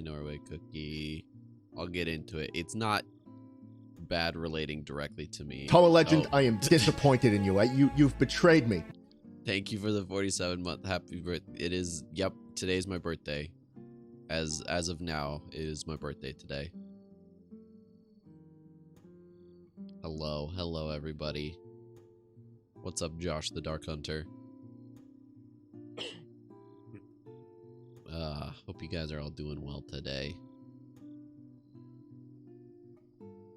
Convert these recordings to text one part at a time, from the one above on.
Norway cookie. I'll get into it. It's not bad relating directly to me. Toa Legend, I am disappointed in you. You've betrayed me. Thank you for the 47-month happy birthday. It is, yep, today's my birthday. As of now, it is my birthday today. Hello everybody. What's up, Josh the Dark Hunter? Hope you guys are all doing well today.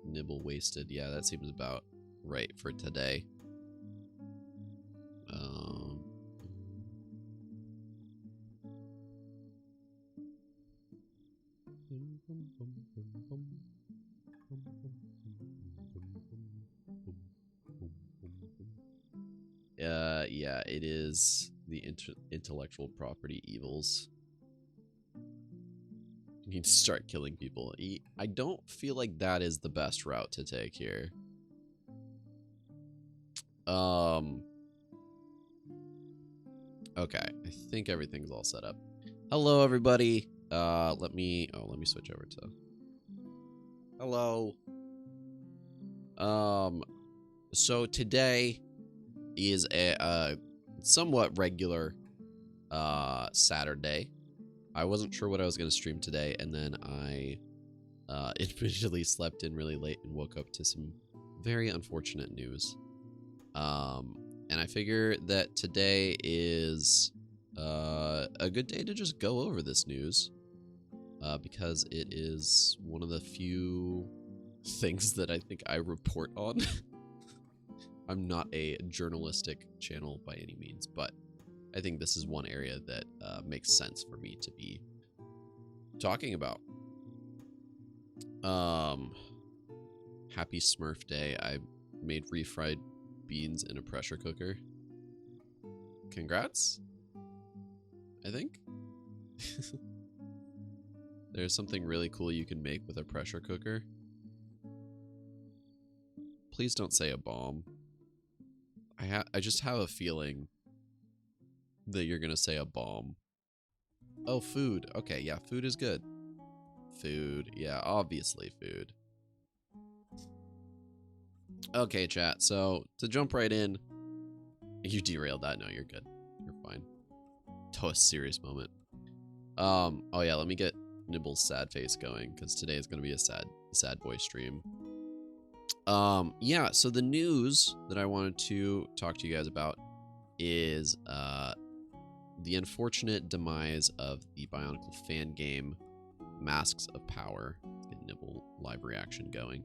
Nibble wasted. Yeah, that seems about right for today. Yeah, it is the intellectual property evils. You need to start killing people. I don't feel like that is the best route to take here. Okay, I think everything's all set up. Hello, everybody. Let me switch over to. Hello. So today is a somewhat regular Saturday. I wasn't sure what I was going to stream today, and then I admittedly slept in really late and woke up to some very unfortunate news. And I figure that today is a good day to just go over this news, because it is one of the few things that I think I report on. I'm not a journalistic channel by any means, but I think this is one area that makes sense for me to be talking about. Happy Smurf Day. I made refried beans in a pressure cooker. Congrats, I think. There's something really cool you can make with a pressure cooker. Please don't say a bomb. I just have a feeling that you're gonna say a bomb. Oh, food. Okay, yeah, food is good. Food. Yeah, obviously food. Okay, chat. So, to jump right in. You derailed that. No, you're good. You're fine. Oh, a serious moment. Oh yeah, let me get Nibble's sad face going, because today is gonna be a sad boy stream. Yeah, so the news that I wanted to talk to you guys about is the unfortunate demise of the Bye-onicle fan game Masks of Power. Let's get Nibble live reaction going.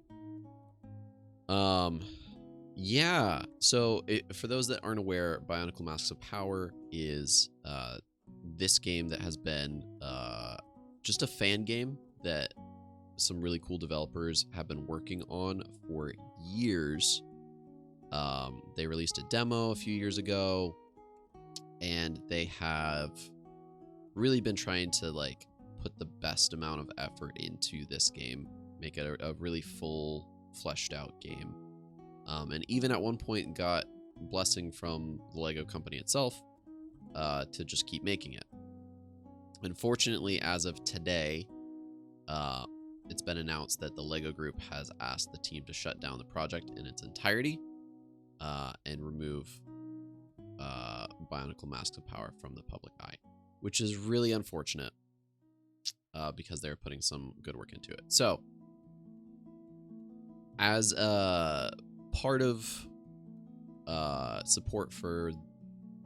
Yeah, so for those that aren't aware, Bye-onicle Masks of Power is this game that has been just a fan game that some really cool developers have been working on for years. They released a demo a few years ago, and they have really been trying to like put the best amount of effort into this game, make it a really full, fleshed out game. And even at one point got blessing from the Lego company itself to just keep making it. Unfortunately, as of today, it's been announced that the Lego Group has asked the team to shut down the project in its entirety and remove Bye-onicle Masks of Power from the public eye, which is really unfortunate because they're putting some good work into it. So, as part of support for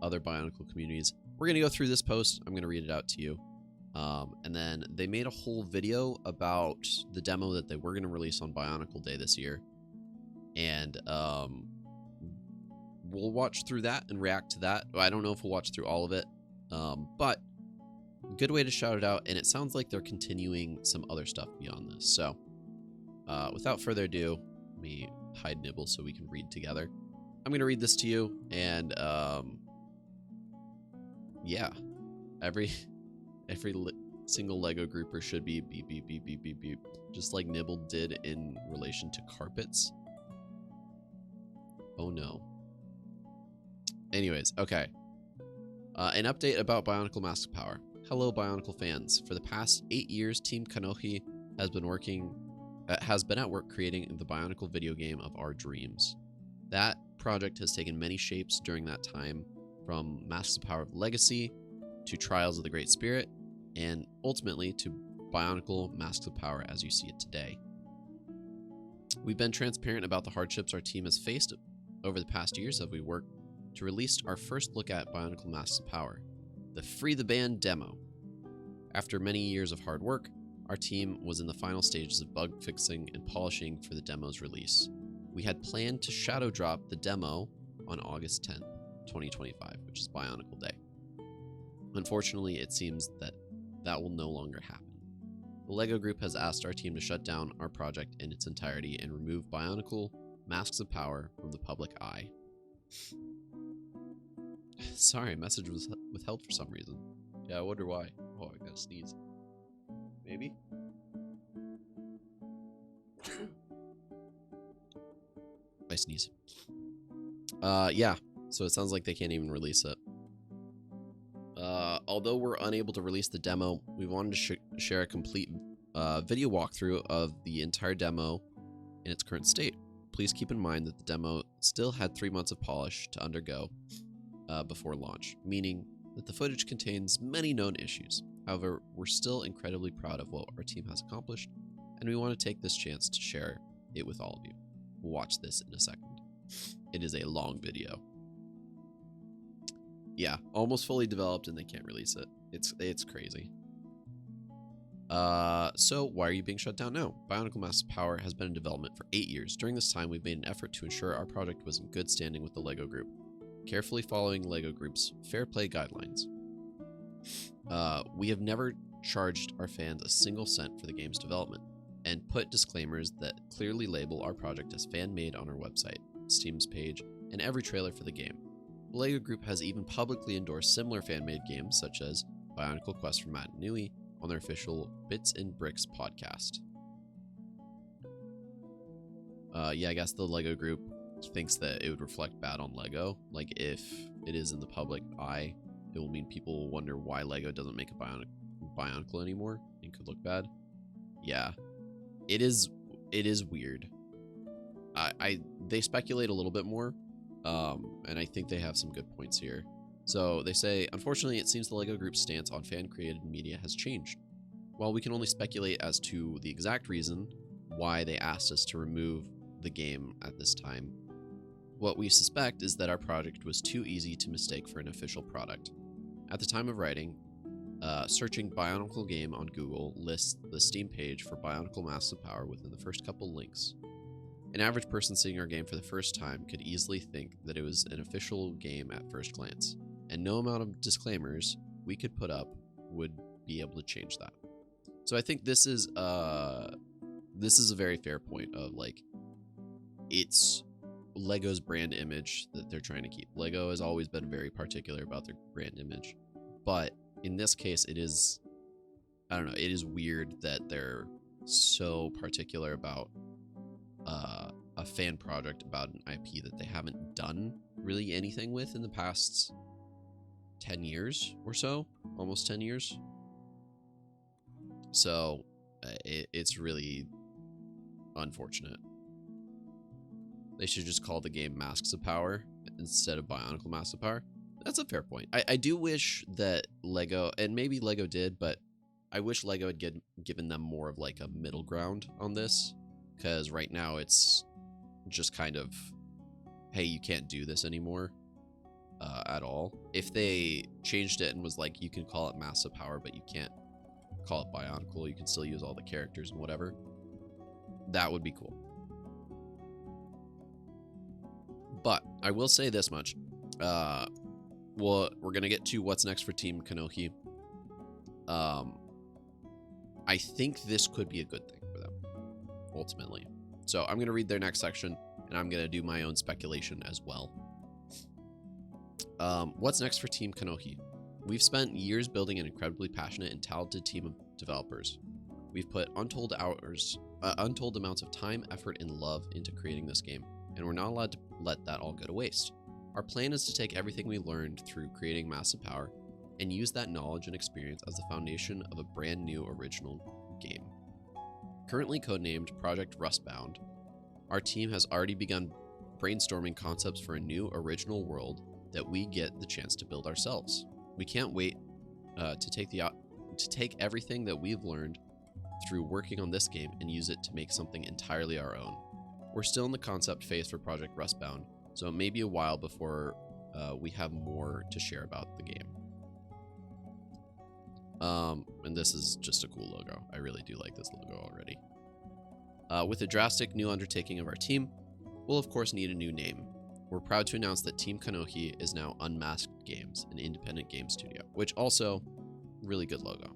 other Bye-onicle communities, we're going to go through this post. I'm going to read it out to you. And then they made a whole video about the demo that they were going to release on Bye-onicle Day this year. And we'll watch through that and react to that. I don't know if we'll watch through all of it, but good way to shout it out. And it sounds like they're continuing some other stuff beyond this. So without further ado, let me hide Nibble so we can read together. I'm going to read this to you. And yeah, every single Lego grouper should be beep, beep, beep, beep, beep, beep, just like Nibble did in relation to carpets. Oh no. Anyways, okay. An update about Bye-onicle Masks of Power. Hello, Bye-onicle fans. For the past 8 years, Team Kanohi has been at work creating the Bye-onicle video game of our dreams. That project has taken many shapes during that time, from Masks of Power Legacy to Trials of the Great Spirit, and ultimately to Bye-onicle Masks of Power as you see it today. We've been transparent about the hardships our team has faced over the past years as we work to release our first look at Bye-onicle Masks of Power, the Free the Band demo. After many years of hard work, our team was in the final stages of bug fixing and polishing for the demo's release. We had planned to shadow drop the demo on August 10th, 2025, which is Bye-onicle Day. Unfortunately, it seems that will no longer happen. The LEGO Group has asked our team to shut down our project in its entirety and remove Bye-onicle Masks of Power from the public eye. Sorry, message was withheld for some reason. Yeah, I wonder why. Oh, I gotta sneeze. Maybe? I sneeze. Yeah, so it sounds like they can't even release it. Although we're unable to release the demo, we wanted to share a complete video walkthrough of the entire demo in its current state. Please keep in mind that the demo still had 3 months of polish to undergo before launch, meaning that the footage contains many known issues. However, we're still incredibly proud of what our team has accomplished, and we want to take this chance to share it with all of you. We'll watch this in a second. It is a long video. Yeah, almost fully developed and they can't release it. It's crazy. So why are you being shut down now? Bye-onicle Masks of Power has been in development for 8 years. During this time, we've made an effort to ensure our project was in good standing with the LEGO Group, carefully following LEGO Group's fair play guidelines. We have never charged our fans a single cent for the game's development, and put disclaimers that clearly label our project as fan-made on our website, Steam's page, and every trailer for the game. The LEGO Group has even publicly endorsed similar fan-made games such as Bye-onicle Quest for Matt and Nui on their official Bits and Bricks podcast. Yeah, I guess the LEGO Group thinks that it would reflect bad on LEGO. Like, if it is in the public eye, it will mean people will wonder why LEGO doesn't make a Bye-onicle anymore and could look bad. Yeah, it is weird. They speculate a little bit more, and I think they have some good points here. So they say, unfortunately, it seems the LEGO Group's stance on fan-created media has changed. While we can only speculate as to the exact reason why they asked us to remove the game at this time, what we suspect is that our project was too easy to mistake for an official product. At the time of writing, searching Bye-onicle game on Google lists the Steam page for Bye-onicle Masks of Power within the first couple links. An average person seeing our game for the first time could easily think that it was an official game at first glance, and no amount of disclaimers we could put up would be able to change that. So I think this is a very fair point of, like, it's LEGO's brand image that they're trying to keep. LEGO has always been very particular about their brand image, but in this case, it is, I don't know, it is weird that they're so particular about a fan project about an IP that they haven't done really anything with in the past 10 years or so, almost 10 years. So it's really unfortunate. They should just call the game Masks of Power instead of Bye-onicle Masks of Power. That's a fair point. I do wish that LEGO, and maybe LEGO did, but I wish LEGO had given them more of like a middle ground on this, because right now it's just kind of, hey, you can't do this anymore at all. If they changed it and was like, you can call it Masks of Power, but you can't call it Bye-onicle, you can still use all the characters and whatever, that would be cool. But I will say this much. Well, we're going to get to what's next for Team Kanohi. I think this could be a good thing for them, ultimately. So I'm going to read their next section, and I'm going to do my own speculation as well. What's next for Team Kanohi? We've spent years building an incredibly passionate and talented team of developers. We've put untold amounts of time, effort, and love into creating this game, and we're not allowed to let that all go to waste. Our plan is to take everything we learned through creating Masks of Power and use that knowledge and experience as the foundation of a brand new original game. Currently codenamed Project Rustbound, our team has already begun brainstorming concepts for a new original world that we get the chance to build ourselves. We can't wait to take everything that we've learned through working on this game and use it to make something entirely our own. We're still in the concept phase for Project Rustbound, so it may be a while before we have more to share about the game. And this is just a cool logo. I really do like this logo already. With a drastic new undertaking of our team, we'll of course need a new name. We're proud to announce that Team Kanohi is now Unmasked Games, an independent game studio, which also, really good logo.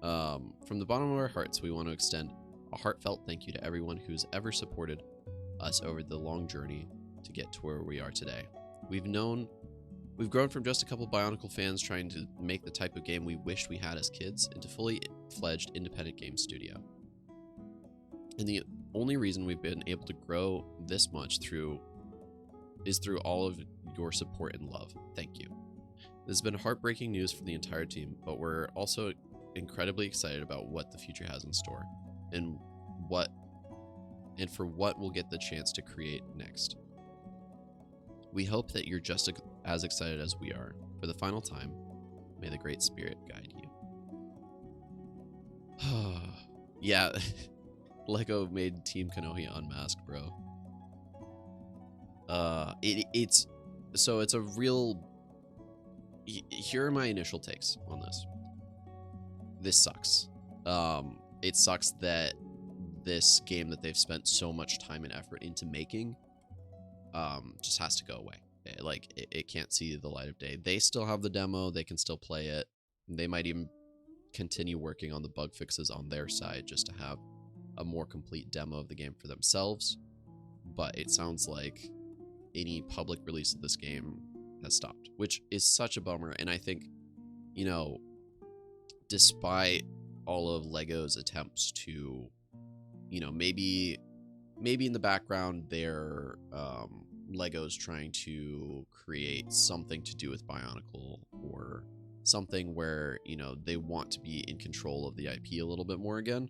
From the bottom of our hearts, we want to extend a heartfelt thank you to everyone who's ever supported us over the long journey to get to where we are today. We've grown from just a couple Bye-onicle fans trying to make the type of game we wished we had as kids into fully fledged independent game studio. And the only reason we've been able to grow this much is through all of your support and love. Thank you. This has been heartbreaking news for the entire team, but we're also incredibly excited about what the future has in store and for what we'll get the chance to create next. We hope that you're just as excited as we are. For the final time, may the Great Spirit guide you. Yeah, Lego made Team Kanohi unmasked, bro. It's a real... Here are my initial takes on this. This sucks. It sucks that this game that they've spent so much time and effort into making just has to go away. It can't see the light of day. They still have the demo. They can still play it. They might even continue working on the bug fixes on their side just to have a more complete demo of the game for themselves. But it sounds like any public release of this game has stopped, which is such a bummer. And I think, you know, despite all of Lego's attempts to, you know, maybe in the background they're Lego's trying to create something to do with Bye-onicle or something where, you know, they want to be in control of the IP a little bit more again.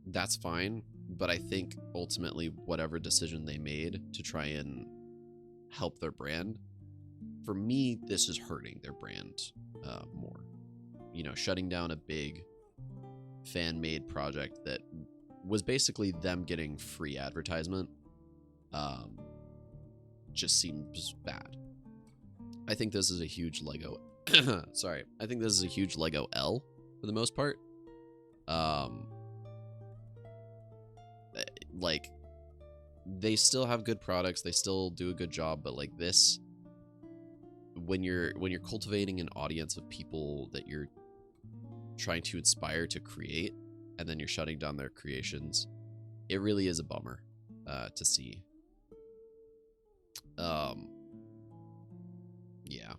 That's fine, but I think ultimately whatever decision they made to try and help their brand, for me, this is hurting their brand more. You know, shutting down a big fan-made project that was basically them getting free advertisement just seems bad. I think this is a huge Lego sorry. I think this is a huge Lego L for the most part. Like, they still have good products, they still do a good job, but like this, when you're cultivating an audience of people that you're trying to inspire to create, and then you're shutting down their creations, it really is a bummer to see. Yeah.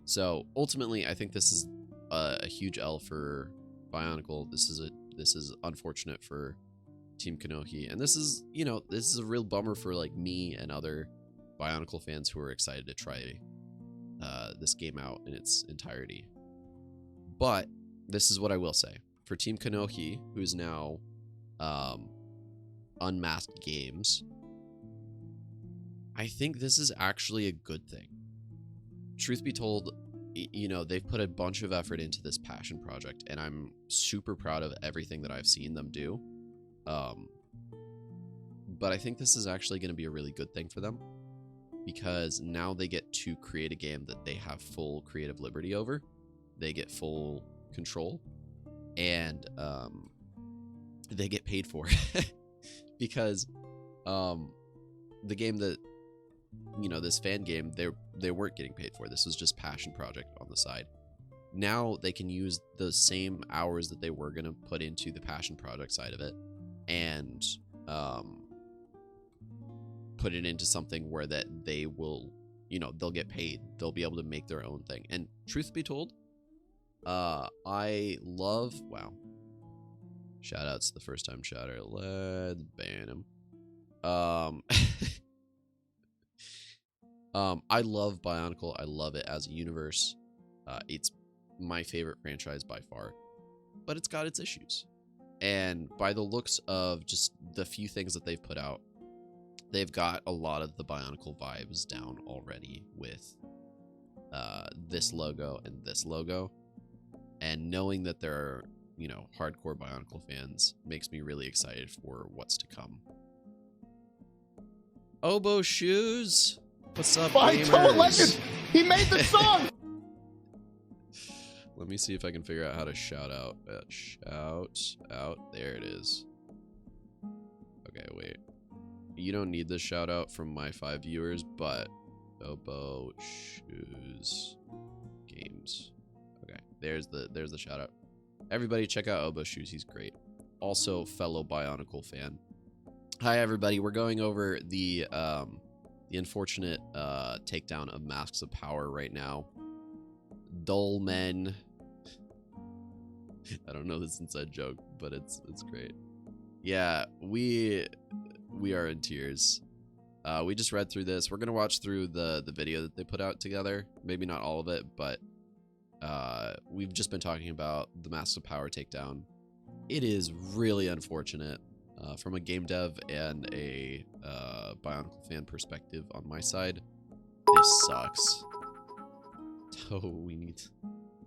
So ultimately, I think this is a huge L for Bye-onicle. This is unfortunate for Team Kanohi, and this is a real bummer for like me and other Bye-onicle fans who are excited to try this game out in its entirety. But this is what I will say for Team Kanohi, who's now Unmasked Games. I think this is actually a good thing. Truth be told, you know, they've put a bunch of effort into this passion project, and I'm super proud of everything that I've seen them do. But I think this is actually going to be a really good thing for them, because now they get to create a game that they have full creative liberty over. They get full control, and they get paid for it. Because the game that, you know, this fan game, they weren't getting paid for. This was just passion project on the side. Now they can use the same hours that they were going to put into the passion project side of it and put it into something where that they will, you know, they'll get paid. They'll be able to make their own thing. And truth be told, I love, wow. Shout outs to the first time chatter. Let's ban him. I love Bye-onicle. I love it as a universe. It's my favorite franchise by far, but it's got its issues. And by the looks of just the few things that they've put out, they've got a lot of the Bye-onicle vibes down already with this logo and this logo. And knowing that there are, you know, hardcore Bye-onicle fans makes me really excited for what's to come. Oboe Shoes, what's up, gamers? He made the song. Let me see if I can figure out how to shout out. Shout out. There it is. Okay, wait. You don't need this shout out from my 5 viewers, but Oboe Shoes Games. Okay, there's the shout out. Everybody check out Oboe Shoes. He's great. Also, fellow Bye-onicle fan. Hi, everybody. We're going over the unfortunate takedown of Masks of Power right now. Dull men. I don't know this inside joke, but it's great. Yeah, we are in tears. We just read through this. We're gonna watch through the video that they put out together. Maybe not all of it, but we've just been talking about the Masks of Power takedown. It is really unfortunate from a game dev and a Bye-onicle fan perspective on my side. This sucks. Oh, we need...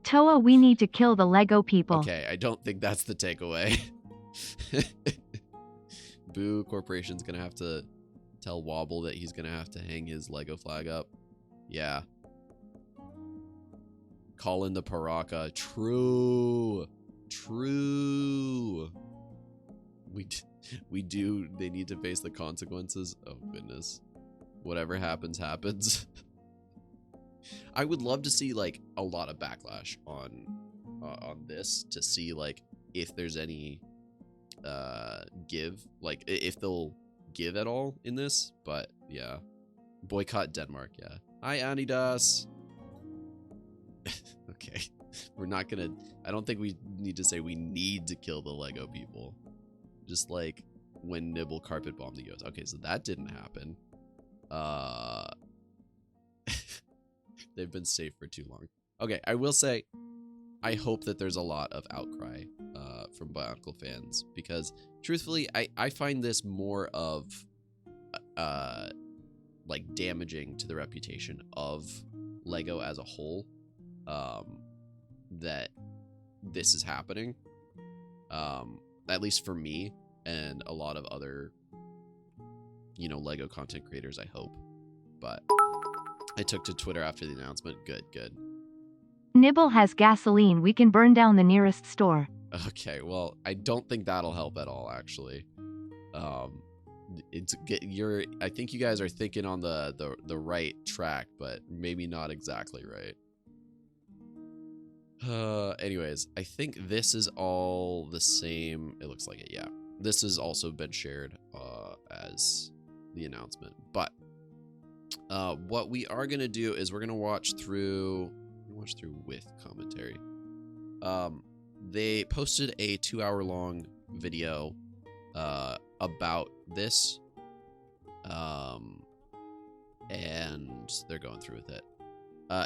Toa, we need to kill the Lego people. Okay, I don't think that's the takeaway. Boo Corporation's gonna have to tell Wobble that he's gonna have to hang his Lego flag up. Yeah. Call in the Paraka. True. True. We do. They need to face the consequences. Oh, goodness. Whatever happens, happens. I would love to see like a lot of backlash on this to see like if there's any give, like if they'll give at all in this. But yeah, boycott Denmark. Yeah. Hi, Anidas. Okay, we're not gonna. I don't think we need to say we need to kill the Lego people. Just like when Nibble carpet bombed the US. Okay, so that didn't happen. They've been safe for too long. Okay, I will say, I hope that there's a lot of outcry from Bye-onicle fans, because truthfully, I find this more of like damaging to the reputation of Lego as a whole, that this is happening. At least for me and a lot of other, you know, Lego content creators, I hope. But I took to Twitter after the announcement. Good. Nibble has gasoline. We can burn down the nearest store. Okay, well, I don't think that'll help at all, actually. I think you guys are thinking on the right track, but maybe not exactly right. Anyways, I think this is all the same. It looks like it, yeah. This has also been shared as the announcement. But what we are gonna do is we're gonna watch through with commentary. They posted a 2-hour-long video about this, and they're going through with it.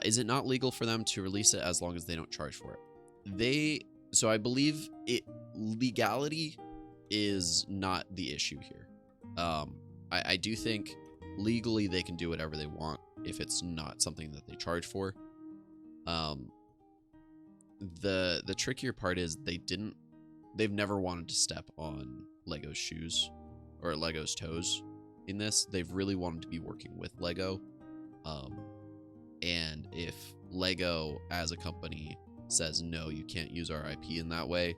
Is it not legal for them to release it as long as they don't charge for it? So I believe legality is not the issue here. I do think legally they can do whatever they want if it's not something that they charge for. The trickier part is they've never wanted to step on Lego's shoes or Lego's toes in this. They've really wanted to be working with Lego. And if Lego as a company says, no, you can't use our IP in that way,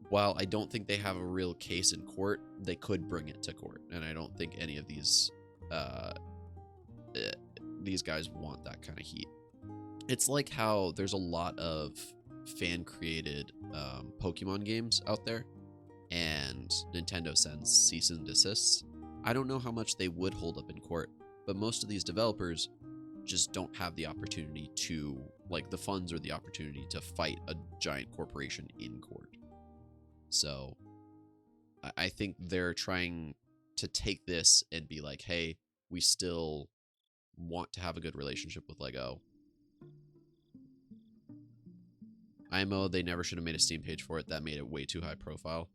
while I don't think they have a real case in court, they could bring it to court. And I don't think any of these guys want that kind of heat. It's like how there's a lot of fan-created Pokemon games out there, and Nintendo sends cease and desists. I don't know how much they would hold up in court, but most of these developers just don't have the opportunity to, like, the funds or the opportunity to fight a giant corporation in court. So I think they're trying to take this and be like, hey, we still want to have a good relationship with Lego. IMO, they never should have made a Steam page for it. That made it way too high profile.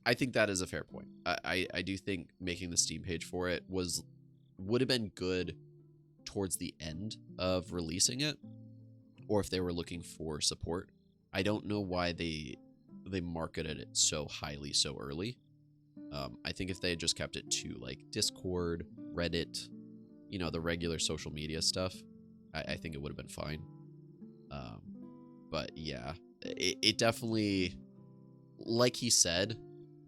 I think that is a fair point. I do think making the Steam page for it would have been good towards the end of releasing it, or if they were looking for support. I don't know why they marketed it so highly so early. I think if they had just kept it to like Discord, Reddit, the regular social media stuff, I think it would have been fine. But yeah, it definitely, like he said,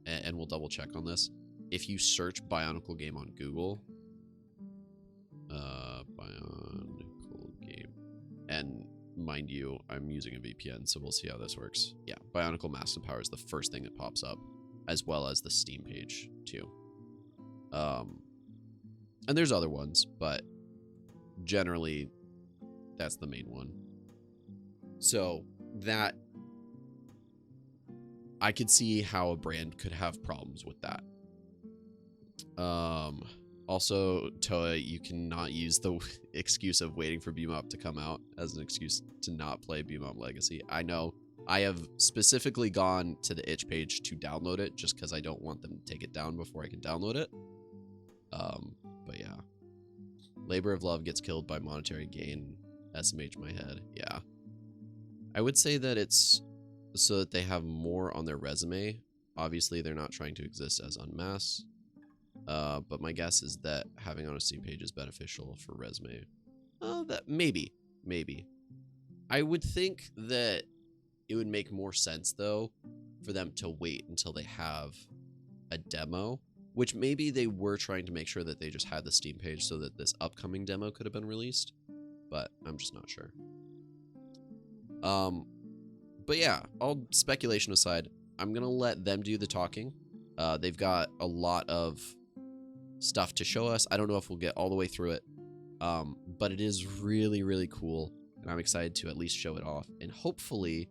and we'll double check on this, if you search Bye-onicle game on Google, Bye-onicle game, and mind you, I'm using a VPN, so we'll see how this works. Yeah, Bye-onicle Massive Power is the first thing that pops up, as well as the Steam page too. And there's other ones, but generally that's the main one. So that, I could see how a brand could have problems with that. Also, Toa, you cannot use the excuse of waiting for Beam Up to come out as an excuse to not play Beam Up Legacy. I know. I have specifically gone to the itch page to download it just because I don't want them to take it down before I can download it. But yeah. Labor of love gets killed by monetary gain. SMH my head. Yeah. I would say that it's so that they have more on their resume. Obviously, they're not trying to exist as Unmasked. But my guess is that having on a Steam page is beneficial for resume. That maybe. I would think that it would make more sense, though, for them to wait until they have a demo, which maybe they were trying to make sure that they just had the Steam page so that this upcoming demo could have been released, but I'm just not sure. But yeah, all speculation aside, I'm going to let them do the talking. They've got a lot of stuff to show us. I don't know if we'll get all the way through it, but it is really, really cool, and I'm excited to at least show it off. And hopefully,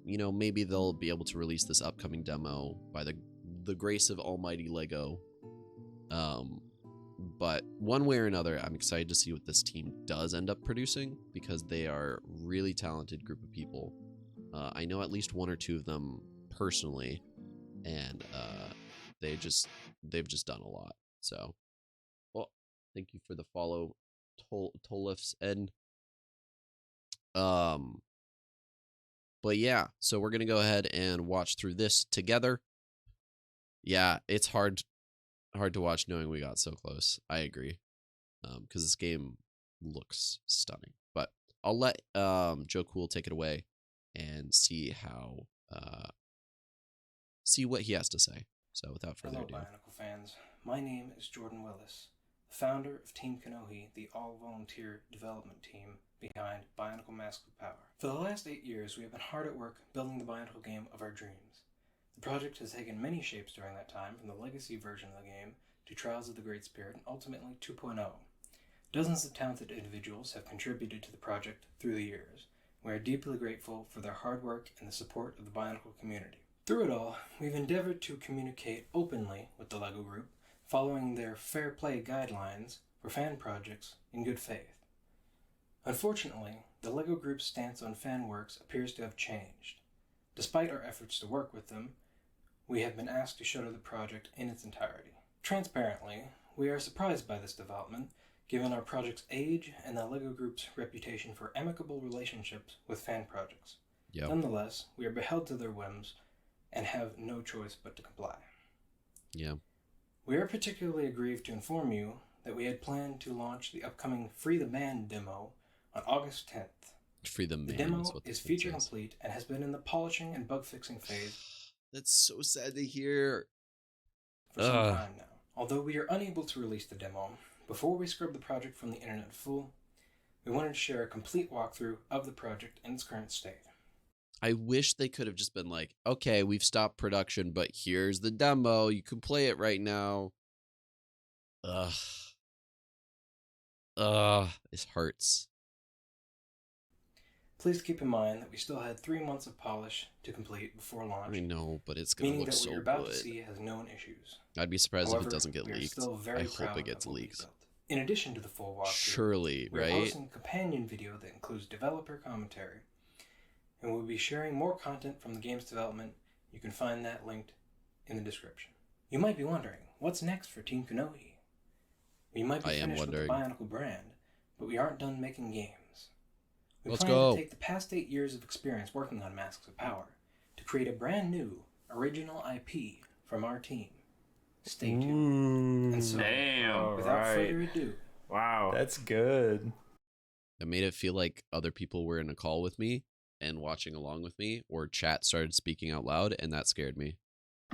maybe they'll be able to release this upcoming demo by the grace of almighty Lego. But one way or another, I'm excited to see what this team does end up producing, because they are a really talented group of people. I know at least one or two of them personally, and they've just done a lot. So, well, thank you for the follow, Tolifs, and but yeah, so we're gonna go ahead and watch through this together. Yeah, it's hard to watch knowing we got so close. I agree, because this game looks stunning. But I'll let Joe Cool take it away and see what he has to say. So without further ado. Hello, Bye-onicle fans. My name is Jordan Willis, the founder of Team Kanohi, the all-volunteer development team behind Bye-onicle Masked Power. For the last 8 years, we have been hard at work building the Bye-onicle game of our dreams. The project has taken many shapes during that time, from the legacy version of the game to Trials of the Great Spirit, and ultimately 2.0. Dozens of talented individuals have contributed to the project through the years. We are deeply grateful for their hard work and the support of the Bye-onicle community. Through it all, we've endeavored to communicate openly with the LEGO Group, following their fair play guidelines for fan projects in good faith. Unfortunately, the LEGO Group's stance on fan works appears to have changed. Despite our efforts to work with them, we have been asked to shutter the project in its entirety. Transparently, we are surprised by this development, given our project's age and the LEGO Group's reputation for amicable relationships with fan projects. Yep. Nonetheless, we are beheld to their whims and have no choice but to comply. Yeah. We are particularly aggrieved to inform you that we had planned to launch the upcoming Free the Man demo on August 10th. Free the Man. The demo is feature complete and has been in the polishing and bug fixing phase. That's so sad to hear. For some time now. Although we are unable to release the demo, before we scrub the project from the internet full, we wanted to share a complete walkthrough of the project in its current state. I wish they could have just been like, okay, we've stopped production, but here's the demo. You can play it right now. This hurts. Please keep in mind that we still had 3 months of polish to complete before launch. I know, but it's going to look so good. Meaning that what you're about to see has known issues. I'd be surprised However, if it doesn't get leaked. I hope it gets leaked. In addition to the full walkthrough, Surely, we're right? posting a companion video that includes developer commentary. And we'll be sharing more content from the game's development. You can find that linked in the description. You might be wondering, what's next for Team Kanohi? We might be finished with the Bye-onicle brand, but we aren't done making games. We plan to take the past 8 years of experience working on Masks of Power to create a brand new, original IP from our team. Stay tuned. And so, without further ado... Wow. That's good. It made it feel like other people were in a call with me and watching along with me, or chat started speaking out loud, and that scared me.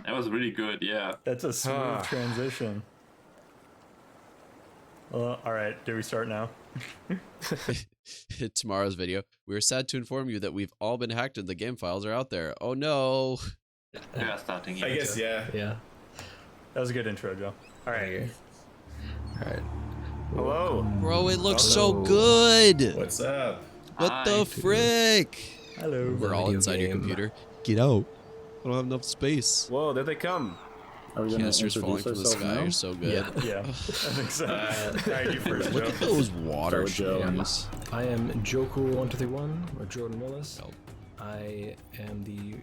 That was really good, yeah. That's a smooth transition. Well, all right, do we start now? Tomorrow's video. We are sad to inform you that we've all been hacked and the game files are out there. Oh no. We are starting. I guess, yeah. That was a good intro, Joe. All right. Hello. Bro, it looks so good. What's up? What the frick? Hello. We're all inside your computer. Get out. I don't have enough space. Whoa, there they come. Are we gonna Canisters falling from the introduce sky ourselves are so good. Yeah, I think so. All right, you first, Look Joe. at those water Joe. shoes. I am Joku1231, or Jordan Willis. I am the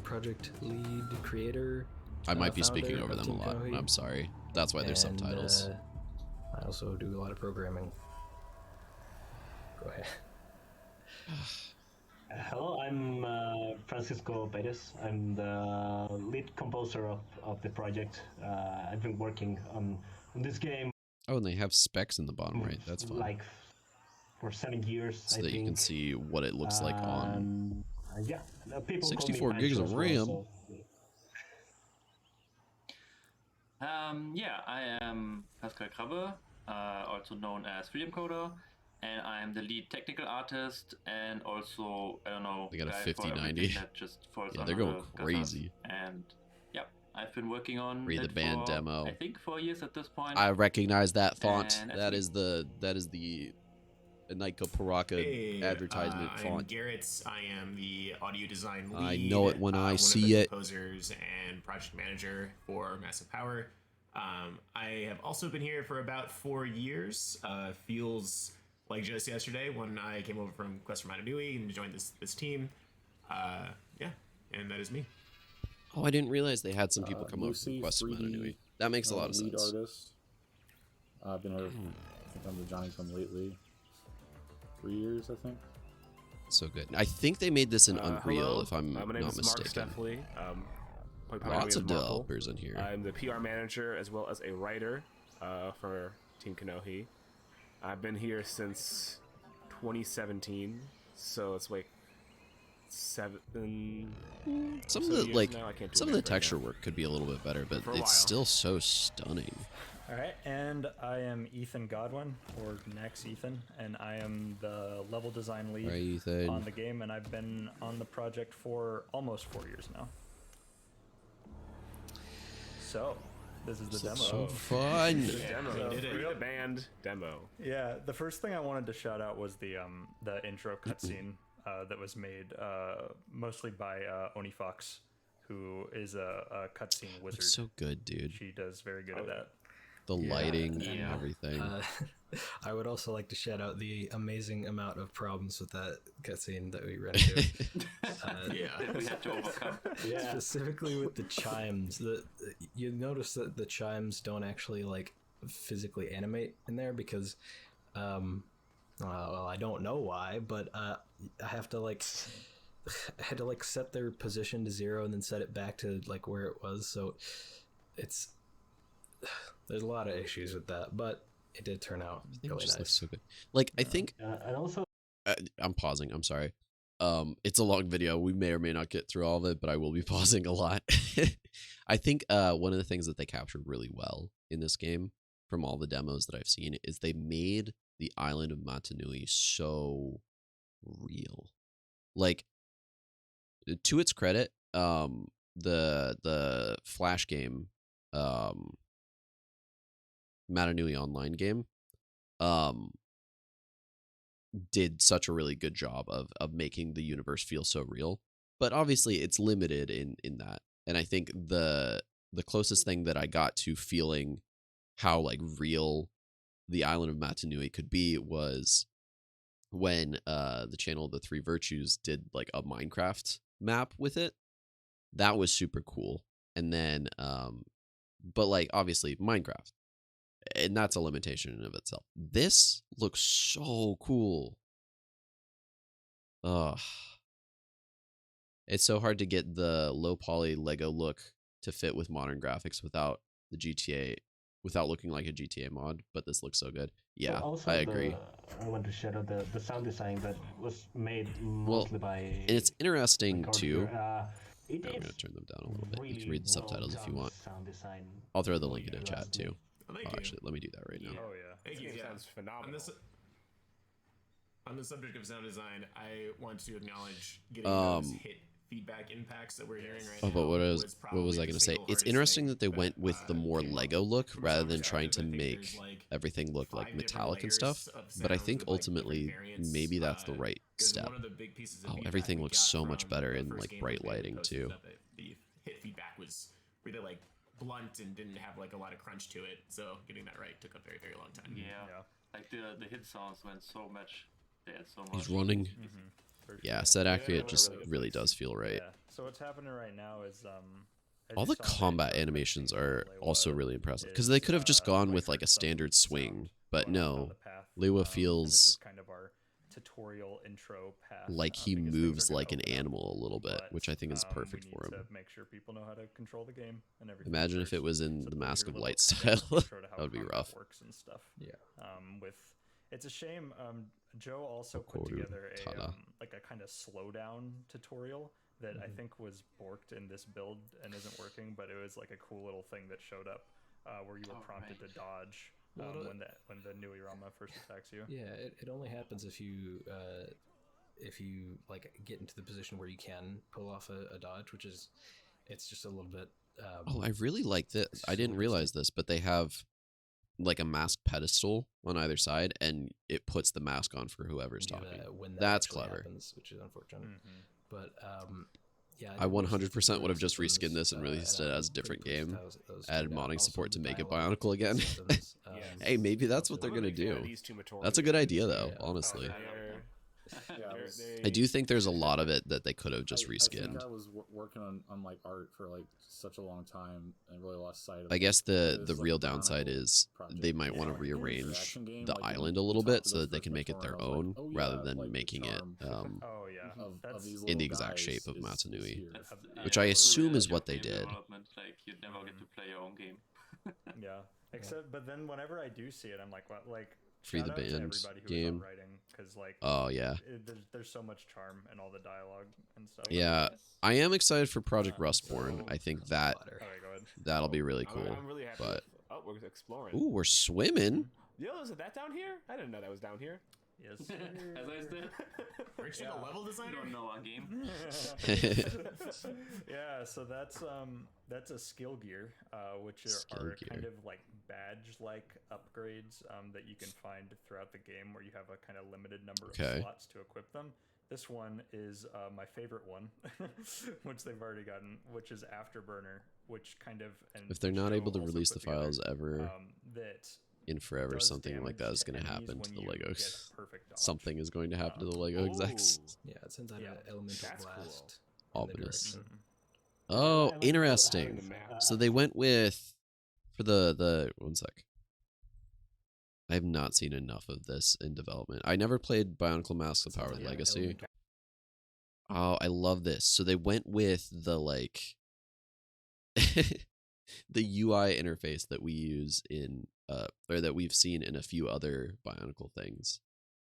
project lead creator. I might be founder speaking over of them a Team lot. Kanohi, I'm sorry. That's why there's and, subtitles. I also do a lot of programming. Go ahead. Hello, I'm Francisco Perez. I'm the lead composer of the project. I've been working on this game. Oh, and they have specs in the bottom right. That's fun. Like for 7 years, So I that think. you can see what it looks like on. Yeah, people 64 call me gigs Pancho of as well, RAM. so- Yeah, I am Pascal Krabbe, also known as Freedom Coder, and I am the lead technical artist, and also, I don't know, They got a guy 5090. for that just falls Yeah, they're under going the crazy. Gassas. And yeah, I've been working on Read the it band for, demo. I think 4 years at this point. I recognize that font. And That is the Naika Paraka advertisement I'm font. Garrett. I am the audio design lead. I know it when I one see of the it. Composers and project manager for Massive Power. I have also been here for about 4 years. Feels like just yesterday when I came over from Quest for Mananui and joined this team. Yeah, and that is me. Oh, I didn't realize they had some people come over Lucy, from Quest for 3D, Mananui. That makes a lot of lead sense. artist. I've been here, I think I'm the Johnny come lately. 3 years, I think. So good. I think they made this in Unreal, Hello. if I'm My name not is Mark mistaken. Steffley. Lots of developers in here. I'm the PR manager as well as a writer for Team Kanohi. I've been here since 2017, so it's like 7. Some of so the years like now, I can't do some of math the right texture now. work could be a little bit better, but For a it's while. still so stunning. All right, and I am Ethan Godwin, or Next Ethan, and I am the level design lead Right, Ethan. on the game, and I've been on the project for almost 4 years now. So, this is the demo. So fun. Demo. So, Free the band demo. Yeah, the first thing I wanted to shout out was the intro cutscene that was made mostly by Oni Fox, who is a cutscene wizard. Looks so good, dude. She does very good at that. The lighting and Yeah. everything. I would also like to shout out the amazing amount of problems with that cutscene that we ran into. We had to overcome. Specifically with the chimes. You notice that the chimes don't actually like physically animate in there because, well, I don't know why, but I have to like. I had to like set their position to 0 and then set it back to like where it was. So it's there's a lot of issues with that, but it did turn out It really just looks nice. so good. Like I think and also, I'm pausing. I'm sorry. It's a long video. We may or may not get through all of it, but I will be pausing a lot. I think one of the things that they captured really well in this game from all the demos that I've seen is they made the island of Matanui so real. Like, to its credit, the Flash game, Matanui online game, did such a really good job of making the universe feel so real. But obviously it's limited in that. And I think the closest thing that I got to feeling how like real the island of Matanui could be was when the channel of the Three Virtues did like a Minecraft map with it. That was super cool. And then but like obviously Minecraft, and that's a limitation in of itself. This looks so cool. Ugh. It's so hard to get the low poly Lego look to fit with modern graphics without the GTA, without looking like a GTA mod, but this looks so good. Yeah, Also I agree. I want to shout out the sound design that was made Well, mostly by. and it's interesting by too. It I'm is gonna turn them down a little bit. You really can read the subtitles if you well want. done sound design. I'll throw the for link in the your chat last too. name. Oh, thank Oh, you. actually, let me do that right now. Oh yeah. Thank you. This game Yeah. sounds phenomenal. On the subject of sound design, I want to acknowledge getting those hit feedback impacts that we're hearing right now. Oh, but what was probably I the gonna say? single It's hardest interesting thing that they went with the more came up Lego look from rather sound than trying to perspective. I think make there's, like, everything look 5 like different metallic and layers stuff. of But I sounds think with, like, different ultimately variants, maybe that's the right 'cause step. one of the big pieces of Oh, feedback everything we looks got so much from better the in first like game bright that they lighting posted too. was that the hit feedback was really like blunt and didn't have like a lot of crunch to it. So getting that right took a very, very long time. Yeah. Like the hit sounds went so much. They had so much. He's running. Yeah, set accurate just really does feel right. Yeah. So what's happening right now is as All you the saw in combat intro, animations everything are in also Lewa really impressive because is, they could have just gone with like like a some standard swing, sound but going on down no, the path. Lewa And this is feels kind of our tutorial intro path. like he because things moves are gonna like an open up, animal a little bit, but, which I think is perfect we for need him. to make sure people know how to control the game and everything. Imagine if it first. was in So the there's Mask your of little Light kind of style. intro to how That would be combat rough. works and stuff. Yeah. With it's a shame. Joe also put Kokoru together a Tada. like a kind of slowdown tutorial that I think was borked in this build and isn't working, but it was like a cool little thing that showed up where you were prompted to dodge when the new Irama first attacks you. Yeah, it only happens if you like get into the position where you can pull off a dodge, which is it's just a little bit. Oh, I really like this. I didn't realize this, but they have like a mask pedestal on either side, and it puts the mask on for whoever's talking. When that That's actually clever. happens, which is unfortunate. But yeah, I 100% would have just reskinned this and released it as a different game. Added modding support to make it Bye-onicle again. Hey, maybe that's what they're gonna do. That's a good idea, though. Honestly, I do think there's a lot of it that they could have just reskinned. I was working on like art for like such a long time and really lost sight of I guess the this, real like, downside Bye-onicle is project. they might want to Like, rearrange interaction game, the like, when island a you little talk bit to so those that they can first make it their persona, I was own like, oh, yeah, rather than like, the making it charm Oh yeah, of these in the little exact guys shape of is Matanui, here. which I assume is what they Game did. development, like you never get to play your own game. Yeah. Except, but then whenever I do see it, I'm like, what? Like, Free the shout out to Band everybody who game. was on writing, because like, Oh yeah, there's so much charm in all the dialogue and stuff. yeah. I am excited for Project Rustborn. I think that Okay, go ahead. that'll be really cool. I'm really happy. But Oh, we're exploring. ooh, we're swimming. Yo, is that down here? I didn't know that was down here. Yes. As I said, Aren't you the level you designer? don't know our game. Yeah, so that's a skill gear, which Skill are gear. kind of like badge-like upgrades that you can find throughout the game, where you have a kind of limited number Okay. of slots to equip them. This one is my favorite one, which they've already gotten, which is Afterburner, which kind of If they're not Joe able to also release put the files together, ever that in forever, does something like that damage is going to enemies happen to when the you Lego. get perfect dodge. Something is going to happen to the Lego execs. Yeah, it sends out an elemental That's blast. cool. in the Ominous. direction. Oh, I like interesting. the map. So they went with for the 1 sec. I have not seen enough of this in development. I never played Bye-onicle Masks of Power Sounds like an Legacy. elemental- Oh, I love this. So they went with the like the UI interface that we use in or that we've seen in a few other Bye-onicle things.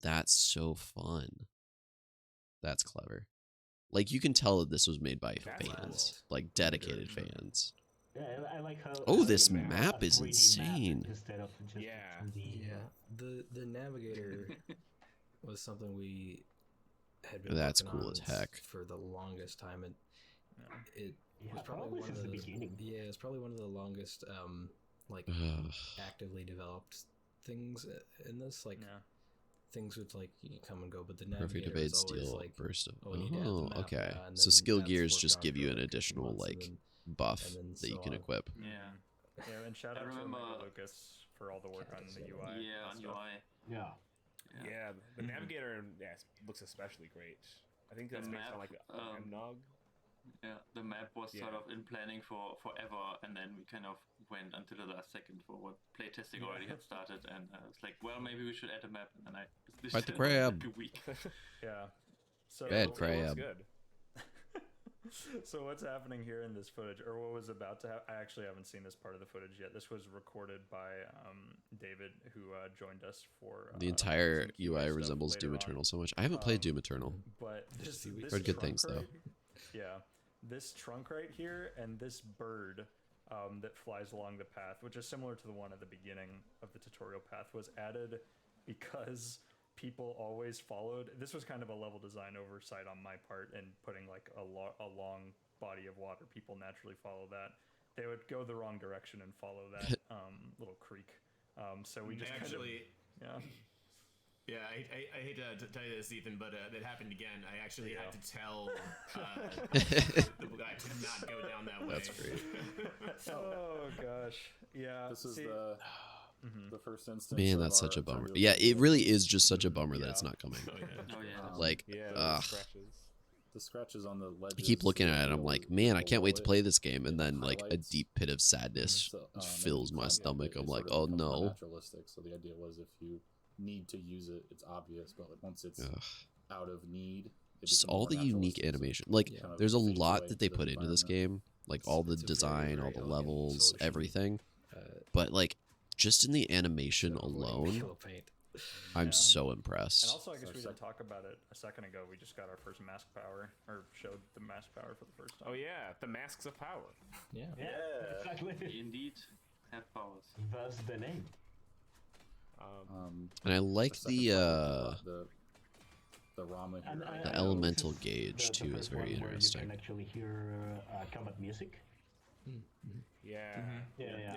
That's so fun. That's clever. Like you can tell that this was made by That's fans, like dedicated fans. Yeah, I like how. Oh, how this the map is 3D map insane. Instead of just Yeah. 2D, The navigator was something we had been That's working cool on as heck. for the longest time. It Yeah, was probably probably one of since the the beginning. yeah, it's probably one of the longest like Ugh. actively developed things in this. Like Yeah. things with like you can come and go, but the Perfect navigator evade is always steal like burst of. we need to add the Oh, map, okay. and So then skill that's gears worked just on give you for an like a few additional months, and like then- buff and then that you so can on. equip. Yeah. Yeah, and shout I out to remember- Omega Lucas for all the work on the UI. Yeah, on UI. Yeah. Yeah, the navigator looks especially great. I think that's The based on map, like a nog. Yeah, the map was sort of in planning for forever, and then we kind of went until the last second for what playtesting already had started, and it's like, well, maybe we should add a map, and then this Fight the turned out crab. to be weak. Yeah. So Bad It looks crab. good. So what's happening here in this footage, or what was about to happen? I actually haven't seen this part of the footage yet. This was recorded by David, who joined us for The entire some UI stuff resembles later Doom on. Eternal so much. I haven't played Doom Eternal. But this Heard good trunk things, though. Yeah, this trunk right here and this bird that flies along the path, which is similar to the one at the beginning of the tutorial path, was added because people always followed. This was kind of a level design oversight on my part, and putting like a long body of water. People naturally follow that. They would go the wrong direction and follow that little creek. So we just actually. kind of, Yeah, I hate to tell you this, Ethan, but that happened again. I actually had to tell the guy to not go down that way. That's great. Oh gosh, yeah. This is the first instance. Man, of that's our such a bummer. trying to Yeah, avoid it really is just such a bummer that it's not coming. Oh yeah. Like, the scratches. the scratches on the ledges. I keep looking at it. I'm really like, man, I can't wait to below play it. this game. And then like a Highlights. deep pit of sadness So, fills my stomach. I'm like, sort of oh becomes more no. naturalistic. So the idea was if you need to use it, it's obvious. But once it's Ugh. out of need, it Just becomes all more the unique naturalistic. So animation. Like, it kind of there's a fades lot away that they to the put into this environment. game. Like all the It's a very, design, all very the elegant levels, solution. everything. But like, just in the animation alone, Yellow paint. I'm so impressed. And also, I guess we didn't talk about it a second ago. We just got our first mask power, or showed the mask power for the first time. Oh yeah, the masks of power. Yeah. Exactly. Indeed, have powers. That's the name. And I like second the part the Rama here. And the I know elemental this is gauge the too is first very one where You interesting. can actually hear combat music. Yeah. Yeah.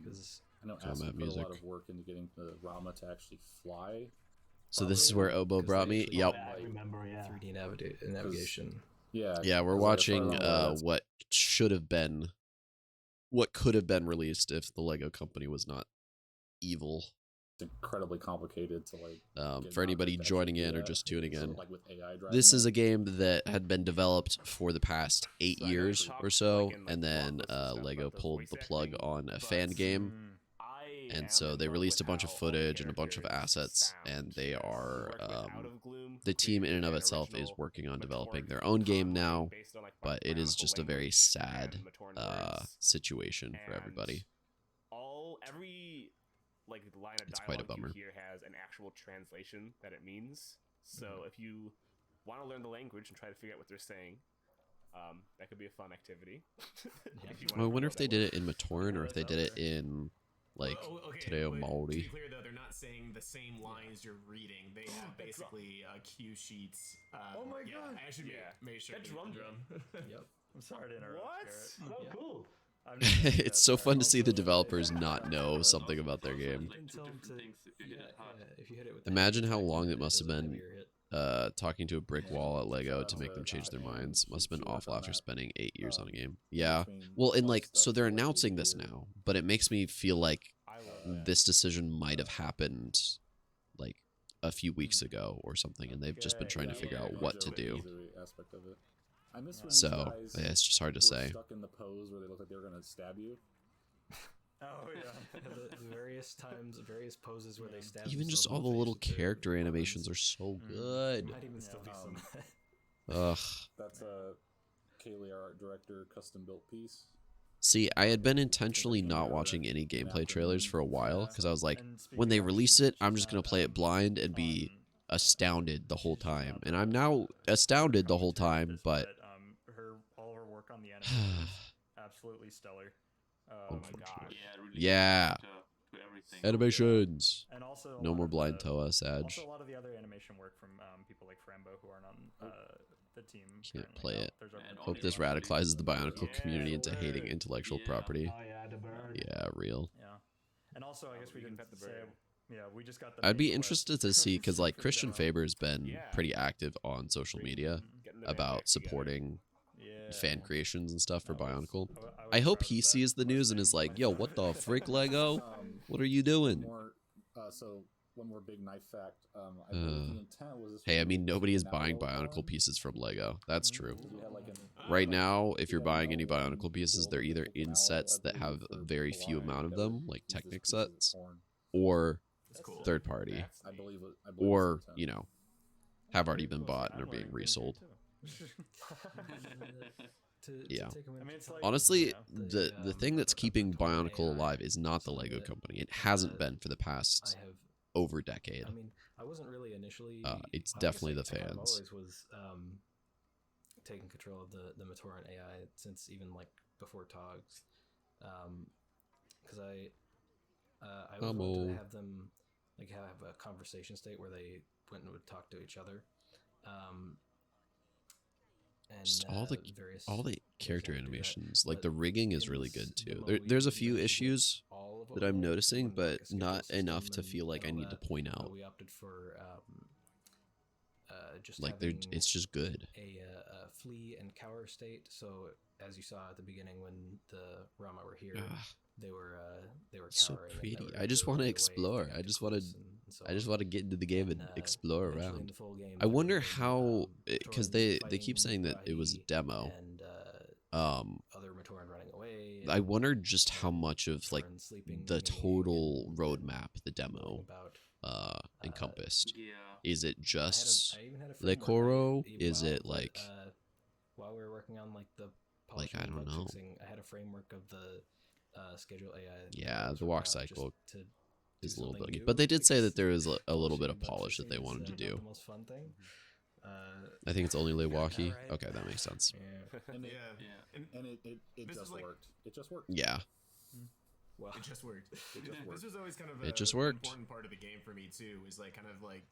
Because I know Combat Aspen put music. a lot of work into getting the Rama to actually fly. So this is where Obo brought me. Yep. I remember, yeah. 3D navigation. Yeah. Yeah, we're 'cause, like, watching if I remember, that's- what should have been, what could have been released if the Lego company was not evil. It's incredibly complicated to like. get For anybody Maverick to joining actually do in or that. just tuning So, in, like with AI driving this is it, a game that had been developed for the past 8 So I know we years talked, or so, like, in, like, and then blog posts and stuff Lego about those pulled voice the plug acting, on a but fan game. I And am so in they love released a with bunch of how all footage and a bunch of characters assets, sound. and they are Worked with Out of Gloom, the team in and of created an itself is original working on developing Matorn their own game content now, based on, like, but it is Bye-onicle just a very language sad and Matorn words. situation for And everybody. Every like line of It's quite a dialogue bummer. you hear has an actual translation that it means. So if you want to learn the language and try to figure out what they're saying, that could be a fun activity. If you Well, I wanna wonder know if they that did word. it in Matorn or if they did it in like Tadeo To be Maori. clear though, they're not saying the same lines you're reading. They have basically cue sheets. Oh my yeah, God. I actually made sure That to drum. Yep. I'm sorry to interrupt. What? Garrett. So cool. I've never seen It's that. so Sorry. fun to see the developers not know something about their game. Like two different things if you hit it hard. if you hit it with the Imagine heavy how attack, long then it must have does a been heavier hit. talking to a brick wall at Lego to make them change their minds. Must have been awful after spending 8 years on a game. Yeah. Well, and like, so they're announcing this now, but it makes me feel like I love that. this decision might have happened like a few weeks ago or something, and they've just been trying to figure out what to do. Aspect of it. I miss when So, these guys yeah, it's just hard to were say. Stuck in the pose where they look like they were gonna stab you. Oh yeah. The various times, various poses where they stab. Even just themselves all in the little face with their character weapons. animations are so good. Might even still be some. Ugh. That's a Kaylee, our art director, custom built piece. See, I had been intentionally not watching any gameplay trailers for a while because I was like, when they release it, I'm just gonna play it blind and be astounded the whole time. And I'm now astounded the whole time, but all of her work on the animation is absolutely stellar. Oh my gosh. Yeah, really yeah, to everything. animations. And also a No lot more of blind the- Toa, Sag. Also, a lot of the other animation work from people like Frambo who aren't on the team. Can't currently play now. it. There's our And Hope this radicalizes the Bye-onicle community into hating intellectual Yeah. property. Oh yeah, the bird. Yeah, real. Yeah, and also I guess we we can didn't pet the say. bird. Yeah, we just got the. I'd be maple interested to list see because like for Christian demo. Faber's been Yeah. pretty active on social media Getting the band back about together. supporting Yeah. fan creations and stuff for I was- Bye-onicle. I was I hope proud he of that sees the news and is posting like, "Yo, what the frick, Lego?" What are you doing? More, so one more big knife fact. I believe the intent was this Hey, I was mean, nobody is now buying logo Bionicle on. pieces from Lego. That's true. We had like Right now, if we you're had buying any now, Bionicle pieces, build they're like a either full in Canalo, sets I that believe, have a for very few Hawaii amount of that would them, like use this Technic pieces of sets, corn. or That's cool. third party, That's I neat. believe or, it's intent. you know, have already been Cool. bought I'm and are being learning things here, resold. too. Yeah. I mean, it's like, Honestly, you know, the thing that's keeping Bionicle alive is not the Lego company. It hasn't been for the past over a decade. I mean, I wasn't really initially. It's I definitely the honestly, I fans. always was taking control of the Matoran AI since even like before Togs, because I always wanted to have them like have a conversation state where they went and would talk to each other. And Just various all the character ways to do that. animations, like But the rigging is in really this good too. demo, There's a you few actually get issues all of what that we I'm want. We noticing, wanted, like, but a schedule not enough system to feel like I and all need to that. point out. We opted for just Like they're, having it's just good. a flee and cower state. So as you saw at the beginning when the Rama were here, they were So cowering and pretty. never I just really want to away if they explore. got I too just want to. close and so I just want to get into the game and explore eventually in around. the full game, I wonder there how, was, because Matoran they keep fighting saying that it was a Rahi demo. and other Matoran running away. I wonder just how much of like Matoran sleeping the in the total and roadmap the knowing demo about encompassed. Yeah. Is it just I even had a Le framework Coro? I- Is while- it but, like while we were working on like the Like, polishing I and don't bug know. fixing, I had a framework of the schedule AI. Yeah, that was the walk worked out just cycle to is do a little something buggy, new, but they did say that because there is a little bit polishing of and bug polish that they fixing is, wanted to not do. the most fun thing. I think it's only Lewaki. right. Okay, that makes sense. Yeah. And it, Yeah. and it This just is like- worked. It just worked. Yeah, Well, It just worked. It just worked. This was always kind of It a just worked. important part of the game for me too. Is like kind of like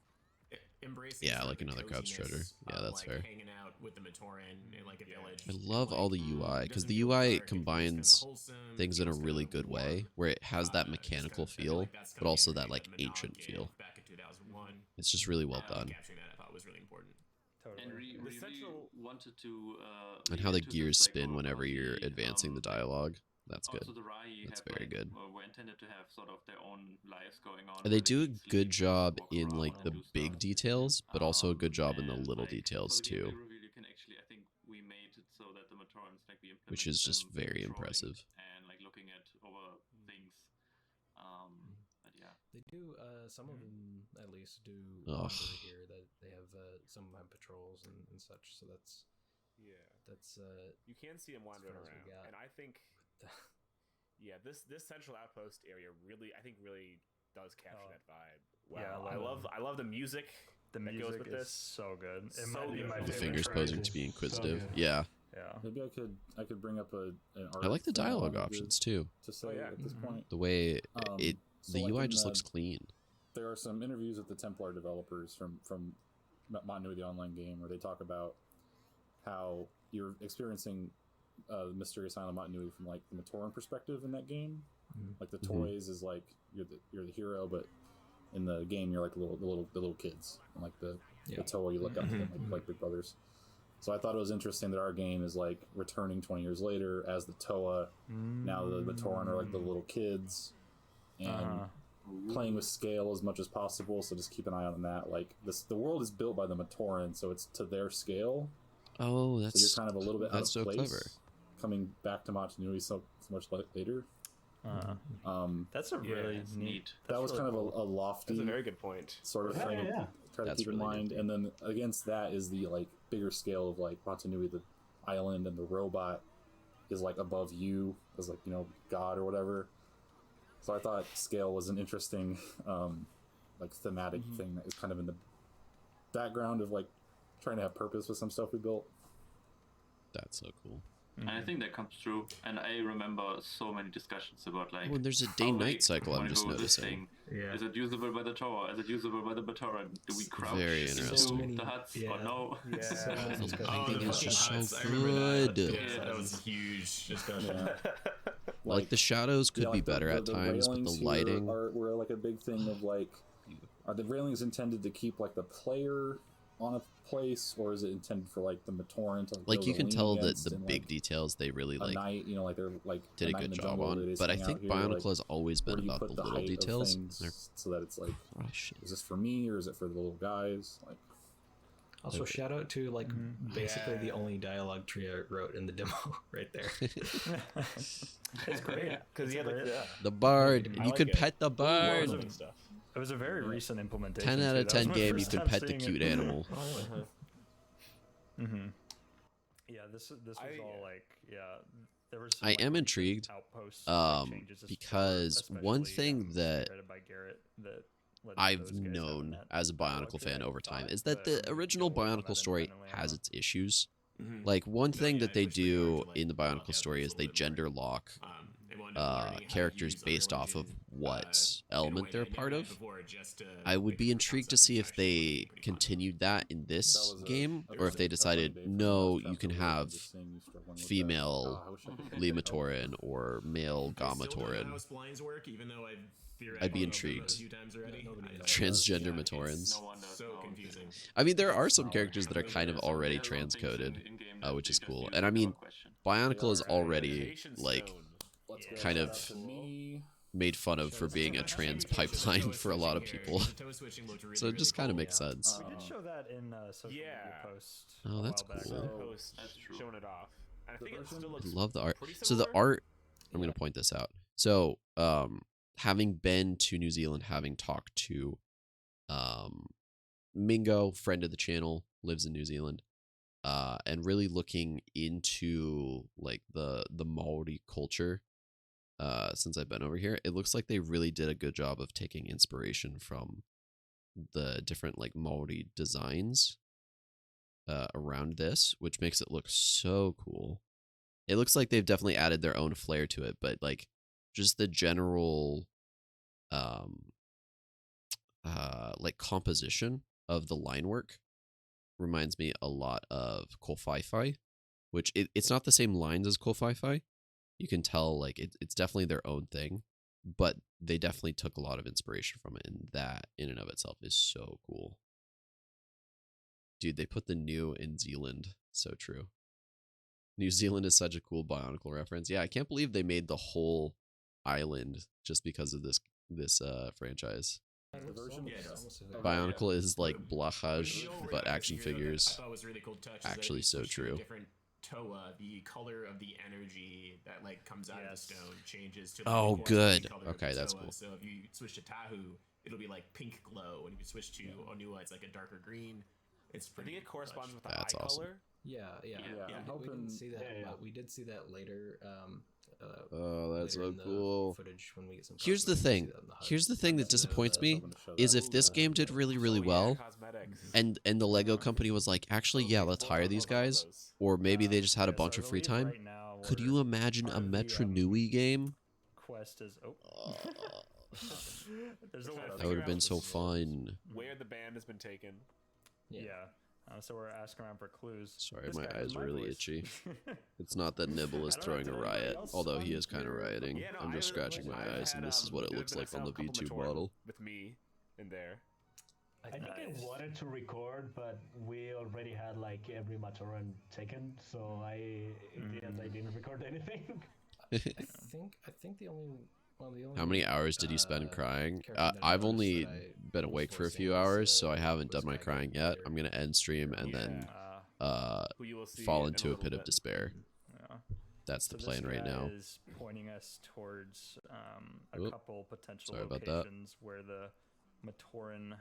embracing. Yeah, sort of like the another couch coziness trader. Yeah, of, that's like, fair. Hanging out with the Matoran in like a village. I love all the UI because Doesn't the feel UI dark, it feels combines kinda wholesome, it things in a feels really kinda good way, warm. where it has that Just mechanical kinda- I feel feel, like that's but kinda the also that energy like that Manon ancient gave feel. back in 2001. It's just really well done. Capturing that I thought was really important. Totally. And we The really central- wanted to. And how the into this, gears like, spin whenever you're Hawaii, advancing the dialogue. That's good. Also, the Rai That's have, very like, good. were intended to have sort of their own lives going on. And they where do a can good sleep, job walk in around like and the do big stuff. details, but also a good job in the And, little like, details for the too, gameplay review, you can actually, I think we made it so that the Matorans, like, we implemented which is just them very controlling impressive. and like looking at over things. But yeah. they do. Some of them at least do Ugh. wander here. That they have some of them have patrols and such. So that's You can see him wandering far as we around, got. and I think, yeah, this central outpost area really does capture that vibe. Wow, Yeah, I love the music. The that music goes with is this. so good. It So might be good. my The The favorite fingers track. posing to be inquisitive. good. Yeah, Yeah. Maybe I could bring up an art. I like the thing I dialogue wanted options too. to say yeah. at this point. The way it, So, the like, UI in just the- looks clean. There are some interviews with the Templar developers from Montanui, the online game, where they talk about how you're experiencing the Mysterious Island Montanui from like the Matoran perspective in that game. Like the toys is like you're the hero, but in the game you're like the little kids, and like the Toa, you look up to them like big brothers. So I thought it was interesting that our game is like returning 20 years later as the Toa. Now the Matoran are like the little kids, and playing with scale as much as possible. So just keep an eye on that. Like the world is built by the Matoran, so it's to their scale. Oh, So that's you're kind of a little bit out of that's so place clever. coming back to Montanui so much later. That's a really It's neat. neat. That was really kind cool. of a lofty That's a very good point. sort of Yeah, thing. yeah. Try to That's keep in really mind, and then against that is the like bigger scale of like Montanui, the island, and the robot is like above you as like God or whatever. So I thought scale was an interesting like thematic thing that is kind of in the background of like trying to have purpose with some stuff we built. That's so cool. And I think that comes true. And I remember so many discussions about like. Oh, and there's a how day-night we cycle I'm wanna just go with this noticing. thing. Yeah. Is it usable by the tower? Is it usable by the Batoran? Do we crouch very into interesting. the huts Yeah. or no? Yeah. The Oh, lighting the is just fucking so huts, I remember that. good. Yeah, that was a huge discussion. Like the shadows could Yeah, be like better at times, but railings the here lighting. were like a big thing of like, are the railings intended to keep like the player on a place, or is it intended for like the Matoran to Like go you to can lean tell that against the and, big like, details they really a like night, you know, like they're like did a night in good the job jungle, on. they But I hang out think here, Bionicle like, has always where been do you about put the the little height details. of things so that it's like, Crushing. is this for me or is it for the little guys? Like, Also, shout out to like basically the only dialogue tree I wrote in the demo right there. It's great because he had like the bard. I You like could it. pet the bard. Well, it was a very recent implementation. 10 out too. of That was 10 my game. You first can time pet the seeing cute it. animal. Yeah, this was all like there was. I am intrigued, because one thing that I've known as a Bionicle fan over time is that the original Bionicle story has its issues. Like one thing that they do in the Bionicle story is they gender lock characters based off of what element they're a part of. I would be intrigued to see if they continued that in this game, or if they decided, no, you can have female Lematoran or male Gamatoran. I'd be intrigued. Transgender Matorans. So confusing. I mean, there are some characters that are kind of already transcoded, which is cool. And I mean, Bionicle is already like kind of made fun of for being a trans pipeline for a lot of people. So it just kind of makes sense. We did show that in social media post. Oh, that's back. cool. Showing it off. I think it still looks I love the art. So the art, I'm going to point this out. So, having been to New Zealand, having talked to Mingo, friend of the channel, lives in New Zealand, and really looking into like the Maori culture since I've been over here, it looks like they really did a good job of taking inspiration from the different like Maori designs around this, which makes it look so cool. It looks like they've definitely added their own flair to it, but like just the general like composition of the line work reminds me a lot of Kofai, which it's not the same lines as Kofai. You can tell like it's definitely their own thing, but they definitely took a lot of inspiration from it, and that in and of itself is so cool. Dude, they put the new in Zealand. So true. New Zealand is such a cool Bionicle reference. Yeah, I can't believe they made the whole island just because of this franchise. Bionicle is like Blachaj, but action figures. I thought was a really cool touch. Actually, so true. Different Toa, the color of the energy that like comes out of the stone changes to. Oh, the good. color of Okay, the that's Toa. cool. So if you switch to Tahu, it'll be like pink glow, and if you switch to Onua, it's like a darker green. It's pretty. I think it corresponds with the That's eye awesome. color. Yeah. We didn't see that, but we did see that later. Oh, that's later so in the cool. Footage when we get some Here's the cosmetics, we thing. see that in the HUD. Here's the thing that disappoints me is if this game did really, really well, and the Lego company was like, actually, yeah, let's hire these guys, or maybe they just had a bunch of free time. Could you imagine a Metro Nui game? Quest is There's a lot That would have been so fun. Where the band has been taken. Yeah. So we're asking around for clues. Sorry, This my guy has eyes are really voice. itchy. It's not that Nibble is throwing a riot, although he is kind of rioting. Yeah, no, I'm just scratching my eyes, and this is what it looks like on the V2 model. With me in there. I think I wanted to record, but we already had like every Matoran taken, so I didn't record anything. I think the only. Well, the only How many hours did you spend crying? character that I I've noticed only that I been awake for a voicing few was, hours, so I haven't was done my Dragon crying yet. Slayer. I'm gonna end stream and then Who you will see fall in into a little pit of bit. despair. Yeah. That's the So plan this right guy now. is pointing us towards a Oop. couple potential Sorry about that. locations where the Matoran,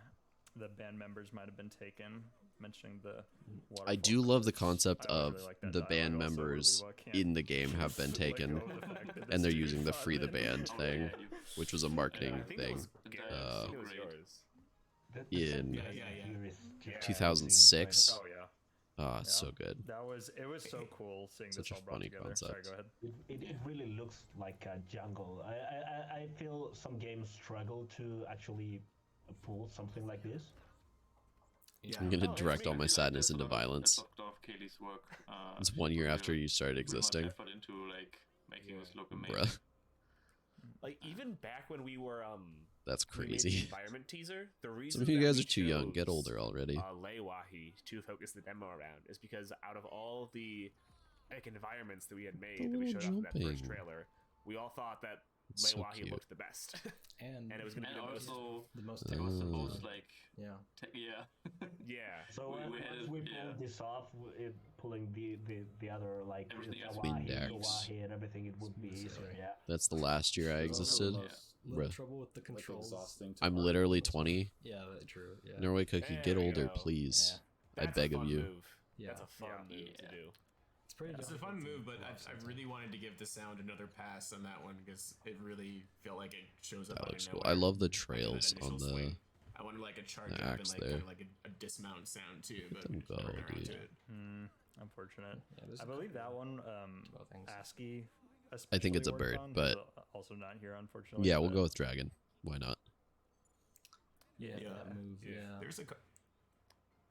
the band members might have been taken. Mentioning the waterfall. I do love the concept I always of really like that the dialogue band also, where members Lewa can't in the game have been let taken, go of the fact that and this they're dude using the fought free the in. band thing, which was a marketing thing. In 2006. Oh yeah. Ah, so good. It was so cool seeing Such this a all brought funny together. concept. Sorry, go ahead. It really looks like a jungle. I feel some games struggle to actually pull something like this. I'm gonna direct all my sadness into violence. It's 1 year after you started existing. Into like making us look Bruh. Like even back when we were That's we made the crazy. environment teaser. The reason Some of you that guys we are too young. Get chose, older already. Leiwahi to focus the demo around is because out of all the like environments that we had made that we little showed off in that first jumping. trailer, we all thought that It's so Leiwahi cute. looked the best. And And it was going to be And the most. also, the most it was technical. supposed like, Yeah. yeah. Yeah. So We- we once had it- we yeah. pulled this off, pulling the other like Everything else Twin Hawaii, decks. Hawaii and everything, it would be easier. Yeah. That's the last year I existed. Little Bruh. trouble with the Like controls. exhausting to I'm argue literally with. 20. Yeah, that's true. Yeah. Norway Cookie, There get we older, go. please. I That's beg a of fun you. Move. Yeah. That's a fun move to Yeah. do. It's pretty. It's a difficult fun to move, but pull off I sometimes. really wanted to give the sound another pass on that one because it really felt like it shows up That out looks of cool. nowhere. I love the Like, that trails initial on swing. the. I wanted like a charge the up and axe like there. kind of like a dismount sound too, but them we just never go, got around dude. to it. Unfortunate. Yeah, there's I a believe that couple one, of things. ASCII. I think it's a especially bird, worked on, but is also not here, unfortunately. Yeah, we'll but- go with dragon. Why not? Yeah, Yeah. that move. Yeah. There's a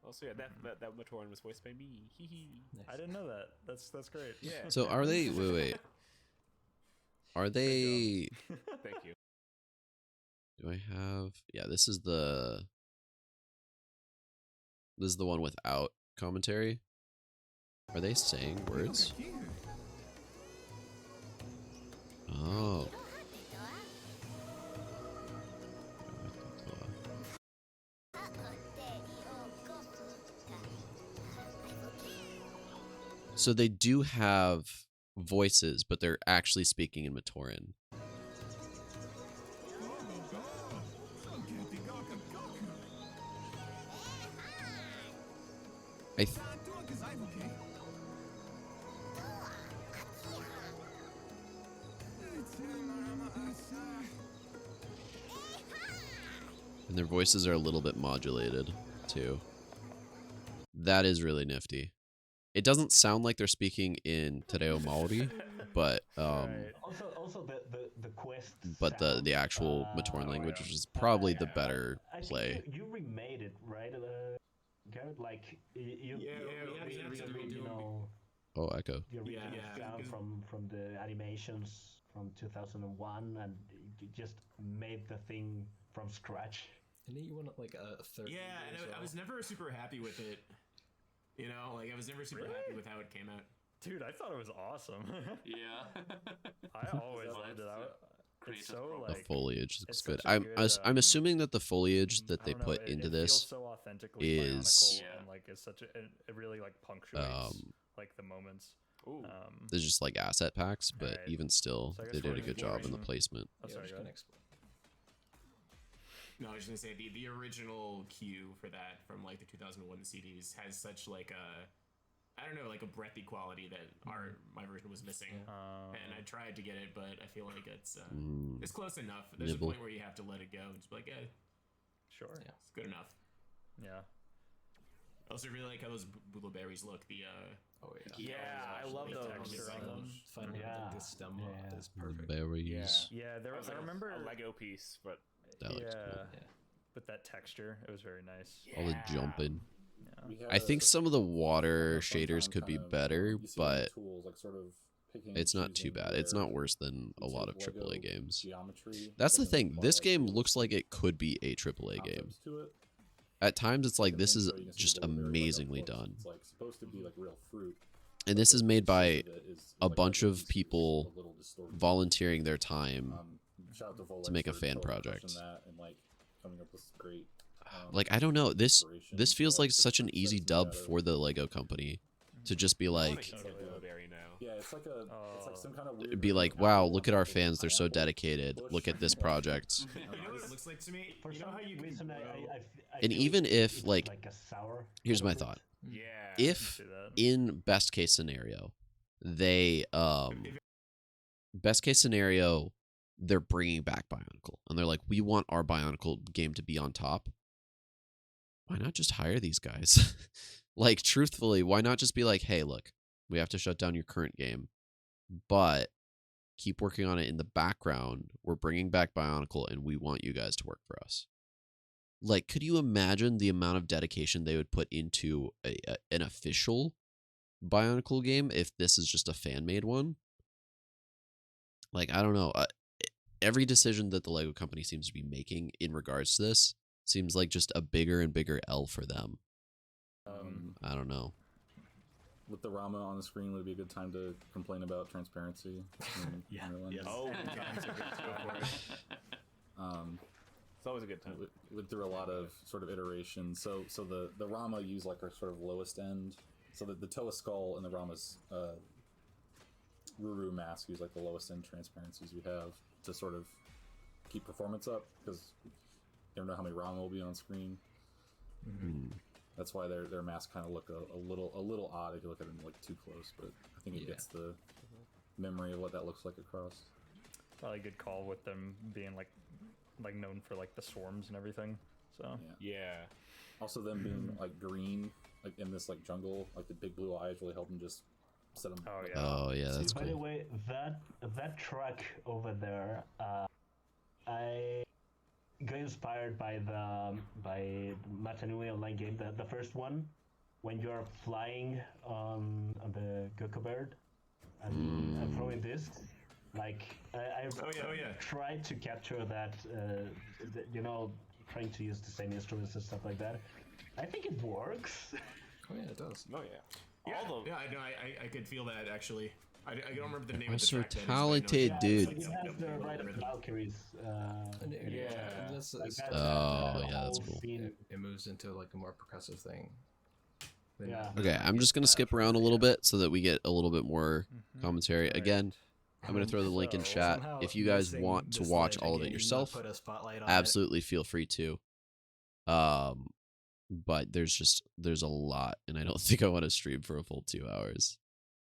Also, yeah, that Matoran was voiced by me. Hee hee. Nice. I didn't know that. That's great. Yeah. So are they? Wait. Are they? Thank you. Do I have? Yeah, this is the. This is the one without commentary. Are they saying words? Oh. So they do have voices, but they're actually speaking in Matoran. I th- and their voices are a little bit modulated too. That is really nifty. It doesn't sound like they're speaking in Te Reo Maori, but Also the quest. but the sound, actual Matoran language, which is probably the better I think play. you remade it, right? Garrett, like you we have to redo you it. know Oh, Echo. the original Yeah, sound because- from the animations from 2001, and you just made the thing from scratch. And then you want like a third. Yeah, and I was never super happy with it. You know, like I was never super happy with how it came out. Dude, I thought it was awesome. Yeah. I always Well, loved it. that's It's creative so problem. The like foliage looks it's good. such a good, I'm assuming that the foliage I that they don't know, put into it this feels so authentically is, Bye-onicle Yeah. and like it's such a it really like punctuates like the moments. Ooh. there's just like asset packs, but Alright. even still, So I guess they did we're a good job in the exploring- placement. Oh, sorry, go ahead. No, I was just gonna say the original cue for that from like the 2001 CDs has such like a I don't know like a breathy quality that my version was missing, and I tried to get it, but I feel like it's close enough. There's Nibble. a point where you have to let it go and just be like, yeah, Sure. it's good enough. Yeah. I also really like how those blueberries look. The Oh Yeah, I love the those. texture on them. Finally, Yeah. like, this stem Yeah. is perfect. Berries. Yeah, there was I remember a Lego piece, but That looks yeah, cool. with that texture, it was very nice. All the jumping. We I think had some of the water a fun shaders time could be kind of better, using but tools, like sort of picking and it's not too choosing bad. It's where not worse than a you lot of take Lego AAA games. geometry, That's the and then thing. apply, This like, game tools looks like it could be a AAA game. concepts to it. At times, it's like In this the is intro, you can see just the blueberry, like, up amazingly close. done. It's like supposed to be like real fruit. And this is made by Piece of it is a like bunch every of piece is people a little distorted. volunteering their time. Shout out to Volex to make a for fan totally project. pushing that and like coming up with great. Like, I don't know, this inspiration feels for, like the such an concepts easy made dub out of- for the Lego company to just be I wanna like, eat a blueberry now. Yeah, it's like a. It's like some kind of weird. be like, wow, look at our fans, they're so dedicated. Look at this project. you know what it looks like to me? For You know some how you can reason, grow... I And feel even it's if, like, a sour here's kind my of thought. fruit. Yeah. If see that. in best case scenario, they best case scenario, they're bringing back Bye-onicle and they're like, we want our Bye-onicle game to be on top. Why not just hire these guys? Like, truthfully, why not just be like, hey, look, we have to shut down your current game, but keep working on it in the background. We're bringing back Bye-onicle and we want you guys to work for us. Like, could you imagine the amount of dedication they would put into an official Bye-onicle game if this is just a fan-made one? Like, I don't know. every decision that the Lego company seems to be making in regards to this seems like just a bigger and bigger L for them. I don't know. With the Rama on the screen, would it be a good time to complain about transparency? Yeah. Yes. Oh, that's a good go for it. It's always a good time. Went through a lot of sort of iterations. So the Rama use like our sort of lowest end. So the Toa Skull and the Rama's Ruru mask use like the lowest end transparencies we have to sort of keep performance up, because you never know how many Rama will be on screen. That's why their masks kind of look a little odd if you look at them like too close. But I think it gets the memory of what that looks like across. Probably a good call with them being like known for like the swarms and everything. So yeah. Also them being like green, like in this like jungle, like the big blue eyes really help them just set them. Oh yeah. Oh yeah, that's By cool. the way, that truck over there, I got inspired by the Matanui online game, the first one, when you're flying on the Gecko Bird and throwing discs. Like I tried to capture that, trying to use the same instruments and stuff like that. I think it works. Oh yeah, it does. Oh yeah. I know. I could feel that actually. I don't remember the name I'm of the so track. that is, but I know talented, it's- dude. It has the Ride of the Valkyries. That's Oh, yeah, that's cool. It moves into like a more percussive thing. Yeah. Okay, I'm just gonna skip around a little bit so that we get a little bit more commentary. Again, I'm gonna throw the link in chat. If you guys want to watch all of it yourself, absolutely feel free to. But there's a lot, and I don't think I want to stream for a full 2 hours.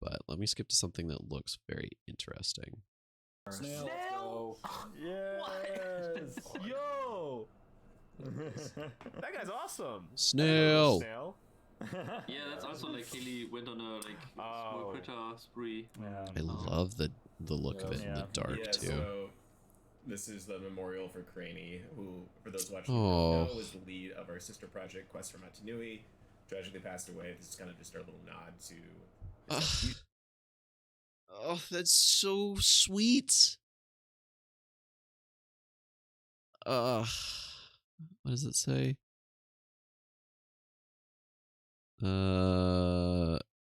But let me skip to something that looks very interesting. Snail. Yes. Yo. That guy's awesome. Snail. Snail. Yeah, that's also like Haley went on a small critter spree. I love the look of it in the dark too. So this is the memorial for Craney, who, for those watching, Oh. know, was the lead of our sister project, Quest for Matanui. Tragically passed away. This is kind of just our little nod to. Oh, that's so sweet. What does it say?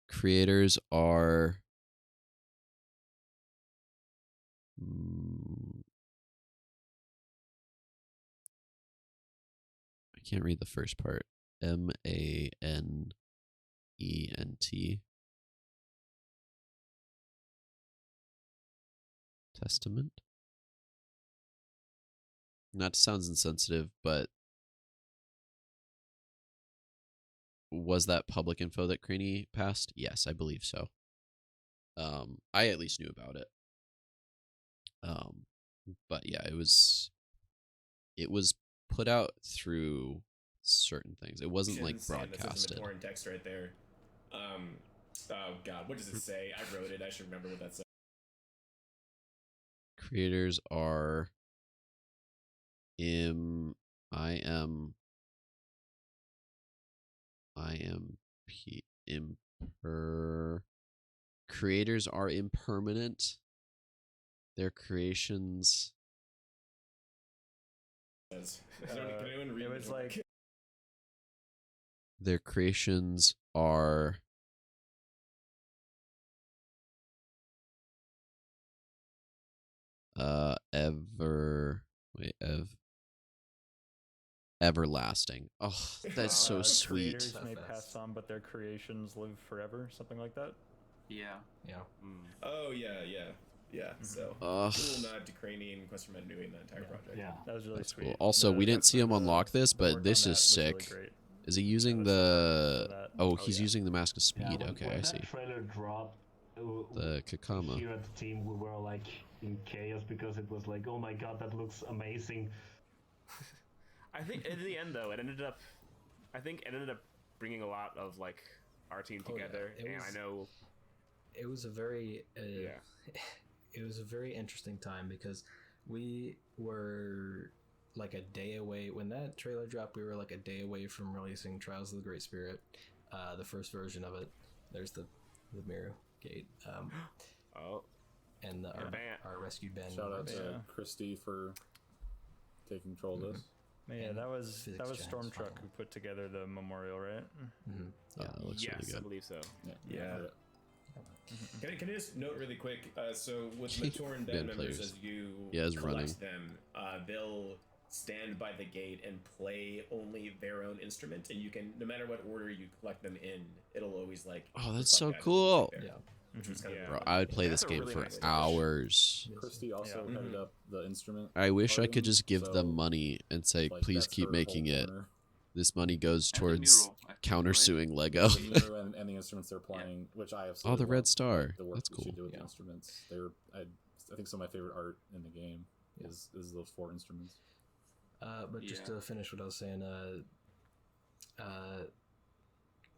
Creators are I can't read the first part. MANENT. Testament? Not to sound insensitive, but was that public info that Craney passed? Yes, I believe so. I at least knew about it. But yeah, it was put out through certain things. It wasn't like broadcasted. This is text right there. Oh God, what does it say? I wrote it. I should remember what that said. Creators are creators are impermanent. Their creations. Can anyone read it was like Their creations are everlasting. Oh, that's so sweet. Creators may pass on, but their creations live forever. Something like that. Yeah. Oh yeah. So little nod to Craney and Quest for Matanui in the entire project. Yeah, that was really sweet. Cool. Also, we didn't see him unlock this, but this is sick. Is he using the? Oh, he's using the Mask of Speed. Okay, I see. That trailer dropped. The Kakama. Here at the team, we were like in chaos because it was like, oh my god, that looks amazing. I think in the end, though, it ended up bringing a lot of like our team together, and I know it was a very it was a very interesting time because we were like a day away when that trailer dropped. We were like a day away from releasing Trials of the Great Spirit, the first version of it. There's the Miru gate. and our rescued band. Shout out to Yeah. Christy for taking control of this. Yeah, And that was Physics Storm Giants Truck final. who put together the memorial, right? Yeah, it looks yes, really I good. believe so. Yeah. Can I just note really quick? So with mature and band Band members, players. as you Yeah, it's collect running. them, they'll stand by the gate and play only their own instrument, and you can, no matter what order you collect them in, it'll always like. Oh, that's reflect so that cool. music there, Yeah. which was kind Yeah. of Bro, I would play That's this a game really for nice touch. hours. Christy also Yeah. headed up the instrument. I wish I could department, just give so, them money and say, like, please that's keep her making whole it. corner. This money goes And the towards mural, I think, countersuing Lego. The Miro and the instruments they're playing, which I absolutely Oh, the Red love, Star. like, the work That's that she cool. did with Yeah. the instruments. I think some of my favorite art in the game is those 4 instruments. But just to finish what I was saying,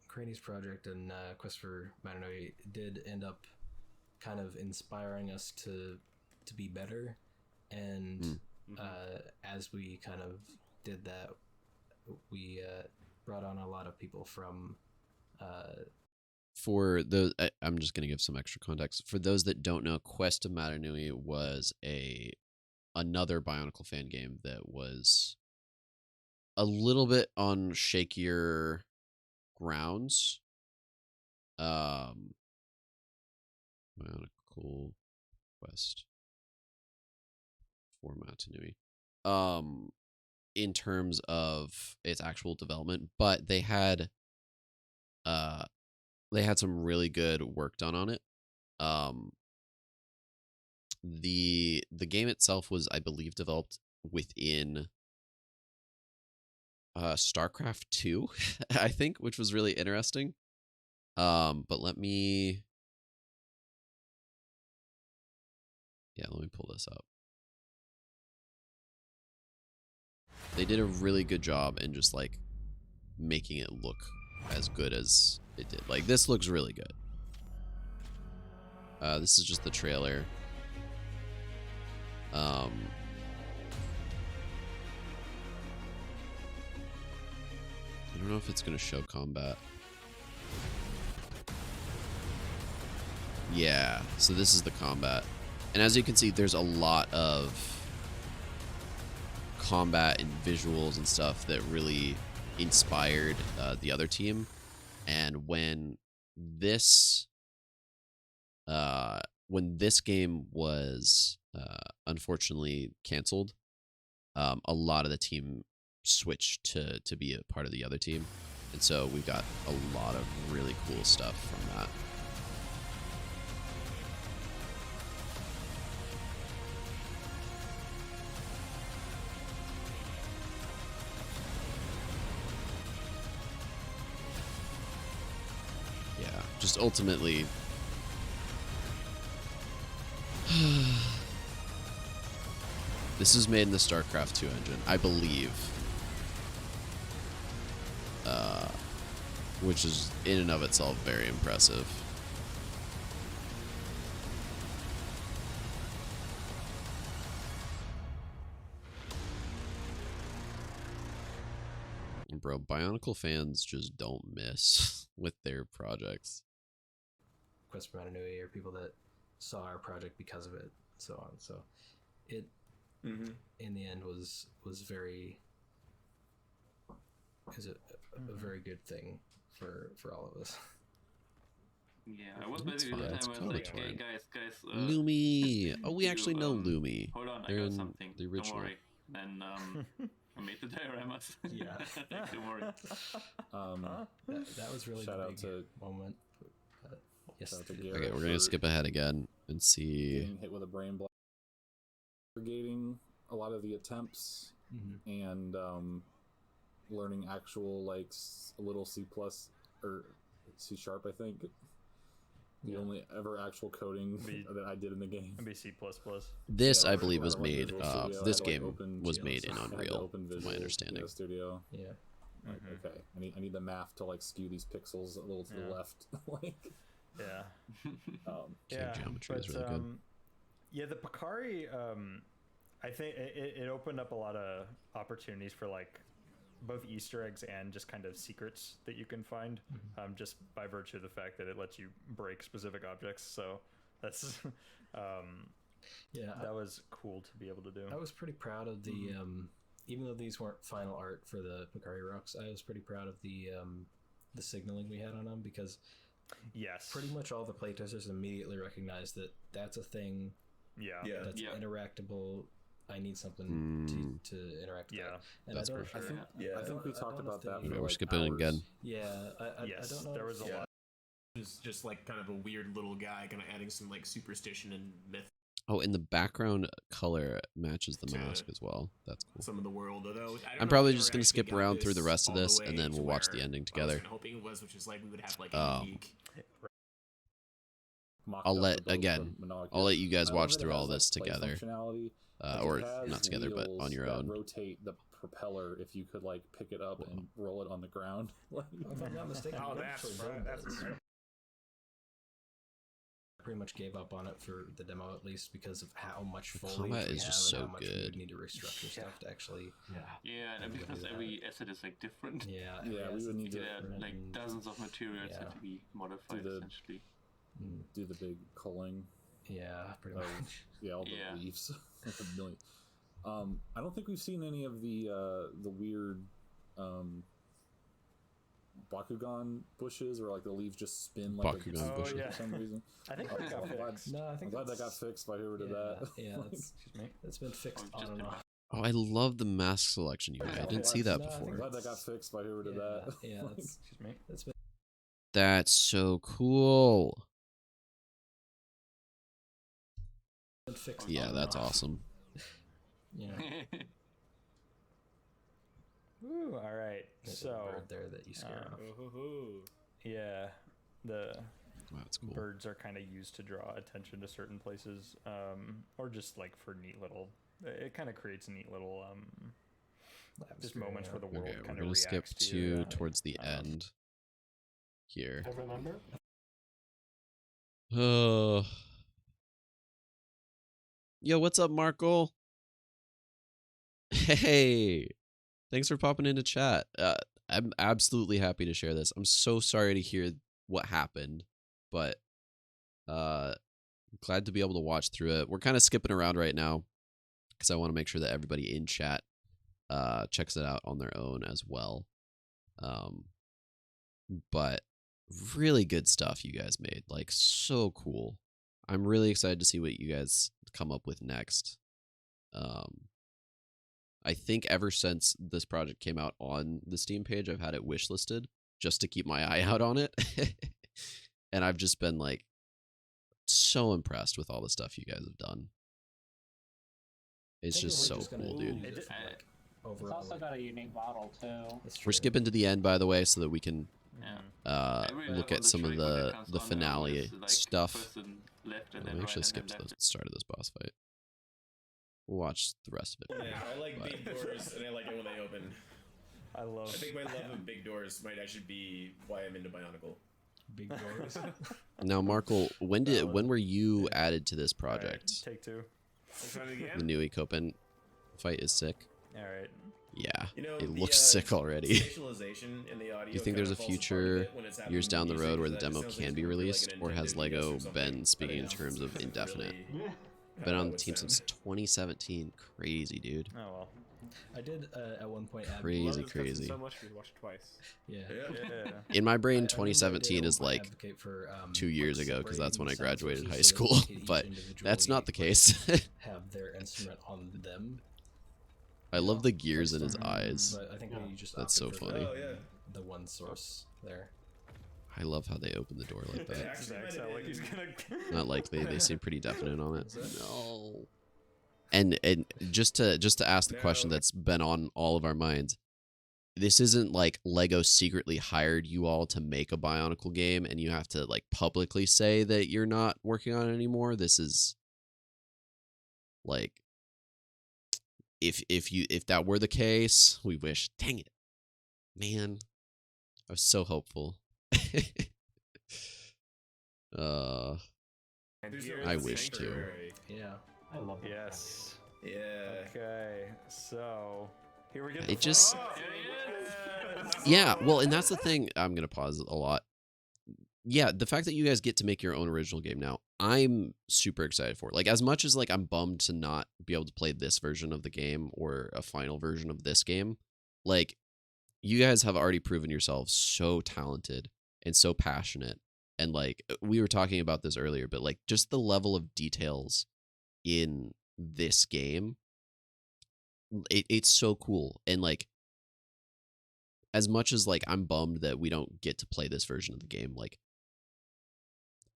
Craney's project and Quest for Manonoi did end up kind of inspiring us to be better, and as we kind of did that, we brought on a lot of people from For those, I'm just going to give some extra context. For those that don't know, Quest of Matanui was another Bye-onicle fan game that was a little bit on shakier grounds. Bye-onicle Quest for Matanui. In terms of its actual development, but they had some really good work done on it. The game itself was, I believe, developed within StarCraft 2, I think, which was really interesting. But let me pull this up. They did a really good job in just like making it look as good as it did. Like, this looks really good. This is just the trailer. I don't know if it's gonna show combat. Yeah, so this is the combat. And as you can see, there's a lot of combat and visuals and stuff that really inspired the other team. And when this game was unfortunately canceled, a lot of the team switched to be a part of the other team, and so we got a lot of really cool stuff from that. Yeah, just ultimately this is made in the StarCraft 2 engine, I believe. Which is in and of itself very impressive. Bro, Bye-onicle fans just don't miss with their projects. Quest for Manonui, or people that saw our project because of it, so on. So it in the end was very a very good thing for all of us. Yeah, I was basically the time where I was like, hey guys, Lumi. Oh, we actually know Lumi. Hold on, They're I got in something. the original. Don't worry. And I made the dioramas. Yeah. Don't worry. That was really Shout the out big to yes. shout out to Okay, Garrett we're gonna for skip ahead again and see. getting hit with a brain block, navigating a lot of the attempts, and learning actual like a little C+ or C#, I think. The only ever actual coding that I did in the game. Maybe C++. This, Yeah, I believe, was I went made. Visual Studio. I This had to, like, game open was GLs. made in I had to Unreal, open from my Visual understanding. Studio. Yeah. Like, okay, I need the math to like skew these pixels a little to the left. Like, Yeah. Game geometry is really good. Yeah, the Picari, I think it opened up a lot of opportunities for like both Easter eggs and just kind of secrets that you can find, just by virtue of the fact that it lets you break specific objects. So That's Yeah, that was cool to be able to do. I was pretty proud of the even though these weren't final art for the Macari rocks, I was pretty proud of the signaling we had on them, because pretty much all the playtesters immediately recognized that that's a thing. That's interactable. I need something to interact with. And that's I don't, for sure. I think we talked about that. Okay, for we're like skipping hours. again. Yeah, I don't know. There was a lot. Just like kind of a weird little guy, kind of adding some like superstition and myth. Oh, and the background color matches the mask as well. That's cool. Some of the world, although I'm probably just going to skip around through the rest of this, and then we'll watch the ending together. What I was hoping it was, which is like we would have like a unique. I'll let you guys watch through all this together, or not together, but on your own. Rotate the propeller if you could like pick it up and roll it on the ground. If I'm not mistaken, I pretty much gave up on it for the demo, at least because of how much foliage combat we is have just and so how much we good. would need to restructure stuff to actually. And because every asset is like different. We would need to like dozens of materials have to be modified essentially. Do the big culling. Pretty much. All the leaves. Like a million. I don't think we've seen any of the weird Bakugan bushes where like the leaves just spin like Bakugan bushes for some reason. I think that got fixed. I'm glad that got fixed by whoever did that. Excuse me. It's been fixed on and off. Oh, I love the mask selection you had. I didn't see that before. I'm glad that got fixed by whoever did that. Excuse me. It's been. That's so cool. Fixed that's awesome. Ooh, all right. There's So a bird there that you scare off. The That's cool. birds are kind of used to draw attention to certain places, or just like for neat little. It kind of creates neat little just moments where the world We're kind of gonna reacts skip to you. towards the end here. I remember. Yo, what's up, Markle? Hey, thanks for popping into chat. I'm absolutely happy to share this. I'm so sorry to hear what happened, but glad to be able to watch through it. We're kind of skipping around right now because I want to make sure that everybody in chat checks it out on their own as well. But really good stuff you guys made. Like, so cool. I'm really excited to see what you guys come up with next. I think ever since this project came out on the Steam page, I've had it wishlisted just to keep my eye out on it. And I've just been like so impressed with all the stuff you guys have done. It's just so cool, dude. It's also got a unique model too. We're skipping to the end, by the way, so that we can look at some of the finale stuff. Let me actually skip to the start of this boss fight. We'll watch the rest of it. Yeah, I like big doors, and I like it when they open. I think my love of big doors might actually be why I'm into Bye-onicle. Big doors. Now, Markle, when were you added to this project? Take two. The new Ecopen fight is sick. All right. Yeah, You know, it the, looks sick already. Spatialization in the audio Do you think there's a future years down the road where the demo can be released, or has LEGO been speaking in terms of indefinite? Been on the team since 2017. Crazy, dude. Oh well. I did at one point. Crazy. So much we watched it twice. Yeah. In my brain, 2017 is like 2 years ago because that's when I graduated high school. But that's not the case. Have their instrument on them. I love the gears in his eyes. But I think we just That's so opted for funny. The one source there. I love how they open the door like that. Like he's gonna... Not likely. They seem pretty definite on it. No. And just to ask the question that's been on all of our minds, this isn't like LEGO secretly hired you all to make a Bye-onicle game and you have to like publicly say that you're not working on it anymore. This is like, if that were the case, we wish. Dang it, man! I was so hopeful. I wish too. Yeah. I love it. Yes. Yeah. Okay. So here we go. It just. Yeah, well, and that's the thing. I'm gonna pause a lot. Yeah, the fact that you guys get to make your own original game now, I'm super excited for it. Like, as much as like I'm bummed to not be able to play this version of the game or a final version of this game, like, you guys have already proven yourselves so talented and so passionate. And like, we were talking about this earlier, but like, just the level of details in this game, it's so cool. And like, as much as like I'm bummed that we don't get to play this version of the game, like,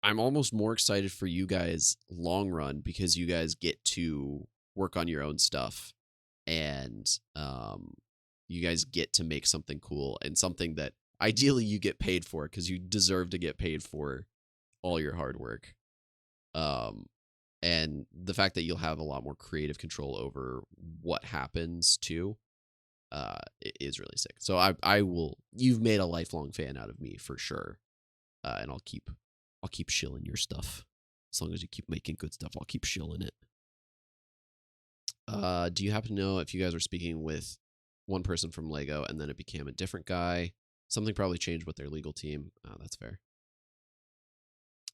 I'm almost more excited for you guys long run, because you guys get to work on your own stuff, and you guys get to make something cool and something that ideally you get paid for, because you deserve to get paid for all your hard work. And the fact that you'll have a lot more creative control over what happens too, is really sick. So I will. You've made a lifelong fan out of me for sure, and I'll keep shilling your stuff. As long as you keep making good stuff, I'll keep shilling it. Do you happen to know if you guys were speaking with one person from Lego and then it became a different guy? Something probably changed with their legal team. That's fair.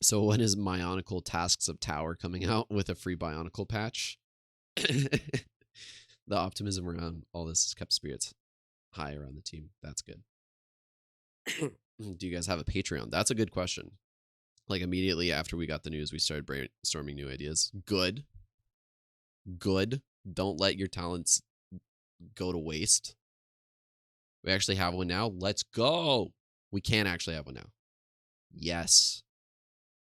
So when is Bye-onicle Tasks of Tower coming out with a free Bye-onicle patch? The optimism around all this has kept spirits high around the team. That's good. Do you guys have a Patreon? That's a good question. Like, immediately after we got the news, we started brainstorming new ideas. Good. Don't let your talents go to waste. We actually have one now. Let's go. We can actually have one now. Yes.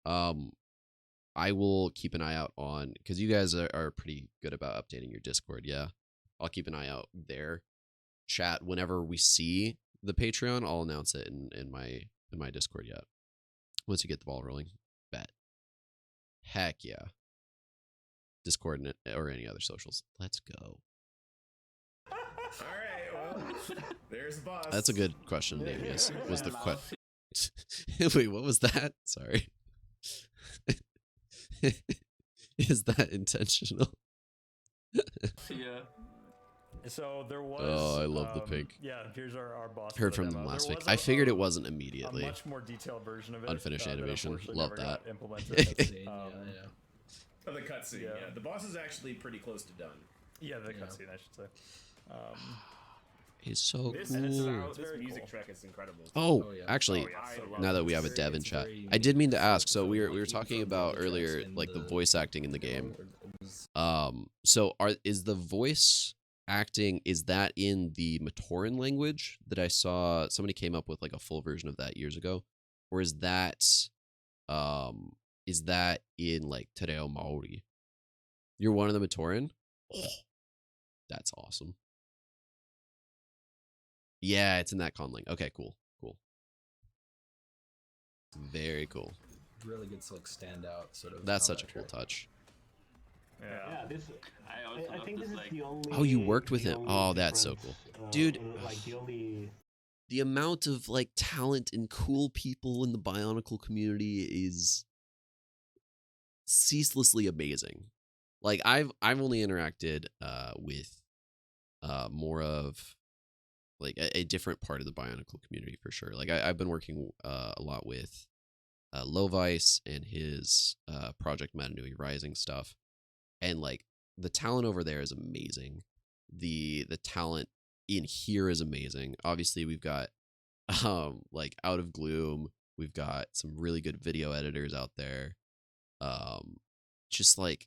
I will keep an eye out on, because you guys are pretty good about updating your Discord. Yeah, I'll keep an eye out there. Chat, whenever we see the Patreon, I'll announce it in my Discord. Yet once you get the ball rolling, bet. Heck yeah. Discord or any other socials. Let's go. All right, well, there's the boss. That's a good question, Damius. Was the question? Wait, what was that? Sorry. Is that intentional? Yeah. So there was. Oh, I love the pink. Yeah, here's our boss. Heard from them last week. I figured it wasn't immediately. A much more detailed version of it. Unfinished animation. Love that. Oh, the cutscene. Yeah, the boss is actually pretty close to done. Yeah, the cutscene, I should say. He's so this cool. This music track is incredible. Oh, actually, now that we have a dev in chat, I did mean to ask. So we were talking about earlier, like the voice acting in the game. So is the voice acting, is that in the Matoran language that I saw somebody came up with like a full version of that years ago, or is that in like Te Reo Maori? You're one of the Matoran? Oh, that's awesome. Yeah, it's in that conlang. Okay, cool. Very cool. Really good to like stand out sort of. That's such a cool touch. Yeah, I think this is like the only. Oh, you worked with him. Oh, that's so cool, dude. Like the amount of like talent and cool people in the Bye-onicle community is ceaselessly amazing. Like I've only interacted with more of like a different part of the Bye-onicle community for sure. Like I've been working a lot with Lovice and his Project Matanui Rising stuff, and like the talent over there is amazing. The talent in here is amazing. Obviously, we've got like Out of Gloom. We've got some really good video editors out there. Just like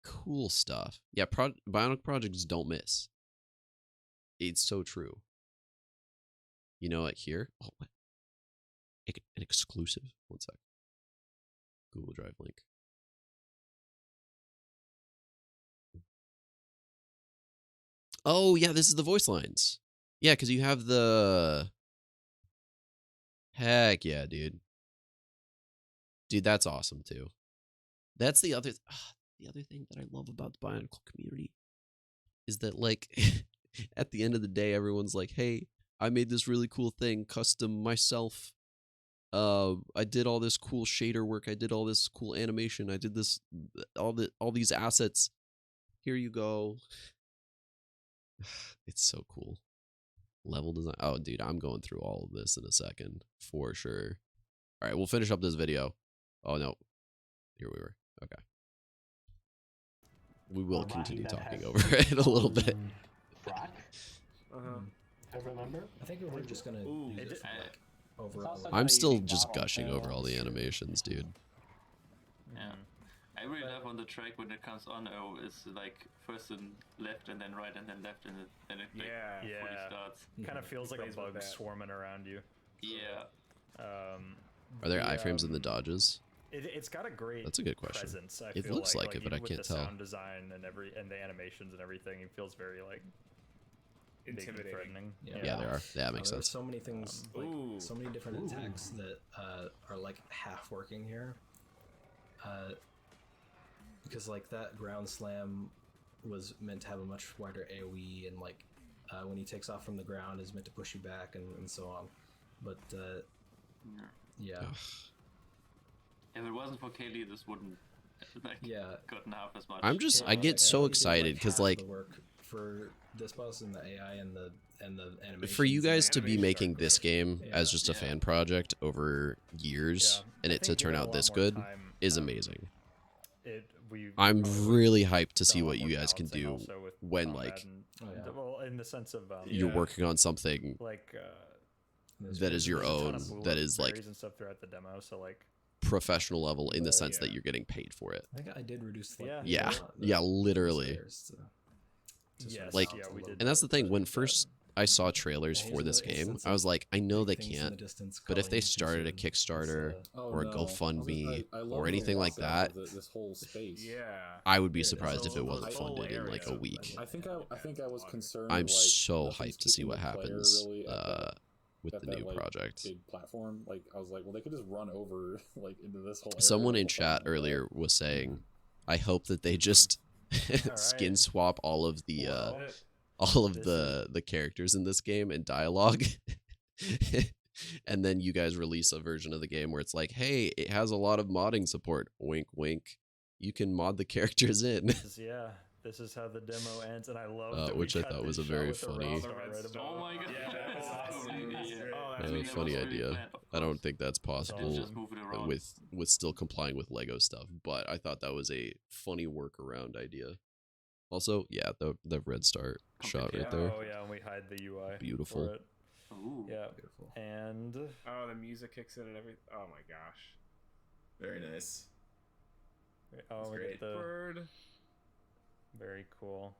cool stuff. Yeah, Bye-onicle projects don't miss. It's so true. You know what? Here, oh, what? An exclusive. One sec. Google Drive link. Oh yeah, this is the voice lines. Yeah, because you have the. Heck yeah, dude. Dude, that's awesome too. That's the other thing that I love about the Bye-onicle community is that like at the end of the day, everyone's like, "Hey, I made this really cool thing custom myself. I did all this cool shader work. I did all this cool animation. I did this all these assets. Here you go." It's so cool. Level design. Oh, dude, I'm going through all of this in a second for sure. All right, we'll finish up this video. Oh no, here we were. Okay. We will Alright, continue that talking has over it a little bit. Frack, I remember. I think we're just gonna use it for, like, overall. also I'm got a still unique just model, gushing too. over all the animations, dude. Yeah. I really love on the track when it comes on. Oh, it's like first and left, and then right, and then left, and then it like, fully starts. Kind of feels like a Plays with bug that. swarming around you. Yeah. Are there the, iframes in the dodges? It's got a great. That's a good question. Presence, I It feel looks like it, but even I can't with the tell. sound design and the animations and everything, it feels very like big and Intimidating. threatening. Yeah, there are. Yeah, that makes There's sense. so many things, like so many different attacks that are like half working here. Because like that ground slam was meant to have a much wider AoE, and like when he takes off from the ground is meant to push you back and so on. But yeah. If it wasn't for Kaylee, this wouldn't like gotten half as much. I'm just, I get so excited because like, the work for this boss and the AI and the animation. for you guys to be making this game as just a fan project over years and it to turn out this good is amazing. I'm really hyped to see what you guys can do when like well, in the sense of you're working on something like that is your own, that is like and stuff throughout the demo. So like professional level in the sense that you're getting paid for it. I think I did reduce the literally. Like, we did. and that's the thing. When first I saw trailers for this game, I was like, I know they can't, but if they started a Kickstarter or a GoFundMe or anything like that, this whole space. I would be surprised if it wasn't funded in like a week. I think I was concerned. I'm like, so nothing's hyped to see keeping what the player happens really with at the that, new like, project. big platform. Like I was like, well, they could just run over like into this whole. Someone area in chat earlier was saying, I hope that they just skin swap all of the characters in this game and dialogue. And then you guys release a version of the game where it's like, hey, it has a lot of modding support. Wink, wink. You can mod the characters in. This is how the demo ends, and I love which I thought was a very funny, Oh my god! funny idea. I don't think that's possible with still complying with Lego stuff, but I thought that was a funny workaround idea. Also, yeah, the red star shot right there. Oh yeah, and we hide the UI. Beautiful. For it. Ooh. Yeah, beautiful. And the music kicks in and everything. Oh my gosh, very nice. Oh, we get the bird. Very cool.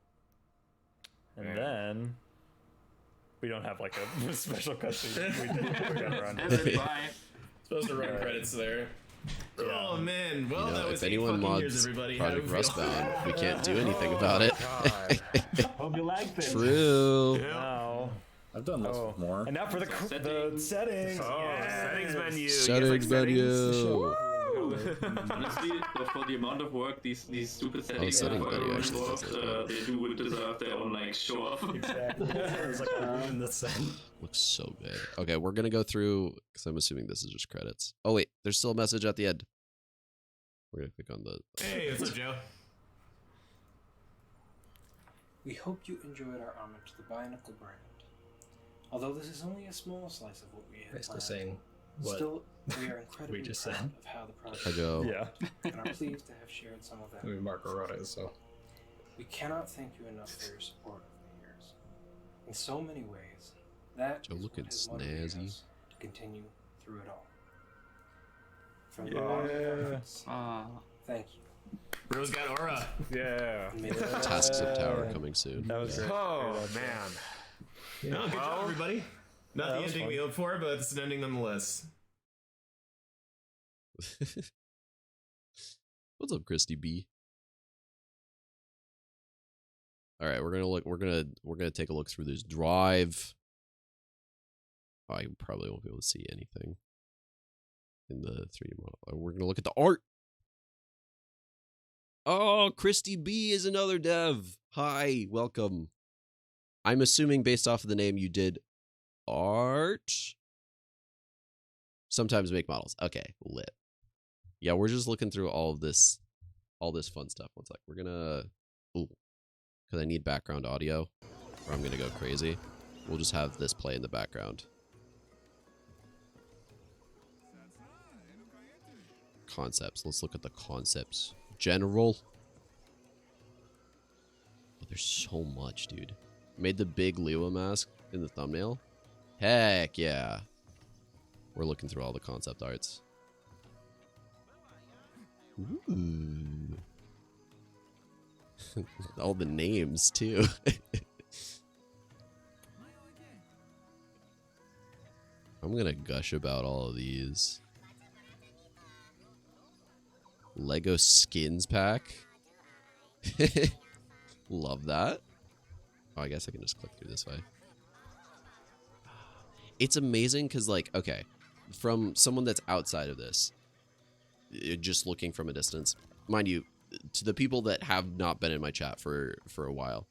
And then we don't have like a special cutscene. We got around Supposed to run credits there. Oh man, well that was if anyone mods Project Rustbound, we can't do anything about it. Hope you liked it. True. Now I've done this more. And now for the settings. Settings menu. Settings menu. Honestly, for the amount of work these stupid settings setting menu actually does they do deserve their own like show off. It's like in the sun. Looks so good. Okay, we're gonna go through because I'm assuming this is just credits. Oh wait, there's still a message at the end. We're gonna click on the. Hey, what's up, Joe? We hope you enjoyed our homage to the Bye-onicle brand. Although this is only a small slice of what we have Basically planned, saying what still, we are incredibly just proud said. of how the project I go. and are pleased to have shared some of that. I mean, Marco wrote it, so. We cannot thank you enough for your support over the years. In so many ways, that Joe is looking what has motivated snazzy. us to continue through it all. From the bottom of our hearts, thank you. Rose got aura. Yeah. Tasks of Tower coming soon. That was great. Oh man. No, good job, everybody. Not the ending we hoped for, but it's an ending nonetheless. What's up, Christy B? All right, we're gonna look. We're gonna take a look through this drive. Oh, I probably won't be able to see anything in the 3D model. We're gonna look at the art. Oh, Christy B is another dev. Hi, welcome. I'm assuming based off of the name you did art. Sometimes make models. Okay, lit. Yeah, we're just looking through all this fun stuff. One sec. We're gonna, because I need background audio, or I'm gonna go crazy. We'll just have this play in the background. concepts. Let's look at the concepts. General. Oh, there's so much, dude. Made the big Lewa mask in the thumbnail. Heck yeah. We're looking through all the concept arts. Ooh. All the names, too. I'm gonna gush about all of these. Lego skins pack. Love that. Oh, I guess I can just click through this way. It's amazing because, like, okay, from someone that's outside of this, just looking from a distance, mind you, to the people that have not been in my chat for a while,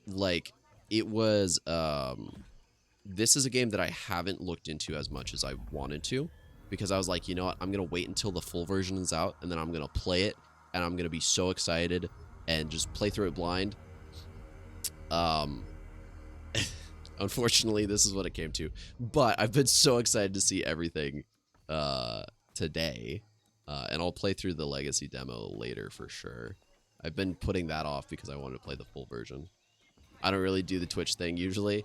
like, it was, this is a game that I haven't looked into as much as I wanted to, because I was like, you know what, I'm going to wait until the full version is out, and then I'm going to play it, and I'm going to be so excited, and just play through it blind. Unfortunately, this is what it came to, but I've been so excited to see everything, today, and I'll play through the Legacy demo later for sure. I've been putting that off because I wanted to play the full version. I don't really do the Twitch thing usually.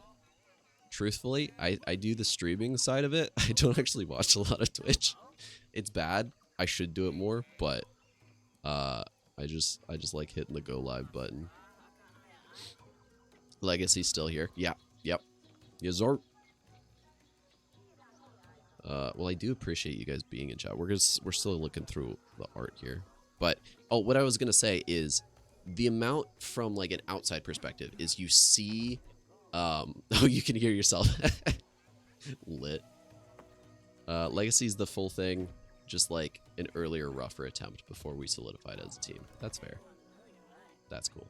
Truthfully, I do the streaming side of it. I don't actually watch a lot of Twitch. It's bad. I should do it more, but I just like hitting the go live button. Legacy's still here. Yeah. Yep. Yes, sir. Well, I do appreciate you guys being in chat. We're still looking through the art here. But oh, what I was gonna say is the amount from like an outside perspective is you see oh, you can hear yourself. Lit. Legacy's the full thing, just like an earlier, rougher attempt before we solidified as a team. That's fair. That's cool.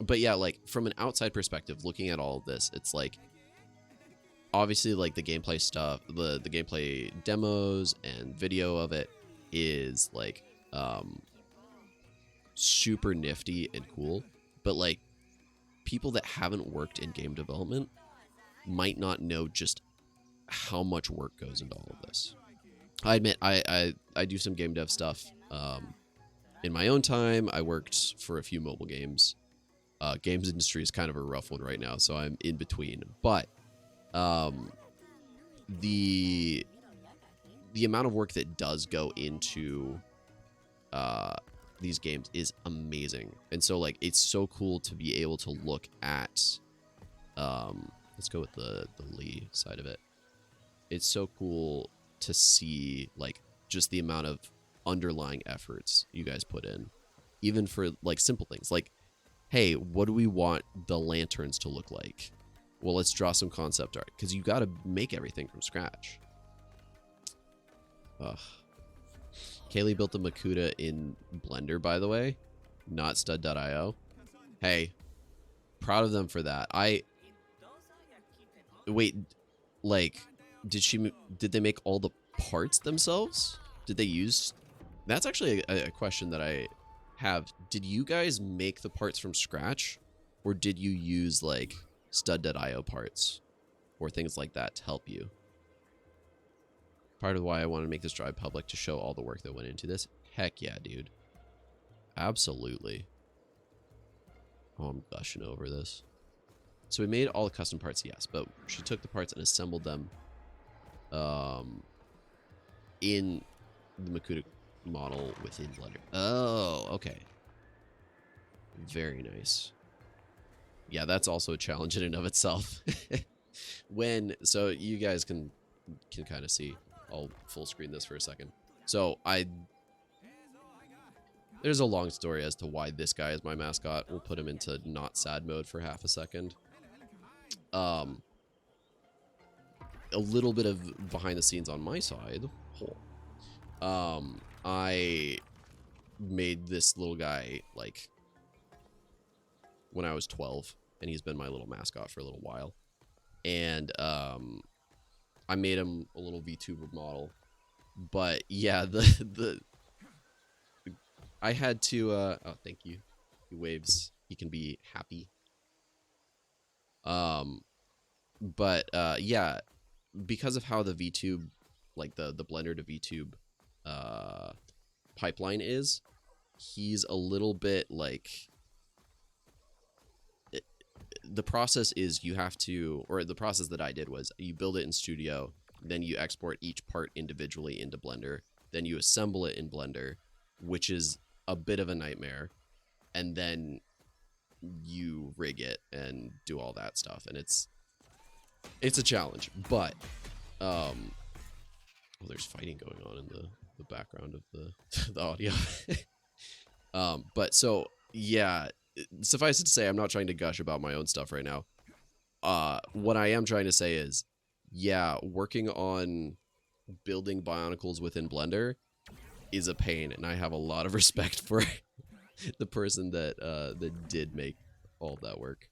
But yeah, like from an outside perspective, looking at all of this, it's like obviously like the gameplay stuff, the gameplay demos and video of it is like super nifty and cool, but like people that haven't worked in game development might not know just how much work goes into all of this. I admit I do some game dev stuff in my own time. I worked for a few mobile games. Games industry is kind of a rough one right now, so I'm in between. But the amount of work that does go into these games is amazing, and so like it's so cool to be able to look at. Let's go with the Lee side of it. It's so cool to see like just the amount of underlying efforts you guys put in, even for like simple things like, hey, what do we want the lanterns to look like? Well, let's draw some concept art, because you got to make everything from scratch. Ugh. Kaylee built the Makuta in Blender, by the way, not stud.io. Hey, proud of them for that. Wait, like, did they make all the parts themselves? Did they use... That's actually a question that I have. Did you guys make the parts from scratch, or did you use like stud.io parts or things like that to help you? Part of why I want to make this drive public, to show all the work that went into this. Heck yeah, dude. Absolutely. Oh, I'm gushing over this. So we made all the custom parts, yes, but she took the parts and assembled them in the Makuta model within Blender. Oh, okay. Very nice. Yeah, that's also a challenge in and of itself. So you guys can kind of see. I'll full screen this for a second. So there's a long story as to why this guy is my mascot. We'll put him into not sad mode for half a second. A little bit of behind the scenes on my side. I made this little guy like when I was 12, and he's been my little mascot for a little while. And I made him a little VTuber model. But yeah, I had to oh, thank you. He waves. He can be happy. But yeah, because of how the VTube, like the Blender to VTube pipeline is, he's a little bit like, the process is you have to, or the process that I did was you build it in Studio, then you export each part individually into Blender, then you assemble it in Blender, which is a bit of a nightmare, and then you rig it and do all that stuff, and it's a challenge. But well, there's fighting going on in the background of the audio. But so yeah, suffice it to say, I'm not trying to gush about my own stuff right now. What I am trying to say is, yeah, working on building Bionicles within Blender is a pain, and I have a lot of respect for the person that did make all that work.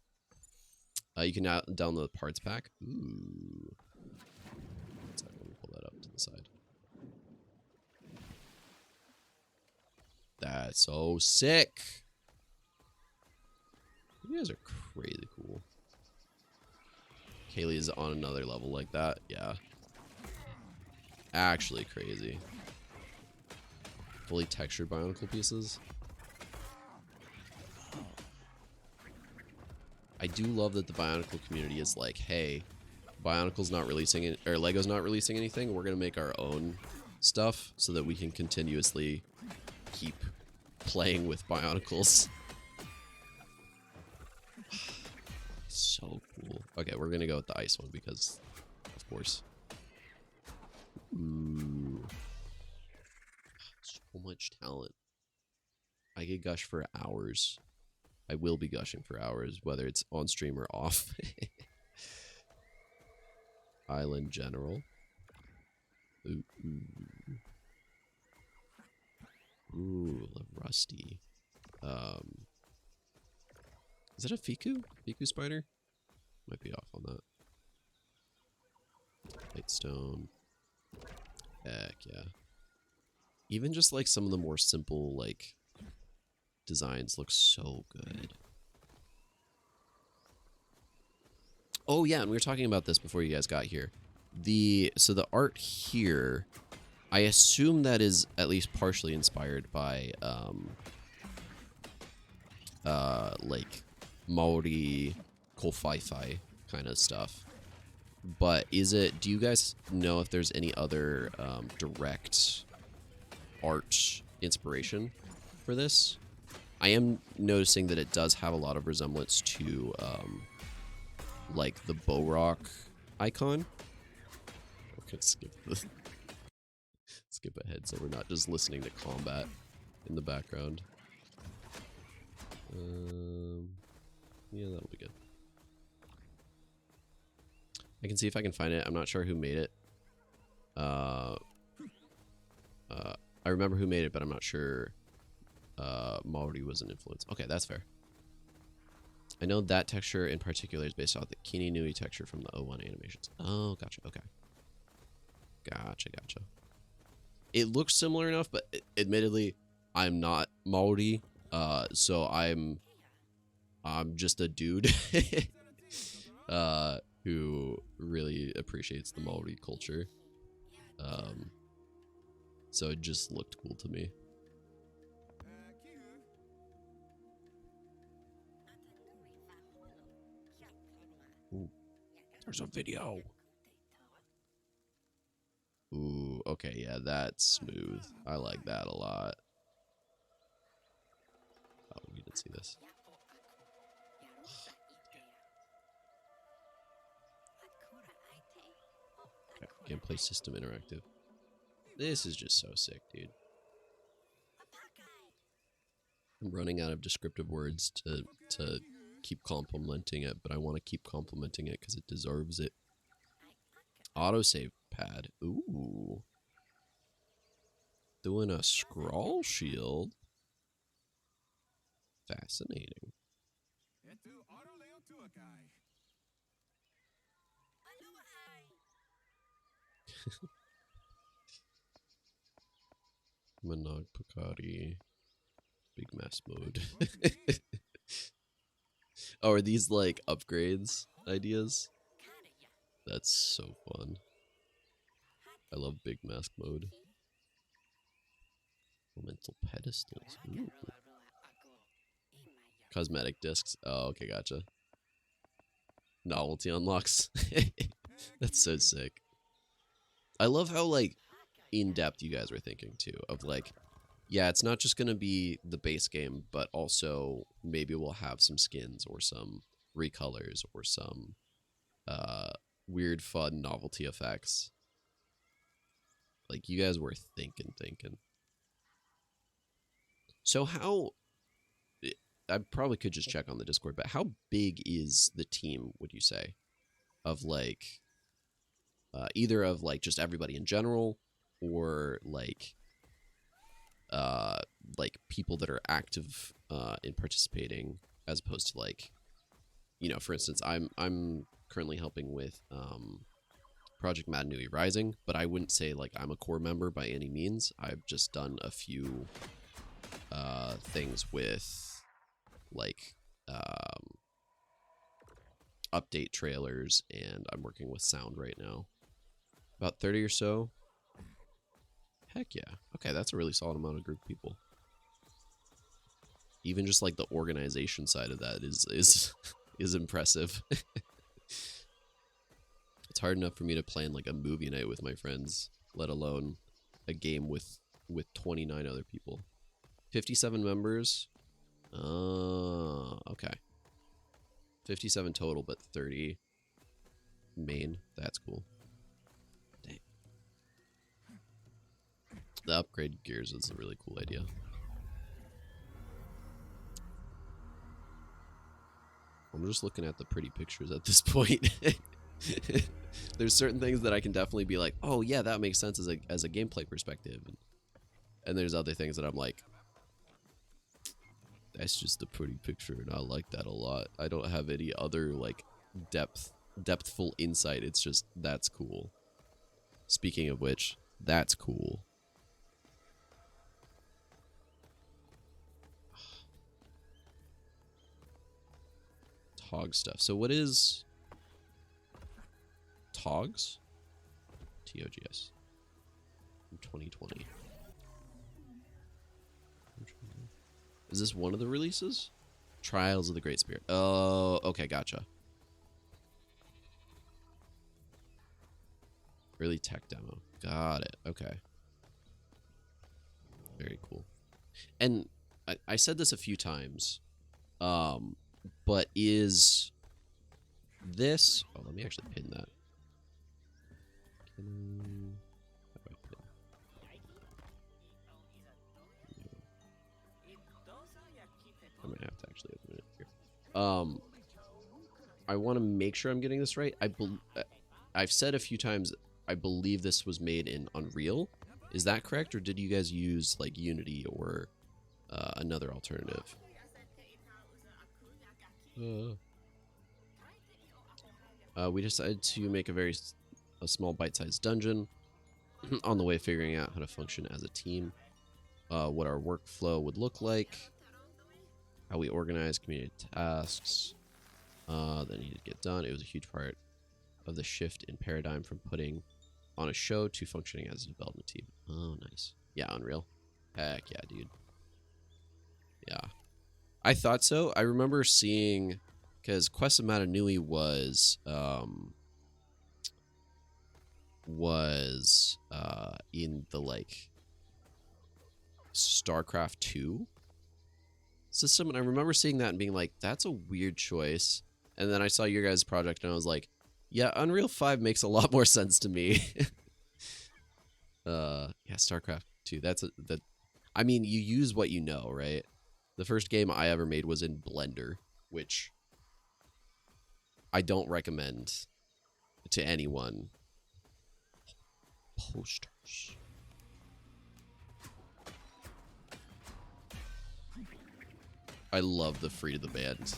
You can now download the parts pack. Ooh. One second, let me pull that up to the side. That's so sick. You guys are crazy cool. Kaylee is on another level like that. Yeah. Actually crazy. Fully textured Bionicle pieces. I do love that the Bionicle community is like, hey, Bionicle's not releasing it, or Lego's not releasing anything. We're gonna make our own stuff so that we can continuously keep playing with Bionicles. So cool. Okay, we're gonna go with the ice one because, of course. Ooh. So much talent. I could gush for hours. I will be gushing for hours, whether it's on stream or off. Island General. Ooh, ooh. Ooh, Rusty. Is it a Fiku? Fiku spider? Might be off on that. Lightstone. Heck yeah. Even just like some of the more simple like designs look so good. Oh yeah, and we were talking about this before you guys got here. So the art here, I assume that is at least partially inspired by like Maori Kofaifai kind of stuff. But do you guys know if there's any other direct art inspiration for this? I am noticing that it does have a lot of resemblance to like the Bow icon. Okay, skip ahead so we're not just listening to combat in the background. Yeah, that'll be good. I can see if I can find it. I'm not sure who made it. I remember who made it, but I'm not sure Maori was an influence. Okay, that's fair. I know that texture in particular is based off the Kini Nui texture from the O1 animations. Oh, gotcha. Okay. Gotcha. It looks similar enough, but admittedly, I'm not Maori, so I'm just a dude who really appreciates the Maori culture. So it just looked cool to me. Ooh, there's a video. Ooh, okay, yeah, that's smooth. I like that a lot. Oh, we didn't see this. Okay, gameplay system interactive. This is just so sick, dude. I'm running out of descriptive words to keep complimenting it, but I want to keep complimenting it because it deserves it. Autosave pad. Ooh. Doing a scroll shield. Fascinating. Manog Picari. Big mass mode. Oh, are these like upgrades ideas? That's so fun. I love big mask mode. Elemental pedestals. Ooh. Cosmetic discs. Oh, okay, gotcha. Novelty unlocks. That's so sick. I love how, like, in-depth you guys were thinking, too. Of, like, yeah, it's not just going to be the base game, but also maybe we'll have some skins or some recolors or some weird, fun novelty effects. Like, you guys were thinking. So how... I probably could just check on the Discord, but how big is the team, would you say? Of, like... either of, like, just everybody in general, or, like people that are active in participating, as opposed to, like, you know, for instance, I'm currently helping with Project Madanui Rising, but I wouldn't say, like, I'm a core member by any means. I've just done a few things with, like, update trailers, and I'm working with sound right now. About 30 or so. Heck yeah. Okay, that's a really solid amount of group people. Even just, like, the organization side of that is impressive. It's hard enough for me to plan, like, a movie night with my friends, let alone a game with 29 other people. 57 members. Okay. 57 total, but 30 main. That's cool. Dang. The upgrade gears is a really cool idea. I'm just looking at the pretty pictures at this point. There's certain things that I can definitely be like, oh yeah, that makes sense as a gameplay perspective. And there's other things that I'm like, that's just a pretty picture, and I like that a lot. I don't have any other, like, depthful insight. It's just, that's cool. Speaking of which, that's cool. Tog stuff. So what is Togs? TOGS. From 2020. Is this one of the releases? Trials of the Great Spirit. Oh, okay, gotcha. Early tech demo. Got it. Okay. Very cool. And I said this a few times, but is this... Oh, let me actually pin that. I might have to actually open it here. I want to make sure I'm getting this right. I've said a few times, I believe this was made in Unreal. Is that correct, or did you guys use, like, Unity or another alternative? We decided to make a small bite-sized dungeon on the way figuring out how to function as a team, what our workflow would look like, how we organize community tasks that needed to get done. It was a huge part of the shift in paradigm from putting on a show to functioning as a development team. Oh, nice. Yeah, Unreal. Heck yeah, dude. Yeah. I thought so. I remember seeing, because Quest of Madanui was in the, like, StarCraft 2 system, and I remember seeing that and being like, that's a weird choice. And then I saw your guys' project and I was like, yeah, Unreal 5 makes a lot more sense to me. Yeah, StarCraft 2. I mean, you use what you know, right? The first game I ever made was in Blender, which I don't recommend to anyone. Posters. I love the free to the band.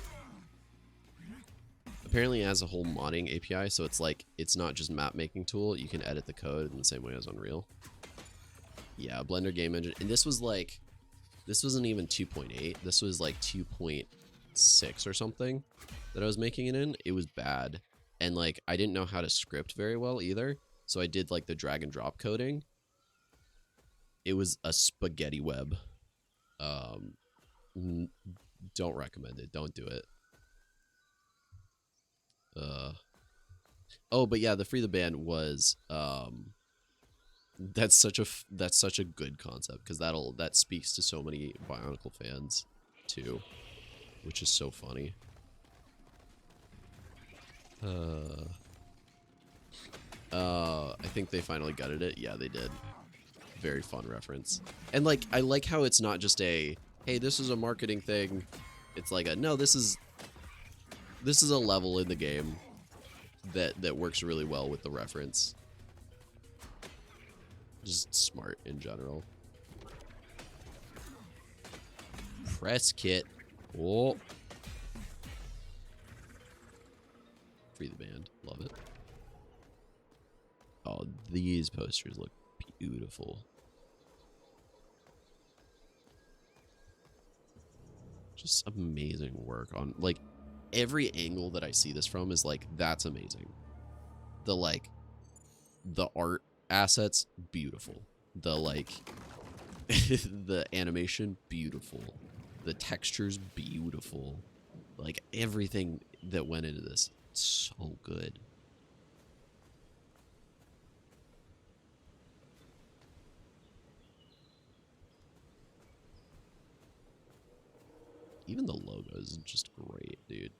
Apparently it has a whole modding API, so it's like, it's not just map making tool. You can edit the code in the same way as Unreal. Yeah, Blender game engine. And this was like, this wasn't even 2.8. This was like 2.6 or something that I was making it in. It was bad. And like, I didn't know how to script very well either. So I did like the drag and drop coding. It was a spaghetti web. Don't recommend it. Don't do it. Oh, but yeah, the free the band was that's such a good concept, because that speaks to so many Bye-onicle fans too, which is so funny. I think they finally gutted it. Yeah, they did. Very fun reference. And like, I like how it's not just a, hey, this is a marketing thing. It's like a, no, this is a level in the game that works really well with the reference. Just smart in general. Press kit. Oh. Free the band. Love it. Oh, these posters look beautiful. Just amazing work on, like, every angle that I see this from is like, that's amazing. The art assets, beautiful. The like the animation, beautiful. The textures, beautiful. Like, everything that went into this, so good. Even the logo is just great, dude.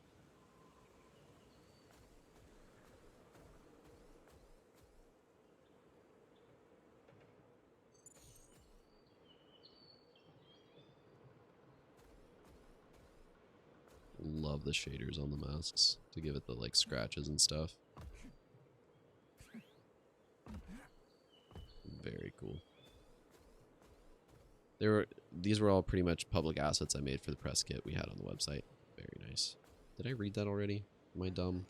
Love the shaders on the masks to give it the like scratches and stuff. Very cool. These were all pretty much public assets I made for the press kit we had on the website. Very nice. Did I read that already? Am I dumb?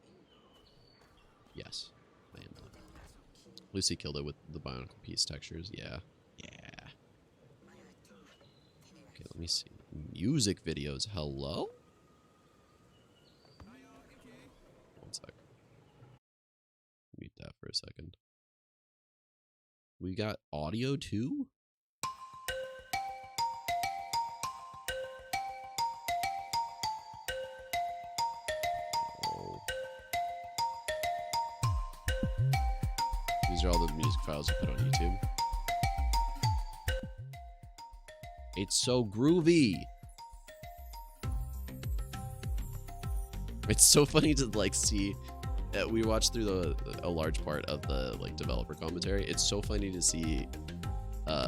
Yes, I am dumb. Lucy killed it with the Bye-onicle piece textures. Yeah. Yeah. Okay, let me see. Music videos. Hello? One sec. Mute that for a second. We got audio too? These are all the music files we put on YouTube. It's so groovy. It's so funny to like see. We watched through a large part of the like developer commentary. It's so funny to see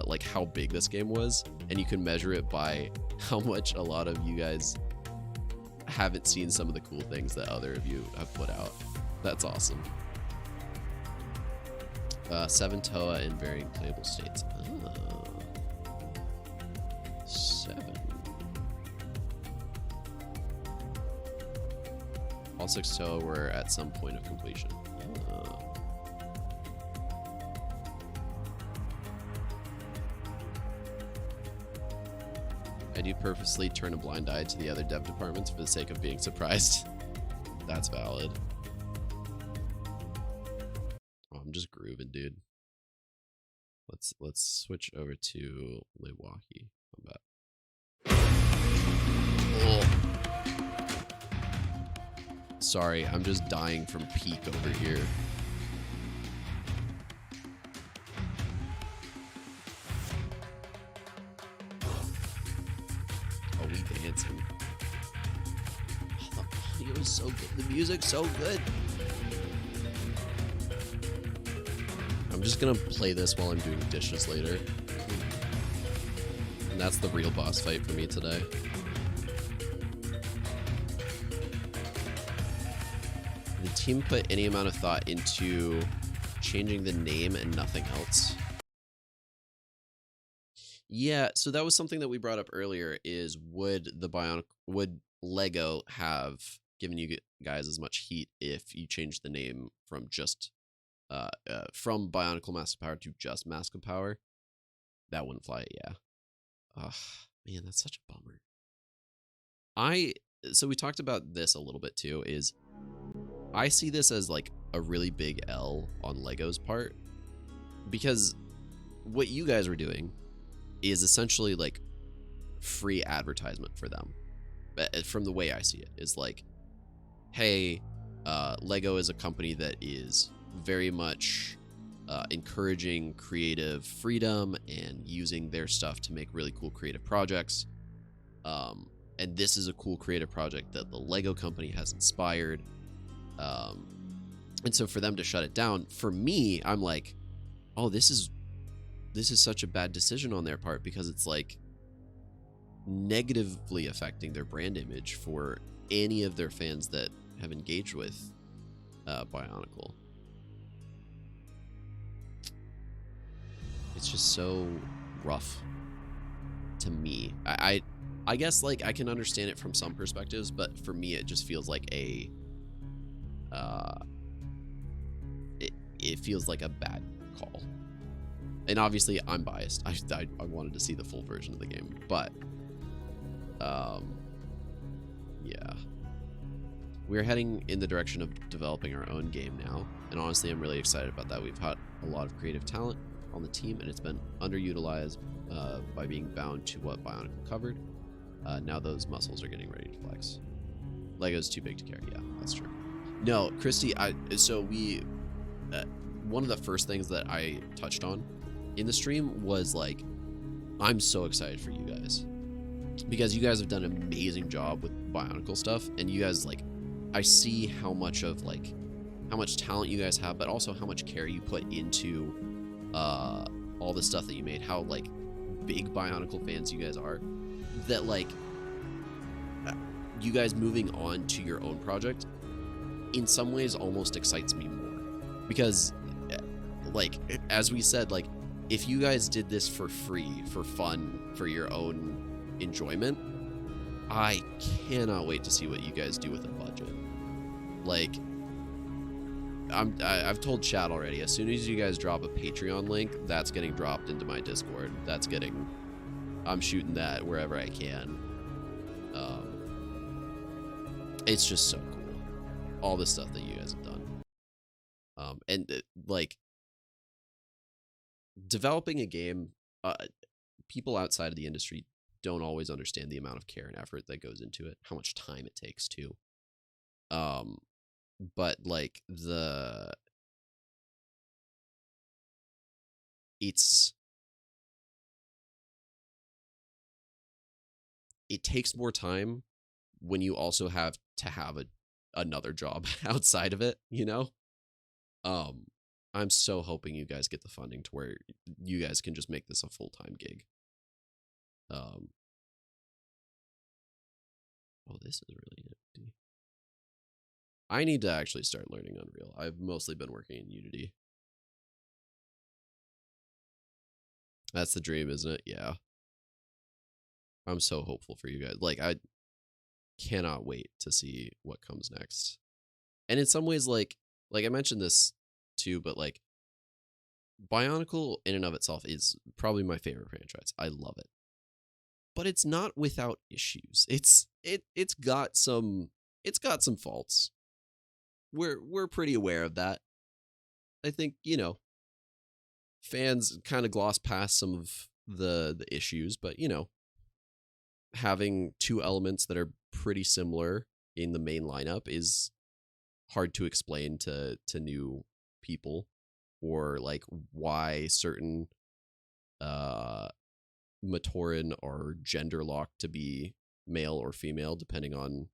like how big this game was, and you can measure it by how much a lot of you guys haven't seen some of the cool things that other of you have put out. That's awesome. 7 Toa in varying playable states. Oh. 7. All 6 Toa were at some point of completion. Oh. I do purposely turn a blind eye to the other dev departments for the sake of being surprised. That's valid. Oh, I'm just grooving, dude. Let's switch over to Milwaukee. Oh. Sorry, I'm just dying from peak over here. Oh, we dancing. Oh, the audio is so good. The music's so good. I'm just gonna play this while I'm doing dishes later. And that's the real boss fight for me today. The team put any amount of thought into changing the name and nothing else. Yeah, so that was something that we brought up earlier, is would Lego have given you guys as much heat if you changed the name from just from Bye-onicle Mask of Power to just Mask of Power? That wouldn't fly, yeah. Ugh, man, that's such a bummer. So we talked about this a little bit too, is I see this as like a really big L on Lego's part, because what you guys were doing is essentially like free advertisement for them. From the way I see it, is like, hey, Lego is a company that is very much encouraging creative freedom and using their stuff to make really cool creative projects. And this is a cool creative project that the Lego company has inspired. And so for them to shut it down, for me, I'm like, oh, this is such a bad decision on their part, because it's like negatively affecting their brand image for any of their fans that have engaged with Bye-onicle. It's just so rough to me. I guess like I can understand it from some perspectives, but for me it just feels like it feels like a bad call. And obviously I'm biased. I wanted to see the full version of the game, but yeah. We're heading in the direction of developing our own game now, and honestly I'm really excited about that. We've had a lot of creative talent on the team, and it's been underutilized by being bound to what Bye-onicle covered. Now those muscles are getting ready to flex. Lego's too big to carry. Yeah, that's true. No, Christy, one of the first things that I touched on in the stream was like, I'm so excited for you guys, because you guys have done an amazing job with Bye-onicle stuff, and you guys, like, I see how much talent you guys have, but also how much care you put into all the stuff that you made, how like big Bye-onicle fans you guys are, that like you guys moving on to your own project in some ways almost excites me more, because like, as we said, like, if you guys did this for free, for fun, for your own enjoyment, I cannot wait to see what you guys do with a budget. Like, I've told chat already, as soon as you guys drop a Patreon link, that's getting dropped into my Discord. I'm shooting that wherever I can. It's just so cool, all the stuff that you guys have done. Like, developing a game, people outside of the industry don't alwa't understand the amount of care and effort that goes into it, how much time it takes too. But like it takes more time when you also have to have another job outside of it, you know? I'm so hoping you guys get the funding to where you guys can just make this a full-time gig. Oh, this is really nifty. I need to actually start learning Unreal. I've mostly been working in Unity. That's the dream, isn't it? Yeah. I'm so hopeful for you guys. Like, I cannot wait to see what comes next. And in some ways, like I mentioned this too, but like, Bye-onicle in and of itself is probably my favorite franchise. I love it. But it's not without issues. It's got some faults. We're pretty aware of that. I think, you know, fans kind of gloss past some of the issues, but you know, having two elements that are pretty similar in the main lineup is hard to explain to new people, or like why certain Matoran are gender locked to be male or female depending on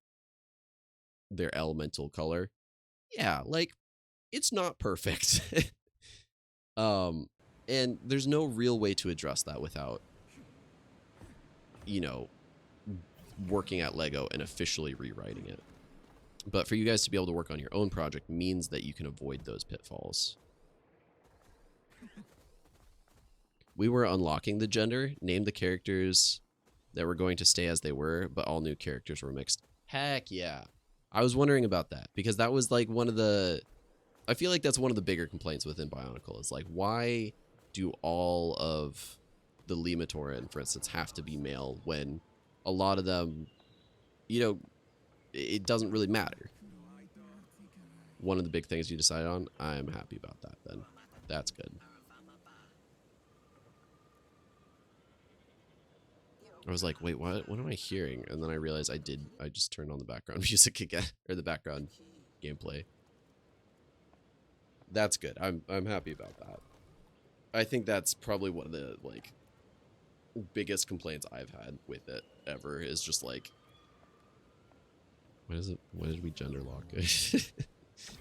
their elemental color. Yeah, like, it's not perfect. And there's no real way to address that without, you know, working at Lego and officially rewriting it. But for you guys to be able to work on your own project means that you can avoid those pitfalls. We were unlocking the gender, named the characters that were going to stay as they were, but all new characters were mixed. Heck yeah. I was wondering about that, because that was like I feel like that's one of the bigger complaints within Bye-onicle, is like, why do all of the Lematoran, for instance, have to be male when a lot of them, you know, it doesn't really matter. one of the big things you decided on, I'm happy about that then. That's good. I was like, wait, what am I hearing? And then I realized I just turned on the background music again, or the background gameplay. That's good. I'm happy about that. I think that's probably one of the like biggest complaints I've had with it ever is just like, what did we gender lock?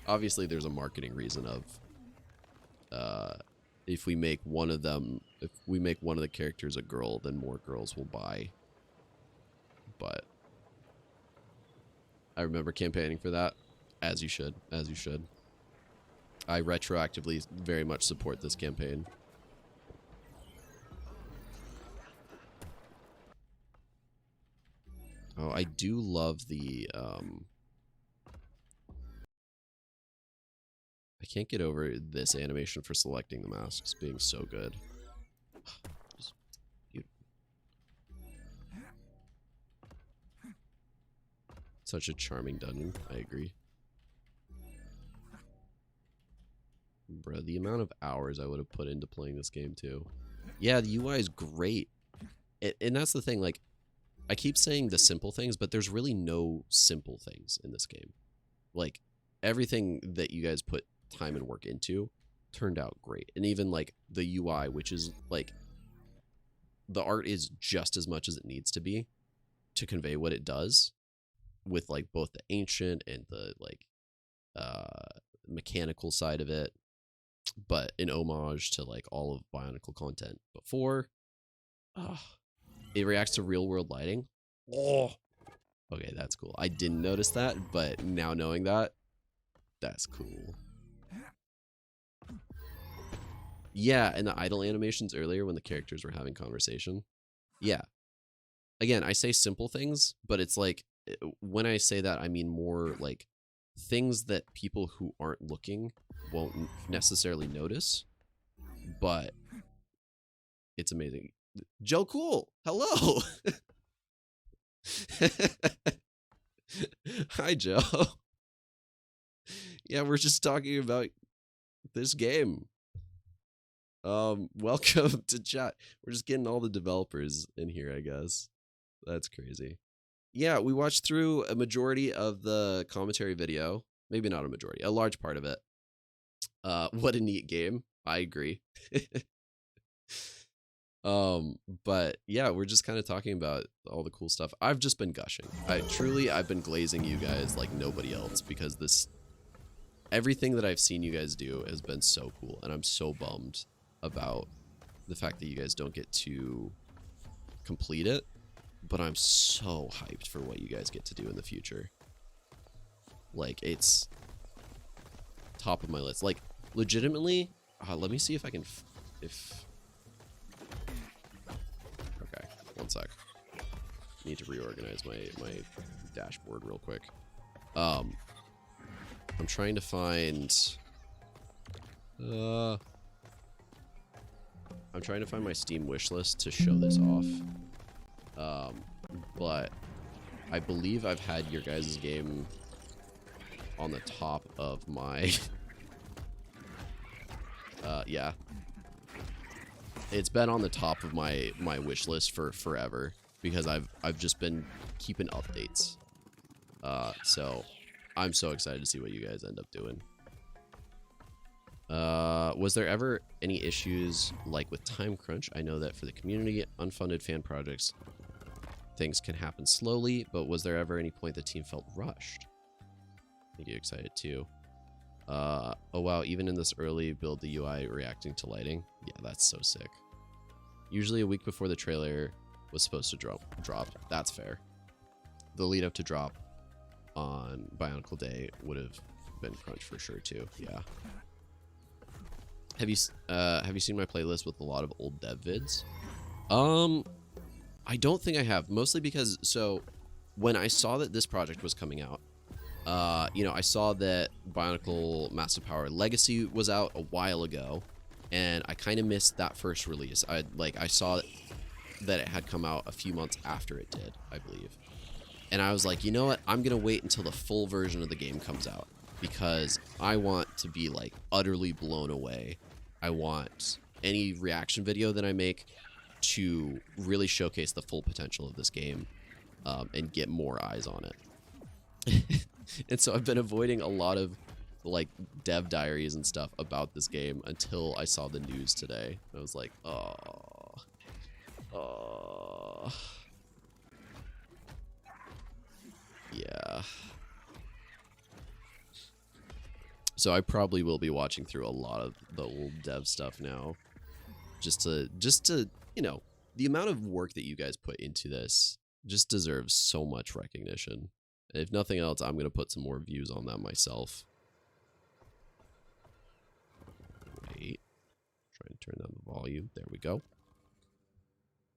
Obviously there's a marketing reason of if we make one of the characters a girl, then more girls will buy. But I remember campaigning for that, as you should. I retroactively very much support this campaign. Oh, I do love the I can't get over this animation for selecting the masks being so good. Just beautiful. Such a charming dungeon, I agree. Bro, the amount of hours I would have put into playing this game too. Yeah, the UI is great. And that's the thing, like, I keep saying the simple things, but there's really no simple things in this game. Like, everything that you guys put time and work into turned out great. And even, like, the UI, which is, like, the art is just as much as it needs to be to convey what it does with, like, both the ancient and the, like, mechanical side of it, but an homage to, like, all of Bye-onicle content before. It reacts to real-world lighting. Oh, okay, that's cool. I didn't notice that, but now knowing that, that's cool. Yeah, and the idle animations earlier when the characters were having conversation. Yeah. Again, I say simple things, but it's like, when I say that, I mean more like things that people who aren't looking won't necessarily notice, but it's amazing. Joe Cool, hello. Hi, Joe. Yeah, we're just talking about this game. Welcome to chat. We're just getting all the developers in here, I guess. That's crazy. Yeah, we watched through a majority of the commentary video. Maybe not a majority, a large part of it. What a neat game. I agree. But yeah, we're just kind of talking about all the cool stuff. I've just been gushing. I've been glazing you guys like nobody else because everything that I've seen you guys do has been so cool, and I'm so bummed about the fact that you guys don't get to complete it, but I'm so hyped for what you guys get to do in the future. Like, it's top of my list. Like, legitimately, let me see if I can okay, one sec. Need to reorganize my dashboard real quick. I'm trying to find my Steam wishlist to show this off. But I believe I've had your guys' game on the top of my yeah. It's been on the top of my wish list for forever because I've just been keeping updates. So I'm so excited to see what you guys end up doing. Was there ever any issues like with time crunch? I know that for the community, unfunded fan projects, things can happen slowly, but was there ever any point the team felt rushed? I think you're excited too. Oh wow, even in this early build, the UI reacting to lighting. Yeah, that's so sick. Usually a week before the trailer was supposed to drop. That's fair. The lead up to drop on Bye-onicle Day would have been crunch for sure too. Yeah. Have you seen my playlist with a lot of old dev vids? I don't think I have, mostly because when I saw that this project was coming out, you know, I saw that Bye-onicle Massive Power Legacy was out a while ago, and I kind of missed that first release. I saw that it had come out a few months after it did, I believe. And I was like, you know what? I'm going to wait until the full version of the game comes out. because I want to be like utterly blown away. I want any reaction video that I make to really showcase the full potential of this game, and get more eyes on it. And so I've been avoiding a lot of like dev diaries and stuff about this game until I saw the news today. I was like, oh. Yeah. So I probably will be watching through a lot of the old dev stuff now. Just to, you know, the amount of work that you guys put into this just deserves so much recognition. And if nothing else, I'm going to put some more views on that myself. Wait. Try and turn down the volume. There we go.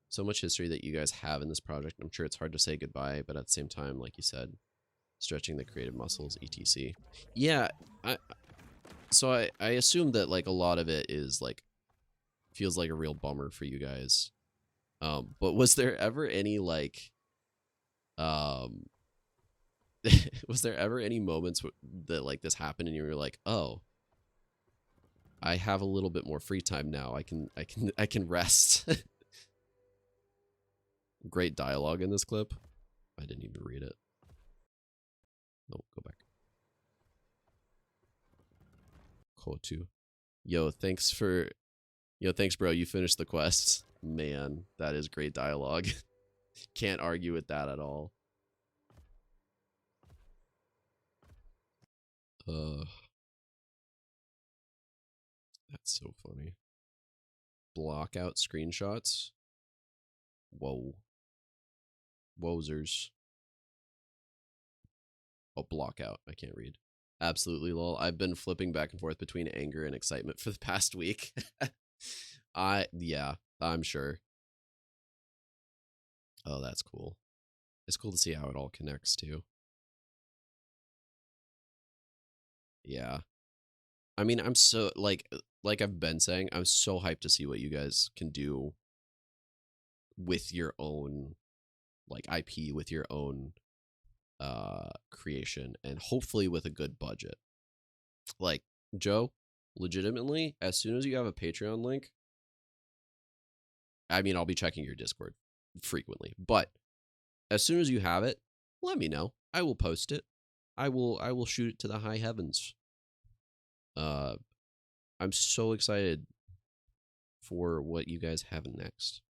So much history that you guys have in this project. I'm sure it's hard to say goodbye, but at the same time, like you said, stretching the creative muscles, etc. Yeah, I assume that like a lot of it is like feels like a real bummer for you guys. But was there ever any like was there ever any moments that like this happened and you were like, oh, I have a little bit more free time now. I can rest. Great dialogue in this clip. I didn't even read it. No, go back. Kotu. Thanks, bro. You finished the quest. Man, that is great dialogue. Can't argue with that at all. That's so funny. Block out screenshots. Whoa. Wozers. Oh, block out. I can't read. Absolutely, lol. I've been flipping back and forth between anger and excitement for the past week. Yeah, I'm sure. Oh, that's cool. It's cool to see how it all connects too. Yeah. I mean, I'm so like I've been saying, I'm so hyped to see what you guys can do with your own like IP, with your own creation, and hopefully with a good budget. Like, Joe, legitimately, as soon as you have a Patreon link, I mean, I'll be checking your Discord frequently, but as soon as you have it, let me know. I will post it. I will shoot it to the high heavens. I'm so excited for what you guys have next.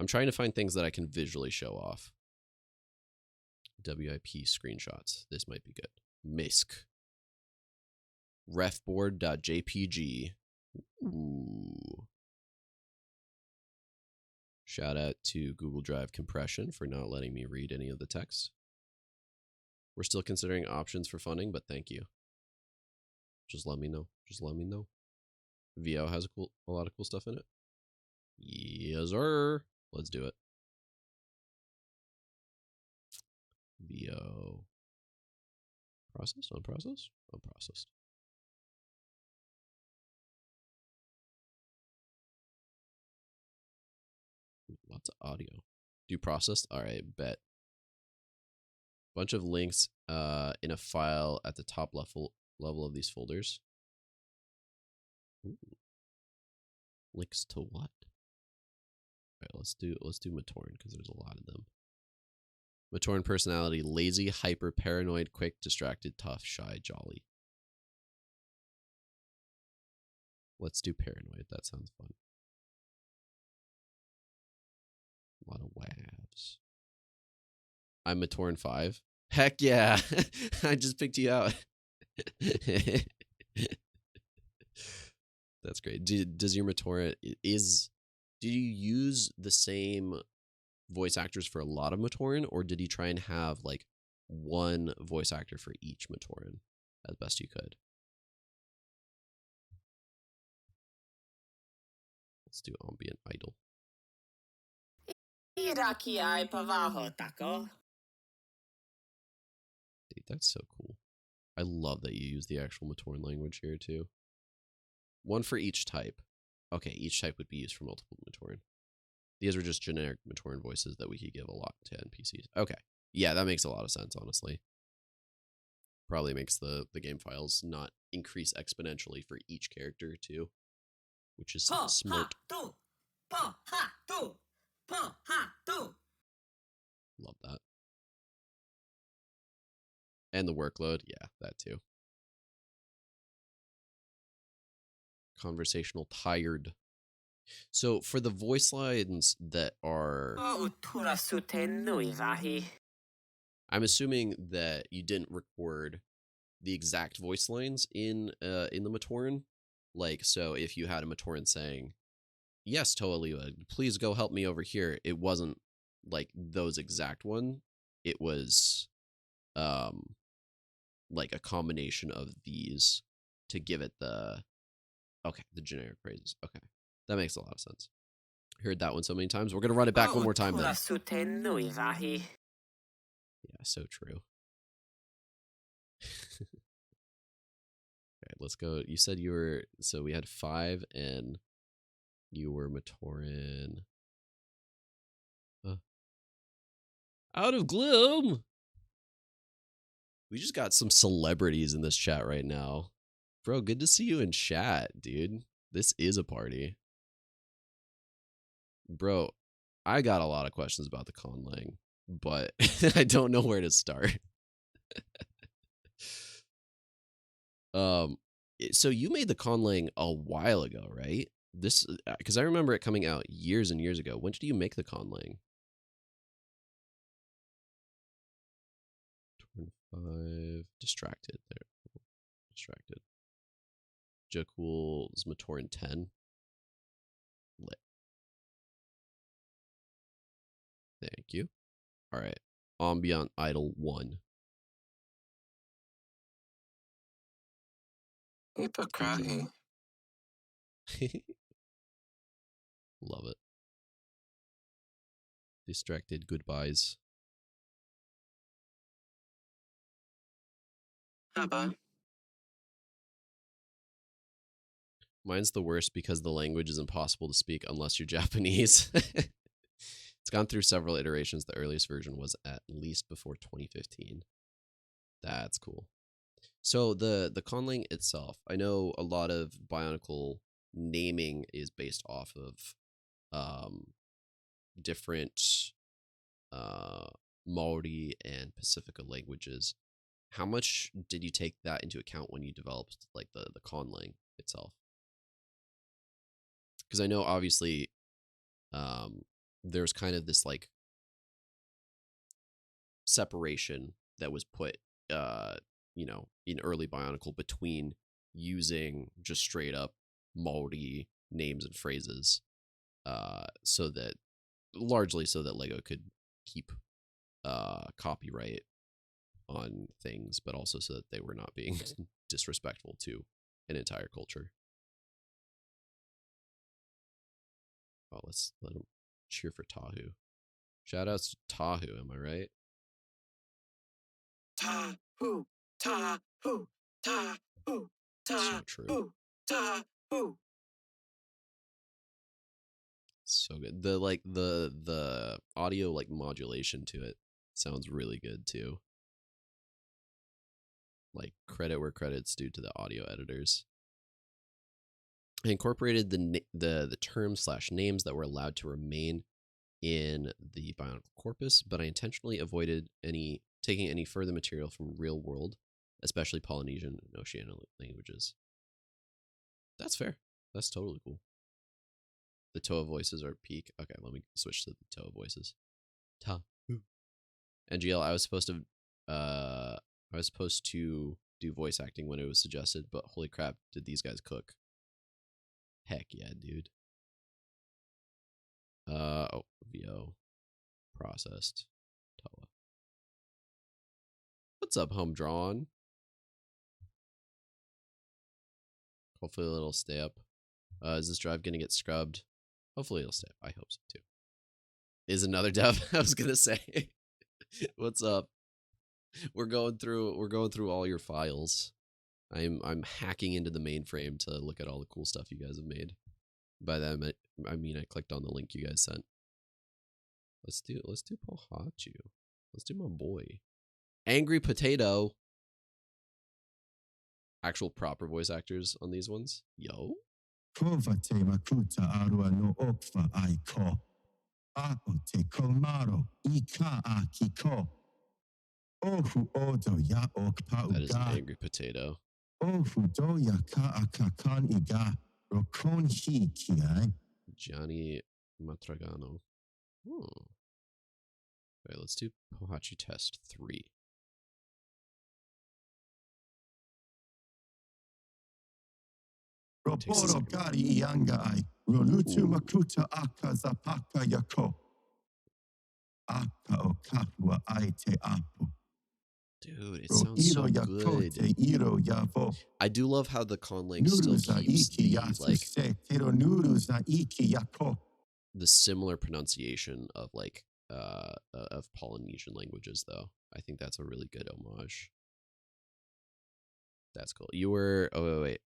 I'm trying to find things that I can visually show off. WIP screenshots. This might be good. MISC. Refboard.jpg. Ooh. Shout out to Google Drive compression for not letting me read any of the text. We're still considering options for funding, but thank you. Just let me know. Just let me know. VO has a lot of cool stuff in it. Yes, sir. Let's do it. VO. Processed? Unprocessed? Unprocessed. Ooh, lots of audio. Do processed? Alright, bet. Bunch of links in a file at the top level of these folders. Ooh. Links to what? Alright, let's do Matoran because there's a lot of them. Matoran personality: lazy, hyper, paranoid, quick, distracted, tough, shy, jolly. Let's do paranoid. That sounds fun. A lot of wabs. I'm Matoran 5. Heck yeah! I just picked you out. That's great. Does your Matoran do you use the same voice actors for a lot of Matoran, or did you try and have like one voice actor for each Matoran as best you could? Let's do ambient idol. Dude, that's so cool. I love that you use the actual Matoran language here too. One for each type. Okay, each type would be used for multiple Matoran. These are just generic Matoran voices that we could give a lot to NPCs. Okay. Yeah, that makes a lot of sense, honestly. Probably makes the game files not increase exponentially for each character too, which is smart. Love that. And the workload, yeah, that too. Conversational tired. So for the voice lines that are, I'm assuming that you didn't record the exact voice lines in the Matoran. Like, so if you had a Matoran saying, "Yes, Toaliwa, please go help me over here," it wasn't like those exact one. It was like a combination of these to give it the generic phrases. Okay, that makes a lot of sense. Heard that one so many times. We're gonna run it back one more time then. Yeah, so true. Okay, let's go. You said you were, so we had 5 and you were Matoran. Out of Gloom. We just got some celebrities in this chat right now. Bro, good to see you in chat, dude. This is a party. Bro, I got a lot of questions about the conlang, but I don't know where to start. So you made the conlang a while ago, right? This, because I remember it coming out years and years ago. When did you make the conlang? 25 distracted there. Distracted. Jakul Matoran 10. Lit. Thank you. All right. Ambient Idol 1. Love it. Distracted goodbyes. Mine's the worst because the language is impossible to speak unless you're Japanese. It's gone through several iterations. The earliest version was at least before 2015. That's cool. So the conlang itself, I know a lot of Bye-onicle naming is based off of different Maori and Pacifica languages. How much did you take that into account when you developed like the conlang itself? Because I know obviously there's kind of this like separation that was put in early Bye-onicle between using just straight up Maori names and phrases so that Lego could keep copyright on things, but also so that they were not being disrespectful to an entire culture. Oh, let's let them cheer for Tahu. Shout outs to Tahu, am I right? Tahu, Tahu, Tahu, Tahu. So true. Tahu. So good. The audio like modulation to it sounds really good too. Like credit where credit's due to the audio editors. I incorporated the terms/names that were allowed to remain in the Bye-onicle corpus, but I intentionally avoided taking any further material from real world, especially Polynesian and Oceanic languages. That's fair. That's totally cool. The Toa voices are peak. Okay, let me switch to the Toa voices. Ta. NGL, I was supposed to do voice acting when it was suggested, but holy crap, did these guys cook? Heck yeah, dude. VO processed. Toa. What's up, Humdrawn? Hopefully it'll stay up. Is this drive gonna get scrubbed? Hopefully it'll stay up. I hope so too. Is another dev? I was gonna say. What's up? We're going through all your files. I'm hacking into the mainframe to look at all the cool stuff you guys have made. By that I mean I clicked on the link you guys sent. Let's do Pahachu. Let's do my boy. Angry Potato. actual proper voice actors on these ones. Yo. Kova te wakuta arua no okva ai ko. Ako te komaro ika aki ko. Ohu odo ya ok That is an pauga. angry potato. Ohu do ya ka akakan iga. Rokon hi kiai. Johnny Matragano. Hmm. Okay, let's do Pohachi test 3. Roboro gari ianga ai. Rolutu makuta aka zapaka yako. Aka o kahua ai te apo. Dude, it sounds so good. I do love how the conlang still keeps the similar pronunciation of like of Polynesian languages, though. I think that's a really good homage. That's cool. You were wait.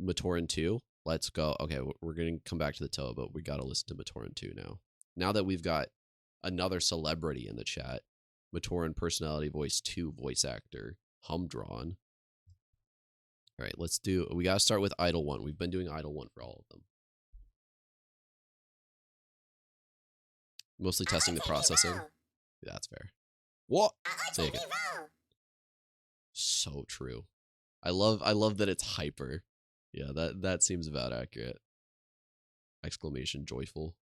Matoran 2. Let's go. Okay, we're gonna come back to the Toa, but we gotta listen to Matoran 2 now. Now that we've got another celebrity in the chat. Matoran personality voice 2 voice actor Humdron. All right, let's do. We gotta start with Idol 1. We've been doing Idol 1 for all of them. Mostly testing the processing. That's fair. What? Take it. So true. I love that it's hyper. Yeah, that seems about accurate. Exclamation joyful.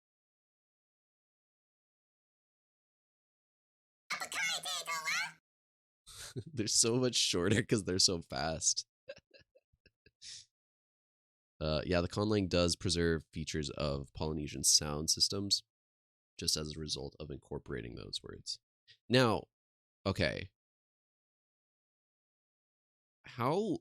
They're so much shorter because they're so fast. Yeah, the conlang does preserve features of Polynesian sound systems just as a result of incorporating those words. Now, okay. How...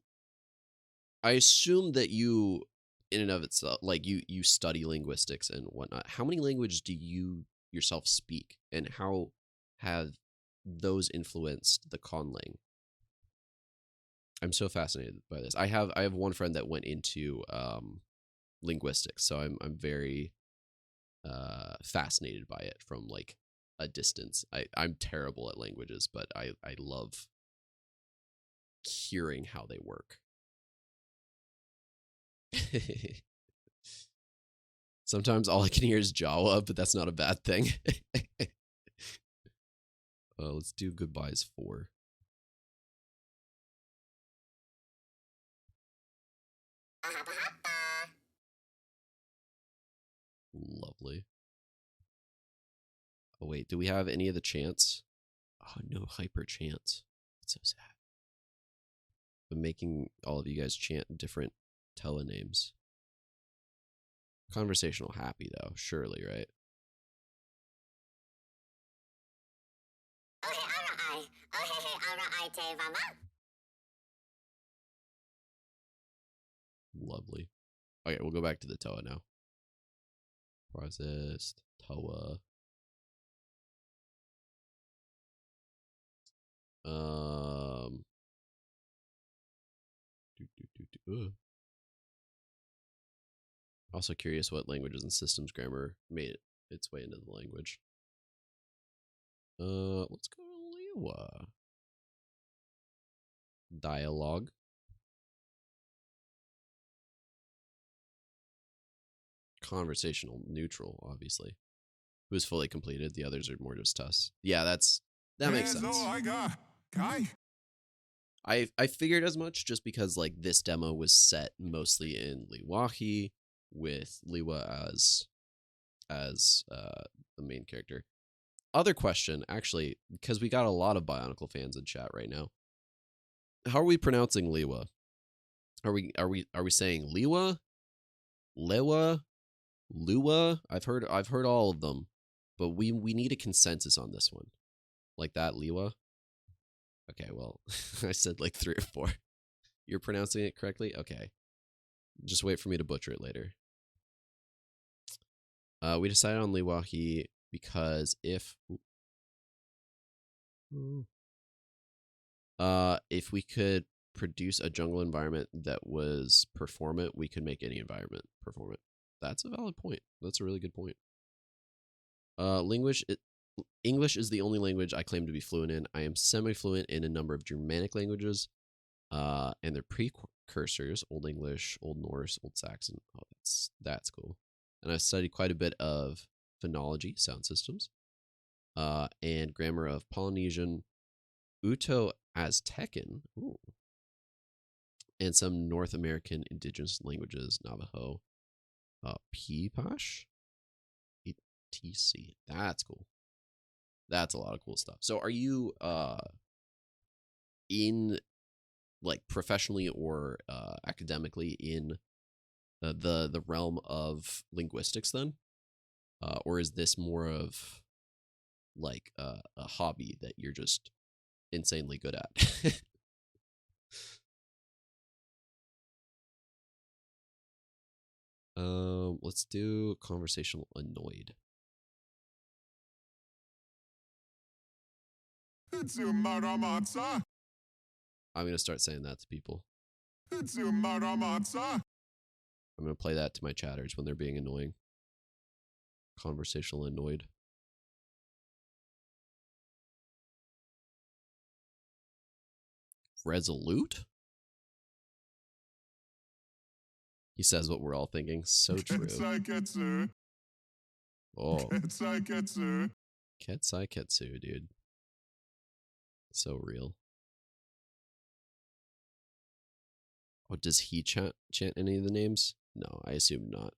I assume that you, in and of itself, like you study linguistics and whatnot. How many languages do you yourself speak, and how have those influenced the conlang? I'm so fascinated by this. I have one friend that went into linguistics, so I'm very fascinated by it from like a distance. I'm terrible at languages, but I love hearing how they work. Sometimes all I can hear is Jawa, but that's not a bad thing. Let's do goodbyes 4. Lovely. Oh wait, do we have any of the chants? Oh no, hyper chants. That's so sad. I'm making all of you guys chant different Tella names. Conversational happy though, surely, right? Lovely. Okay, we'll go back to the Toa now. Processed Toa. Also curious what languages and systems grammar made its way into the language. Let's go to Liwa. Dialogue. Conversational neutral, obviously. It was fully completed. The others are more just tests. Yeah, that makes sense. I figured as much just because like this demo was set mostly in Liwahi with Liwa as the main character. Other question, actually, because we got a lot of Bye-onicle fans in chat right now. How are we pronouncing Liwa? Are we saying Liwa? Lewa? Lua? I've heard all of them, but we need a consensus on this one. Like that, Liwa? Okay, well, I said like 3 or 4. You're pronouncing it correctly? Okay. Just wait for me to butcher it later. We decided on Liwahi because if we could produce a jungle environment that was performant, we could make any environment performant. That's a valid point. That's a really good point. English is the only language I claim to be fluent in. I am semi-fluent in a number of Germanic languages. and their precursors, Old English, Old Norse, Old Saxon. Oh, that's cool. And I've studied quite a bit of phonology, sound systems, and grammar of Polynesian, Uto-Aztecan, and some North American indigenous languages, Navajo, Peepash, etc. That's cool. That's a lot of cool stuff. So are you in like professionally or academically in the realm of linguistics then? Or is this more of like a hobby that you're just insanely good at? Let's do conversational annoyed. I'm gonna start saying that to people. I'm gonna play that to my chatters when they're being annoying. Conversational annoyed. Resolute? He says what we're all thinking. So true. Oh. Ketsai, dude. So real. Oh, does he chant any of the names? No, I assume not.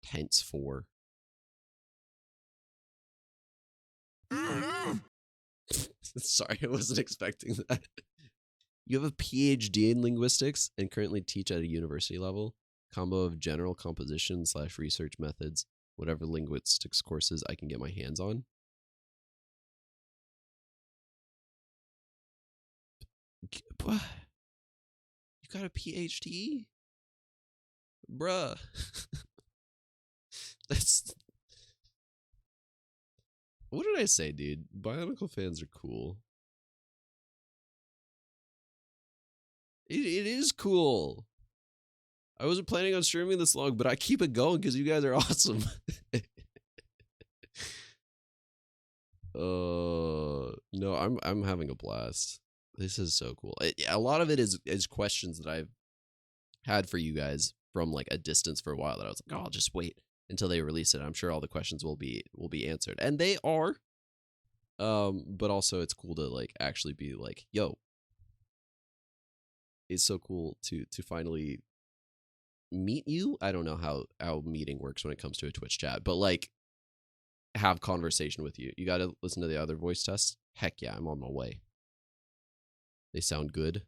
Tense 4. Sorry, I wasn't expecting that. You have a PhD in linguistics and currently teach at a university level. Combo of general composition / research methods, whatever linguistics courses I can get my hands on. You got a PhD? Bruh. That's... What did I say, dude? Bye-onicle fans are cool. It is cool. I wasn't planning on streaming this long, but I keep it going because you guys are awesome. No, I'm having a blast. This is so cool. A lot of it is questions that I've had for you guys from like a distance for a while that I was like, oh, I'll just wait until they release it. I'm sure all the questions will be answered, and they are. But also it's cool to like actually be like, yo, it's so cool to finally meet you. I don't know how meeting works when it comes to a Twitch chat, but like have conversation with you. You got to listen to the other voice tests. Heck yeah, I'm on my way. They sound good.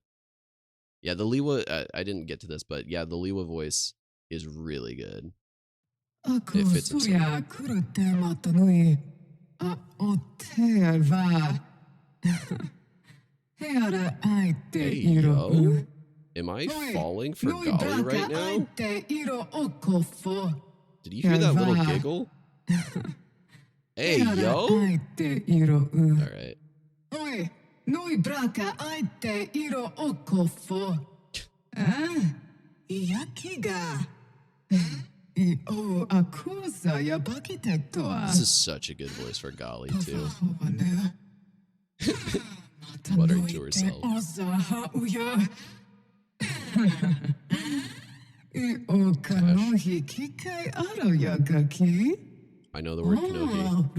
Yeah, the Liwa, I didn't get to this, but yeah, the Liwa voice is really good. It fits himself. Hey, yo. Am I falling for Golly right now? Did you hear that little giggle? Hey, yo. All right. Noi braca aite iro okofo. Yakiga. This is such a good voice for Golly, too. Muttering to herself. I know the word Kanohi.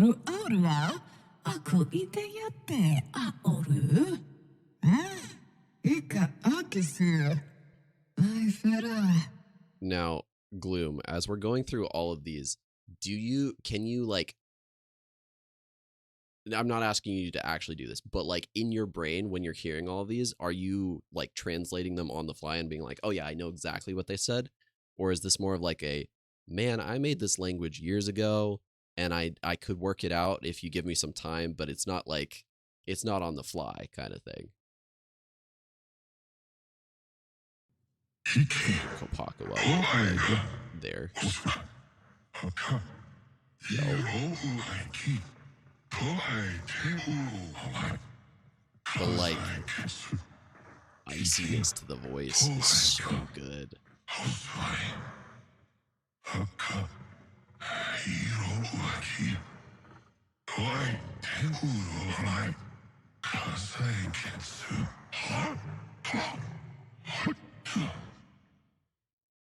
Now, Gloom, as we're going through all of these, can you like, I'm not asking you to actually do this, but like in your brain when you're hearing all of these, are you like translating them on the fly and being like, oh yeah, I know exactly what they said? Or is this more of like a, man, I made this language years ago and I could work it out if you give me some time, but it's not like, it's not on the fly kind of thing? Kopakawa right there. Yo. The like iciness to the voice is so good.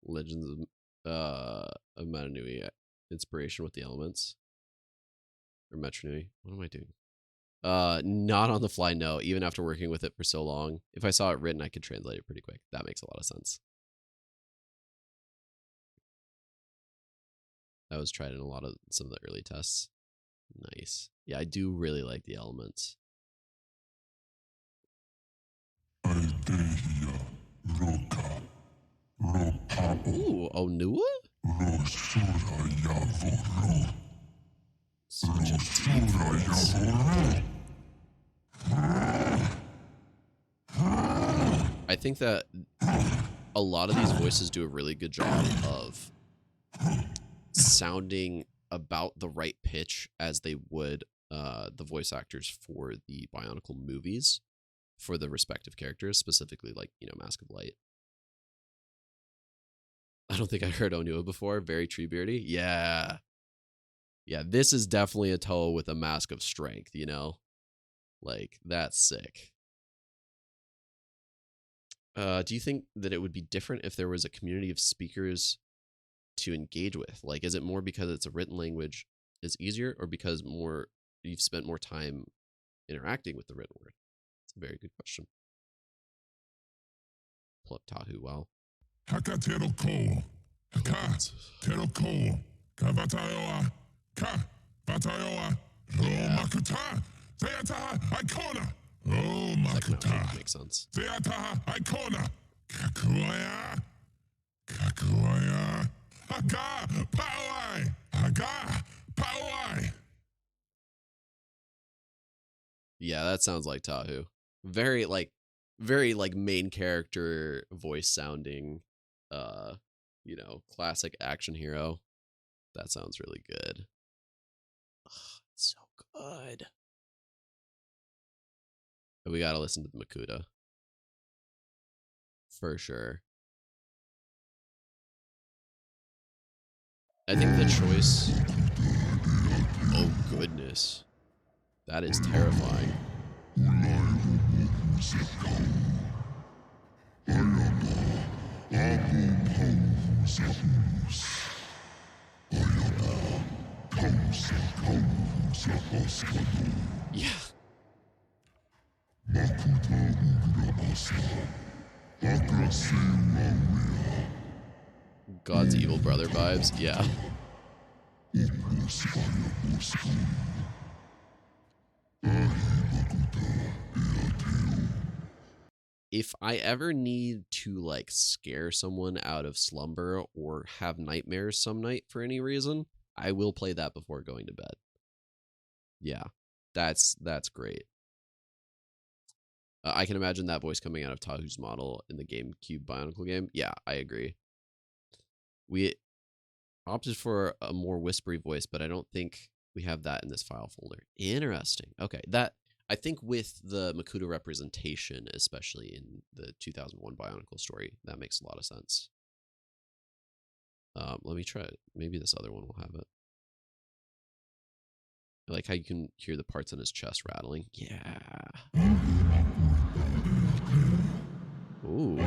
Legends of Matanui inspiration with the elements. Or Metronui. What am I doing? Not on the fly, no. Even after working with it for so long. If I saw it written, I could translate it pretty quick. That makes a lot of sense. That was tried in some of the early tests. Nice. Yeah, I do really like the elements. Ooh, Onua? Such a deep voice. I think that a lot of these voices do a really good job of sounding about the right pitch as they would the voice actors for the Bye-onicle movies for the respective characters, specifically like, Mask of Light. I don't think I heard Onua before. Very Treebeardy. Yeah. Yeah, this is definitely a Toho with a mask of strength, Like, that's sick. Do you think that it would be different if there was a community of speakers to engage with? Like, is it more because it's a written language is easier, or because you've spent more time interacting with the written word? It's a very good question. Pull up Tahu, wow. Haka tero ko. Haka tero ko. Ka vatayoa. Ka vatayoa. Ro makuta. Theataha icona. Oh makuta. Makes sense. Theataha icona. Kakuaya. Kakuaya. Haka pauai. Haka pauai. Yeah, that sounds like Tahu. Very main character voice sounding, classic action hero. That sounds really good. Oh, it's so good. But we gotta listen to the Makuta. For sure. I think the choice... Oh, goodness. That is terrifying. Yeah. God's evil brother vibes, yeah. If I ever need to scare someone out of slumber or have nightmares some night for any reason, I will play that before going to bed. Yeah, that's great. I can imagine that voice coming out of Tahu's model in the GameCube Bye-onicle game. Yeah, I agree. We opted for a more whispery voice, but I don't think we have that in this file folder. Interesting. Okay, I think with the Makuta representation, especially in the 2001 Bye-onicle story, that makes a lot of sense. Let me try it. Maybe this other one will have it. I like how you can hear the parts on his chest rattling. Yeah. Ooh.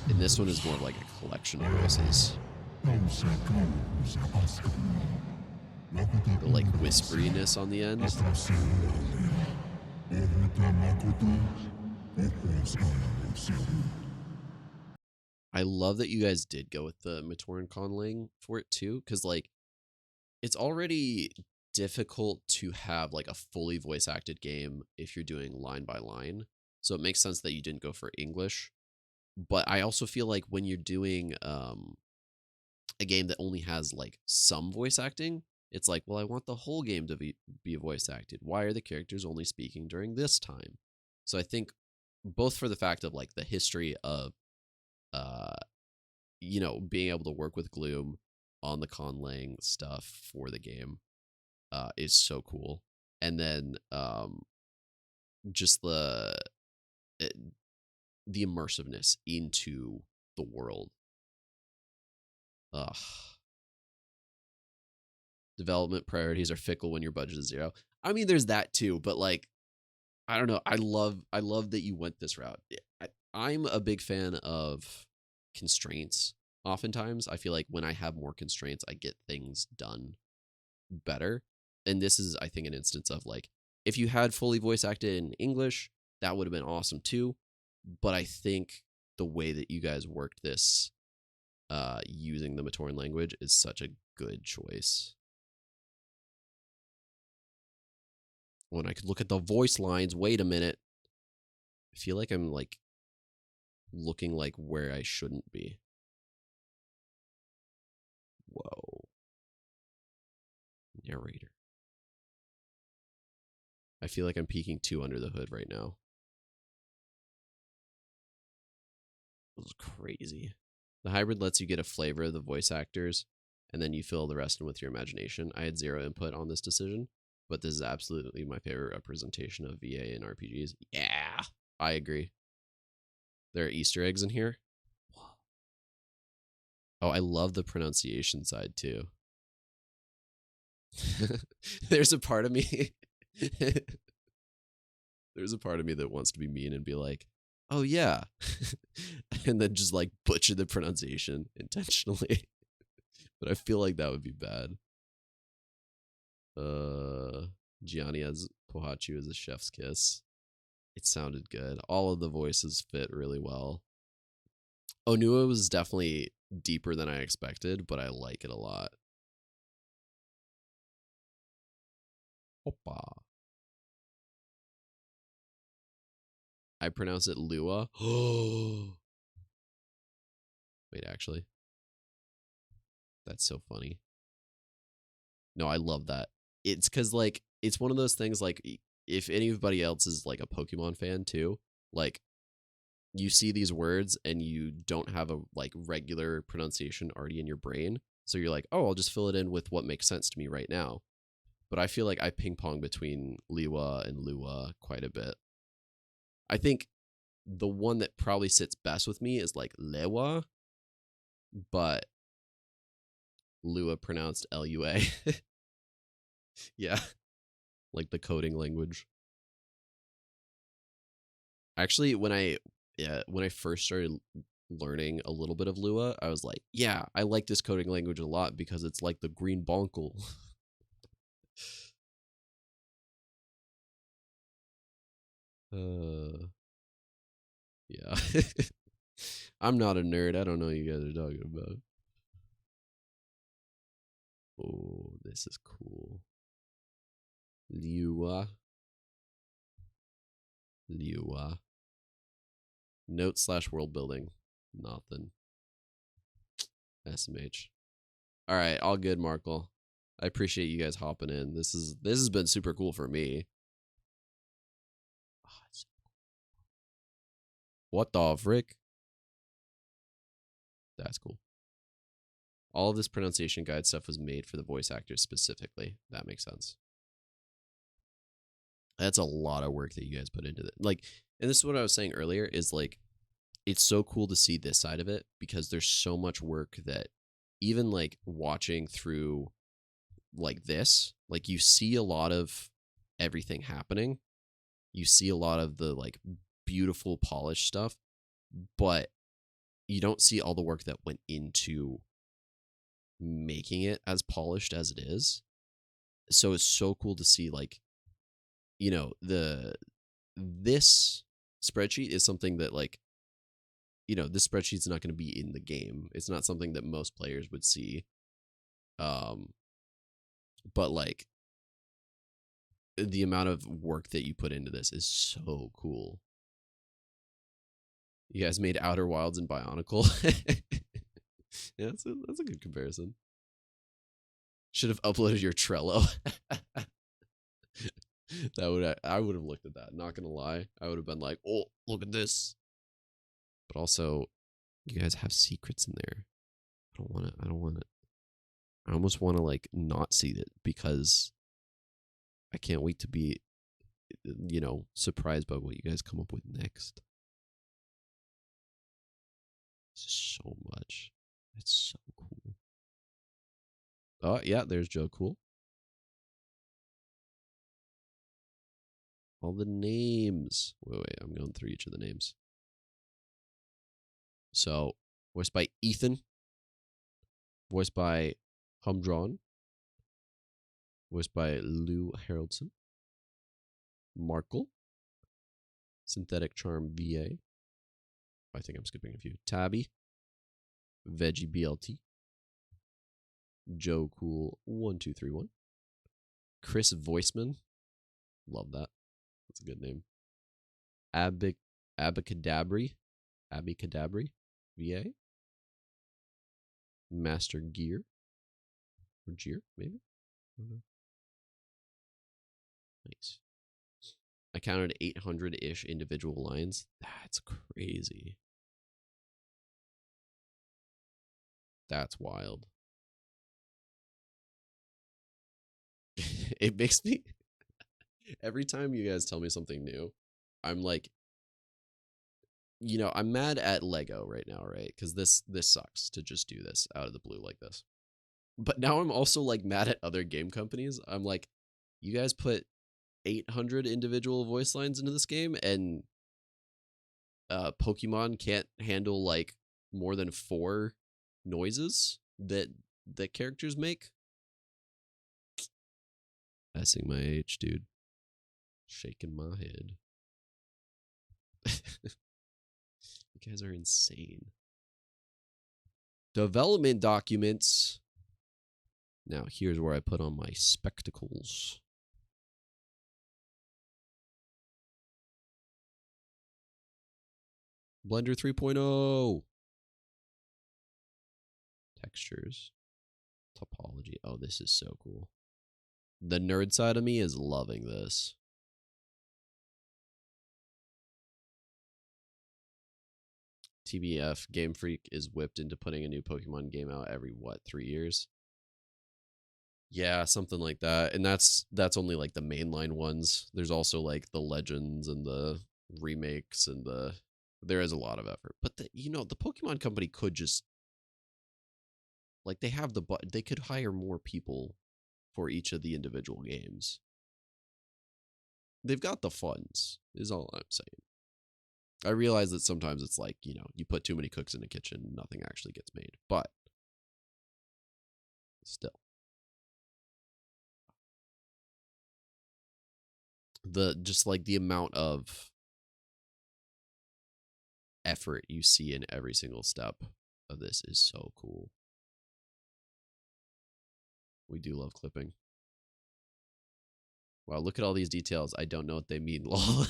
And this one is more of like a collection of voices. The whisperiness on the end. I love that you guys did go with the Matoran conlang for it too, because it's already difficult to have a fully voice acted game if you're doing line by line. So it makes sense that you didn't go for English. But I also feel like when you're doing a game that only has some voice acting, it's well, I want the whole game to be voice acted. Why are the characters only speaking during this time? So I think both for the fact of the history of being able to work with Gloom on the conlang stuff for the game is so cool. And then just the immersiveness into the world. Ugh. Development priorities are fickle when your budget is 0. I mean, there's that too, but like, I don't know. I love that you went this route. I'm a big fan of constraints. Oftentimes, I feel like when I have more constraints, I get things done better. And this is, I think, an instance of like, if you had fully voice acted in English, that would have been awesome too. But I think the way that you guys worked this using the Matoran language is such a good choice. When I could look at the voice lines, wait a minute. I feel like I'm like looking like where I shouldn't be. Whoa. Narrator. I feel like I'm peeking too under the hood right now. This is crazy. The hybrid lets you get a flavor of the voice actors, and then you fill the rest in with your imagination. I had 0 input on this decision, but this is absolutely my favorite representation of VA in RPGs. Yeah, I agree. There are Easter eggs in here. Oh, I love the pronunciation side too. There's a part of me. There's a part of me that wants to be mean and be like, oh yeah, and then just like butcher the pronunciation intentionally. But I feel like that would be bad. Gianni as Pohachu as a chef's kiss. It sounded good. All of the voices fit really well. Onua was definitely deeper than I expected, but I like it a lot. Opa. I pronounce it Lua. Wait, actually. That's so funny. No, I love that. It's because, like, it's one of those things, like, if anybody else is, like, a Pokemon fan, too, like, you see these words and you don't have a, like, regular pronunciation already in your brain. So you're like, oh, I'll just fill it in with what makes sense to me right now. But I feel like I ping-pong between Liwa and Lua quite a bit. I think the one that probably sits best with me is, like, Lewa, but Lua pronounced Lua. Yeah, like the coding language. Actually, when I first started learning a little bit of Lua, I was like, yeah, I like this coding language a lot because it's like the green bonkle. Yeah. I'm not a nerd. I don't know what you guys are talking about. Oh, this is cool. Liua. Note / world building. Nothing. SMH. All right, all good, Markle. I appreciate you guys hopping in. This has been super cool for me. What the frick? That's cool. All of this pronunciation guide stuff was made for the voice actors specifically. That makes sense. That's a lot of work that you guys put into it. Like, and this is what I was saying earlier, is like, it's so cool to see this side of it because there's so much work that even like watching through like this, like you see a lot of everything happening. You see a lot of the like beautiful polished stuff, but you don't see all the work that went into making it as polished as it is. So it's so cool to see, like, you know, this spreadsheet is something that, like, you know, this spreadsheet's not going to be in the game. It's not something that most players would see. But like the amount of work that you put into this is so cool. You guys made Outer Wilds and Bye-onicle. Yeah, that's a good comparison. Should have uploaded your Trello. I would have looked at that. Not gonna lie, I would have been like, "Oh, look at this." But also, you guys have secrets in there. I don't want it. I almost want to like not see it because I can't wait to be, you know, surprised by what you guys come up with next. So much. It's so cool. Oh, yeah, there's Joe Cool. All the names. Wait, I'm going through each of the names. So, voiced by Ethan. Voiced by Humdron. Voiced by Lou Harrelson. Markle. Synthetic Charm VA. I think I'm skipping a few. Tabby. Veggie BLT. Joe Cool 1231. Chris Voiceman. Love that. That's a good name. Abacadabry. VA. Master Gear. Or Gear, maybe? I don't know. Nice. I counted 800-ish individual lines. That's crazy. That's wild. It makes me... Every time you guys tell me something new, I'm like... You know, I'm mad at Lego right now, right? Because this sucks to just do this out of the blue like this. But now I'm also like mad at other game companies. I'm like, you guys put 800 individual voice lines into this game, and Pokemon can't handle like more than 4 noises that characters make. Passing my age, dude. Shaking my head. You guys are insane. Development documents. Now, here's where I put on my spectacles. Blender 3.0. Textures. Topology. Oh, this is so cool. The nerd side of me is loving this. TBF, Game Freak is whipped into putting a new Pokemon game out every, 3 years? Yeah, something like that. And that's only like the mainline ones. There's also like the Legends and the remakes and there is a lot of effort. But the Pokemon company could just like they could hire more people for each of the individual games. They've got the funds, is all I'm saying. I realize that sometimes it's like, you put too many cooks in a kitchen, nothing actually gets made. But still. The amount of effort you see in every single step of this is so cool. We do love clipping. Wow, look at all these details. I don't know what they mean, lol.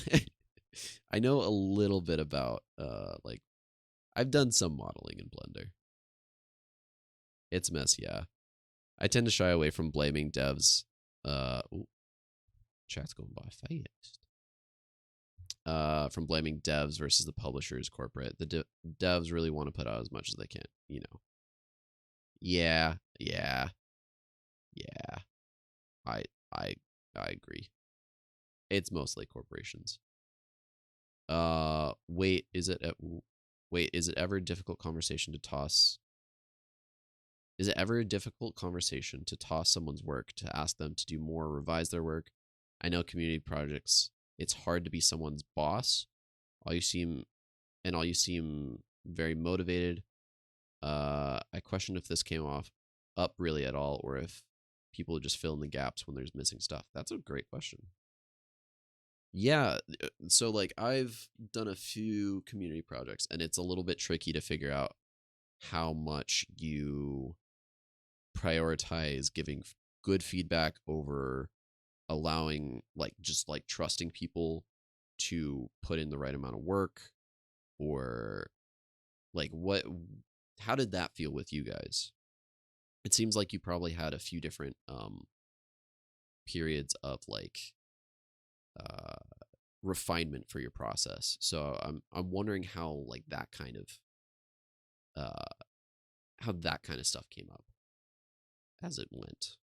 I know a little bit about, I've done some modeling in Blender. It's messy, yeah. I tend to shy away from blaming devs. Ooh, chat's going by fast. From blaming devs versus the publishers corporate. The devs really want to put out as much as they can, Yeah. I agree. It's mostly corporations. Wait, is it ever a difficult conversation to toss? Is it ever a difficult conversation to toss someone's work, to ask them to do more, revise their work? I know community projects, it's hard to be someone's boss. All you seem very motivated. I question if this came up really at all, or if people just fill in the gaps when there's missing stuff. That's a great question. Yeah, so like I've done a few community projects, and it's a little bit tricky to figure out how much you prioritize giving good feedback over allowing just trusting people to put in the right amount of work, or how did that feel with you guys? It seems like you probably had a few different periods of refinement for your process. So I'm wondering how that kind of stuff came up as it went.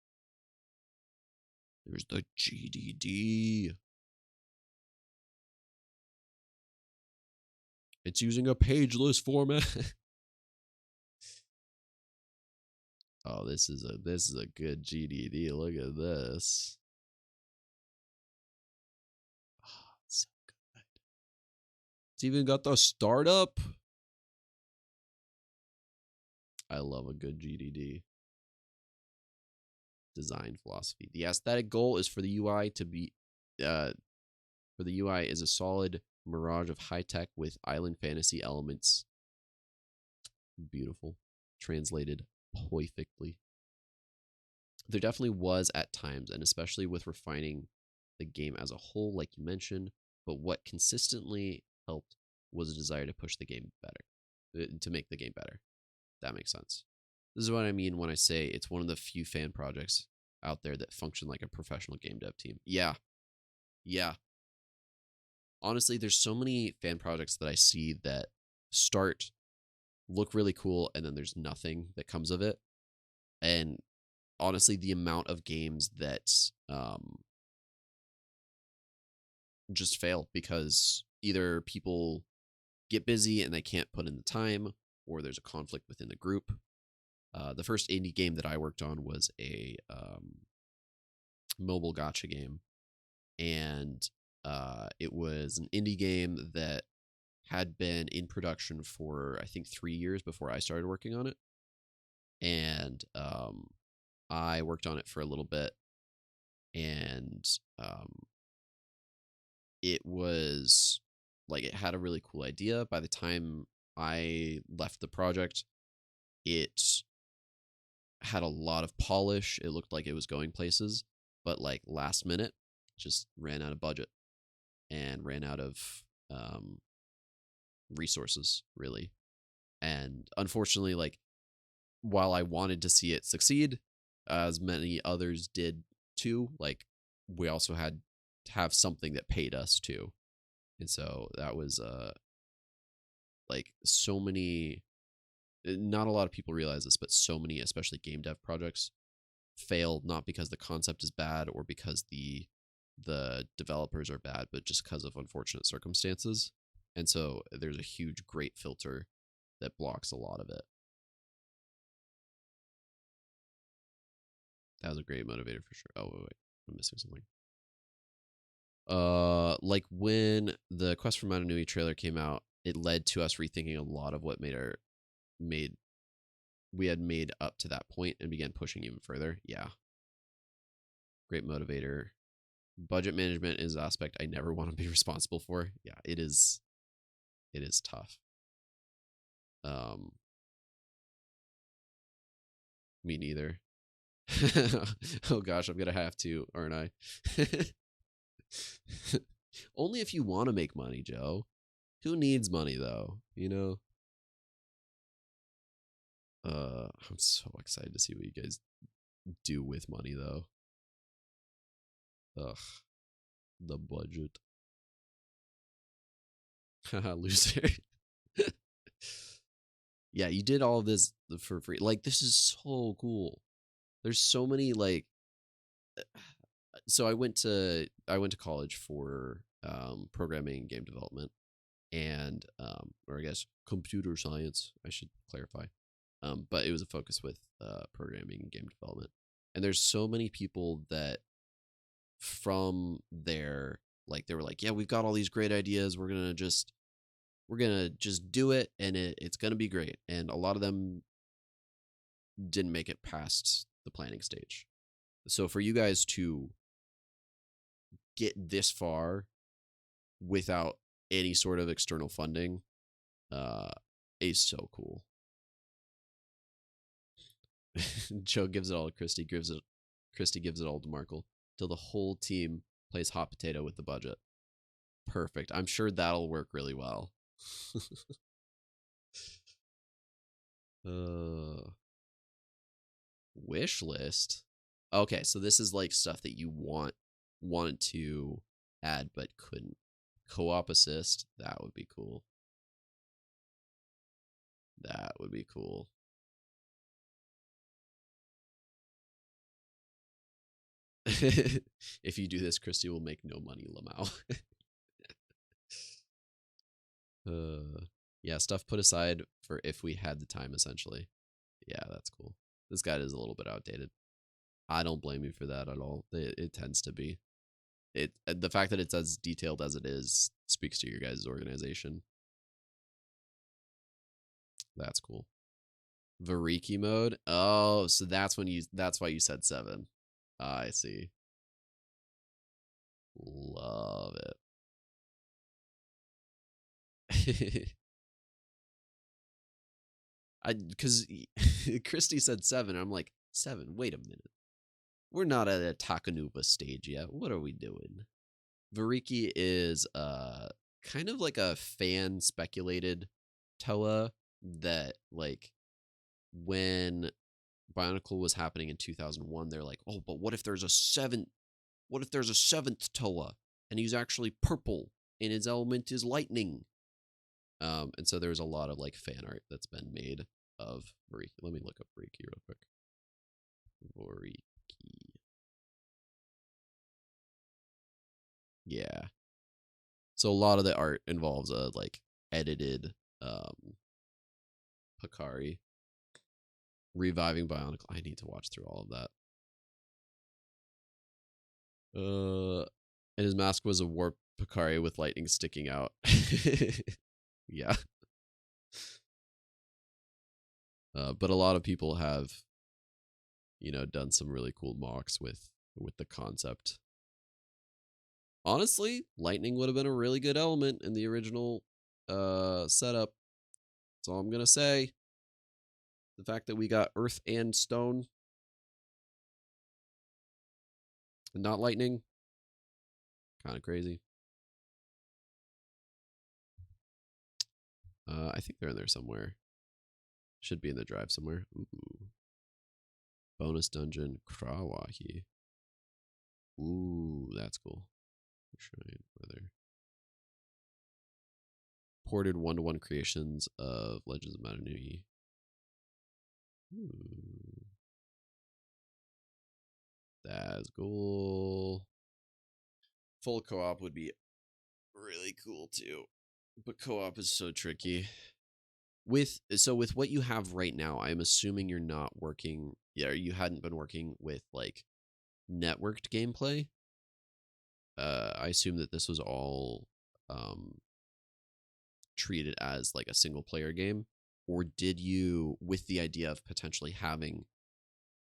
There's the GDD. It's using a pageless format. Oh, this is a good GDD. Look at this. It's even got the startup. I love a good GDD. Design philosophy. The aesthetic goal is for the UI to be, for the UI is a solid mirage of high tech with island fantasy elements. Beautiful. Translated perfectly. There definitely was at times, and especially with refining the game as a whole, like you mentioned, but what consistently helped was a desire to push the game better, to make the game better. That makes sense. This is what I mean when I say it's one of the few fan projects out there that function like a professional game dev team. Yeah. Yeah. Honestly, there's so many fan projects that I see that start, look really cool, and then there's nothing that comes of it. And honestly, the amount of games that just fail because either people get busy and they can't put in the time, or there's a conflict within the group. The first indie game that I worked on was a mobile gacha game, and it was an indie game that had been in production for I think 3 years before I started working on it, and I worked on it for a little bit, and it was like it had a really cool idea. By the time I left the project, it had a lot of polish. It looked like it was going places, but like last minute, just ran out of budget and ran out of resources, really. And unfortunately, like while I wanted to see it succeed, as many others did too, like we also had to have something that paid us too. And so that was like so many, not a lot of people realize this, but so many, especially game dev projects, fail not because the concept is bad or because the developers are bad, but just because of unfortunate circumstances. And so there's a huge great filter that blocks a lot of it. That was a great motivator for sure. Oh wait, I'm missing something. Like when the Quest for Mananui trailer came out, it led to us rethinking a lot of what we had made up to that point and began pushing even further. Yeah. Great motivator. Budget management is an aspect I never want to be responsible for. Yeah, it is tough. Me neither. Oh gosh, I'm gonna have to, aren't I? Only if you want to make money, Joe. Who needs money though? You know? I'm so excited to see what you guys do with money though. Ugh. The budget. Haha, loser. Yeah, you did all of this for free. Like, this is so cool. There's so many like so I went to college for programming and game development, and or I guess computer science, I should clarify. But it was a focus with programming and game development. And there's so many people that from there, like they were like, yeah, we've got all these great ideas. We're gonna just do it, and it's gonna be great. And a lot of them didn't make it past the planning stage. So for you guys to get this far without any sort of external funding is so cool. Joe gives it all to Christy, Christy gives it all to Markle, till the whole team plays hot potato with the budget. Perfect. I'm sure that'll work really well. Wish list. Okay, so this is like stuff that you wanted to add but couldn't. Co-op assist, that would be cool. That would be cool. If you do this, Christy will make no money, Lamau. Yeah, stuff put aside for if we had the time, essentially. Yeah, that's cool. This guide is a little bit outdated. I don't blame you for that at all. It tends to be. The fact that it's as detailed as it is speaks to your guys' organization. That's cool. Variki mode. Oh, so that's why you said 7. I see. Love it. Because Christy said 7. I'm like, 7. Wait a minute. We're not at a Takanuba stage yet. What are we doing? Variki is kind of like a fan speculated Toa that, like, when Bye-onicle was happening in 2001, they're like, oh, but what if there's a 7th? What if there's a 7th Toa and he's actually purple and his element is lightning? And so there's a lot of like fan art that's been made of Variki. Let me look up Variki real quick. Variki. Yeah. So a lot of the art involves a like edited Picari reviving Bye-onicle. I need to watch through all of that. And his mask was a warp Picari with lightning sticking out. Yeah. But a lot of people have, done some really cool mocks with the concept. Honestly, lightning would have been a really good element in the original setup. That's all I'm gonna say. The fact that we got earth and stone and not lightning, kind of crazy. I think they're in there somewhere. Should be in the drive somewhere. Ooh. Bonus dungeon, Krawahi. Ooh, that's cool. Shrine further. Ported 1-to-1 creations of Legends of Madanui. Ooh. That's cool. Full co-op would be really cool too. But co-op is so tricky. With what you have right now, I'm assuming you're not working, you hadn't been working with like networked gameplay. I assume that this was all treated as like a single player game, or did you, with the idea of potentially having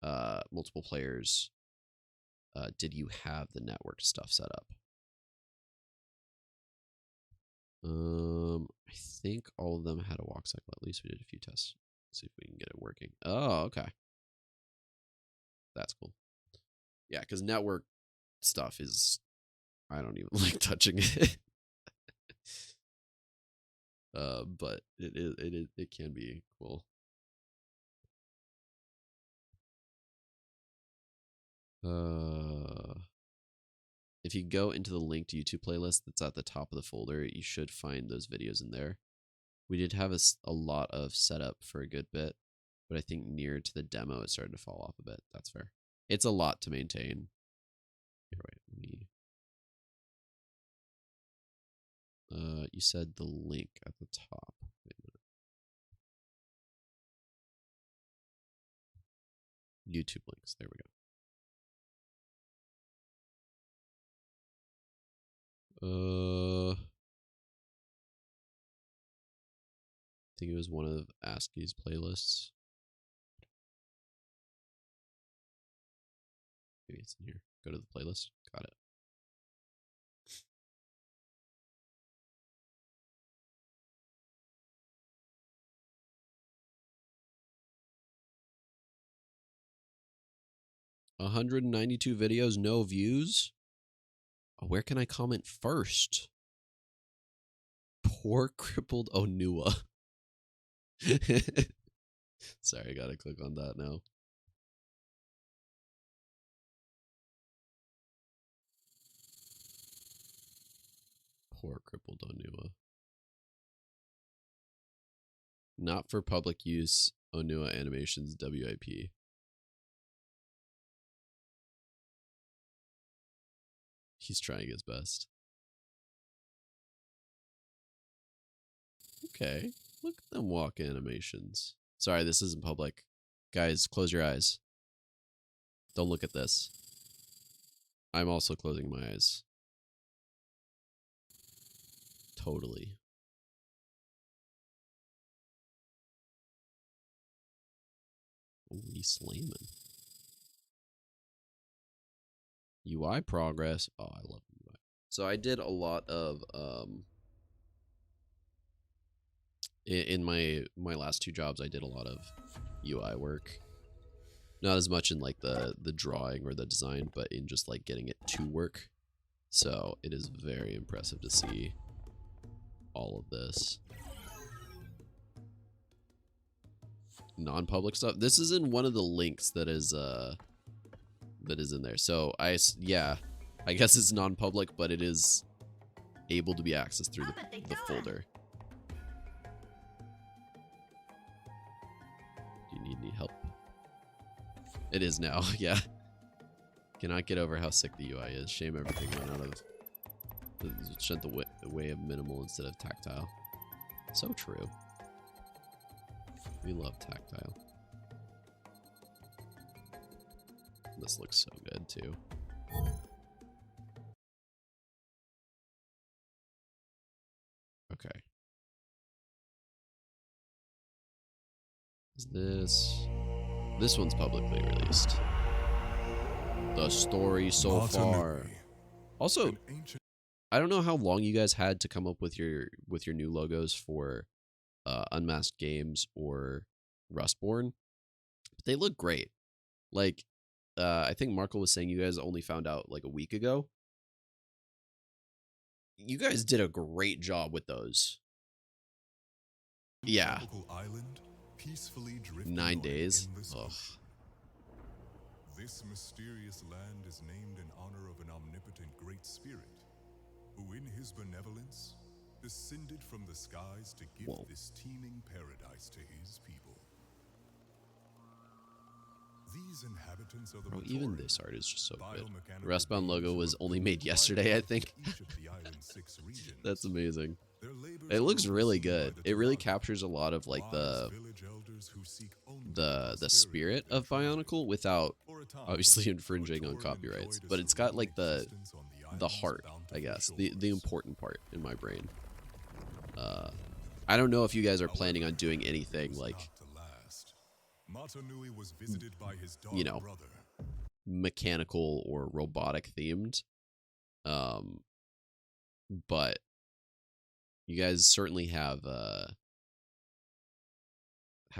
multiple players, did you have the network stuff set up? I think all of them had a walk cycle. At least we did a few tests. Let's see if we can get it working. Oh, okay. That's cool. Yeah, because network stuff is, I don't even like touching it. But it can be cool. If you go into the linked YouTube playlist that's at the top of the folder, you should find those videos in there. We did have a lot of setup for a good bit, but I think near to the demo it started to fall off a bit. That's fair. It's a lot to maintain. Here, wait, let me. You said the link at the top. Wait a minute. YouTube links. There we go. I think it was one of ASCII's playlists. Maybe it's in here. Go to the playlist. Got it. $192 videos, no views. Oh, where can I comment first? Poor crippled Onua. Sorry, I gotta click on that now. Poor crippled Onua. Not for public use. Onua Animations WIP. He's trying his best. Okay. Look at them walk animations. Sorry, this isn't public. Guys, close your eyes. Don't look at this. I'm also closing my eyes. Totally. Oh, he's slamming. UI progress. Oh, I love UI. So I did a lot of in my last 2 jobs, I did a lot of UI work. Not as much in like the drawing or the design, but in just like getting it to work. So it is very impressive to see all of this non-public stuff. This is in one of the links that is in there. So I guess it's non-public, but it is able to be accessed through the folder. Do you need any help? It is now, yeah. Cannot get over how sick the UI is. Shame everything went out of the way of minimal instead of tactile. So true. We love tactile. This looks so good too. Okay. Is this one's publicly released. The story so far. Also, I don't know how long you guys had to come up with your new logos for Unmasked Games or Rustborn, but they look great. Like, I think Markle was saying you guys only found out like a week ago. You guys did a great job with those. Yeah. 9 days. Ugh. This mysterious land is named in honor of an omnipotent great spirit, who in his benevolence descended from the skies to give this teeming paradise to his people. These inhabitants of the Bro, even this art is just so good. The Rustbound logo was only made yesterday, I think. That's amazing. It looks really good. It really captures a lot of like the spirit of Bye-onicle without obviously infringing on copyrights. But it's got like the heart, I guess, the important part in my brain. I don't know if you guys are planning on doing anything like, you know, mechanical or robotic themed, but you guys certainly have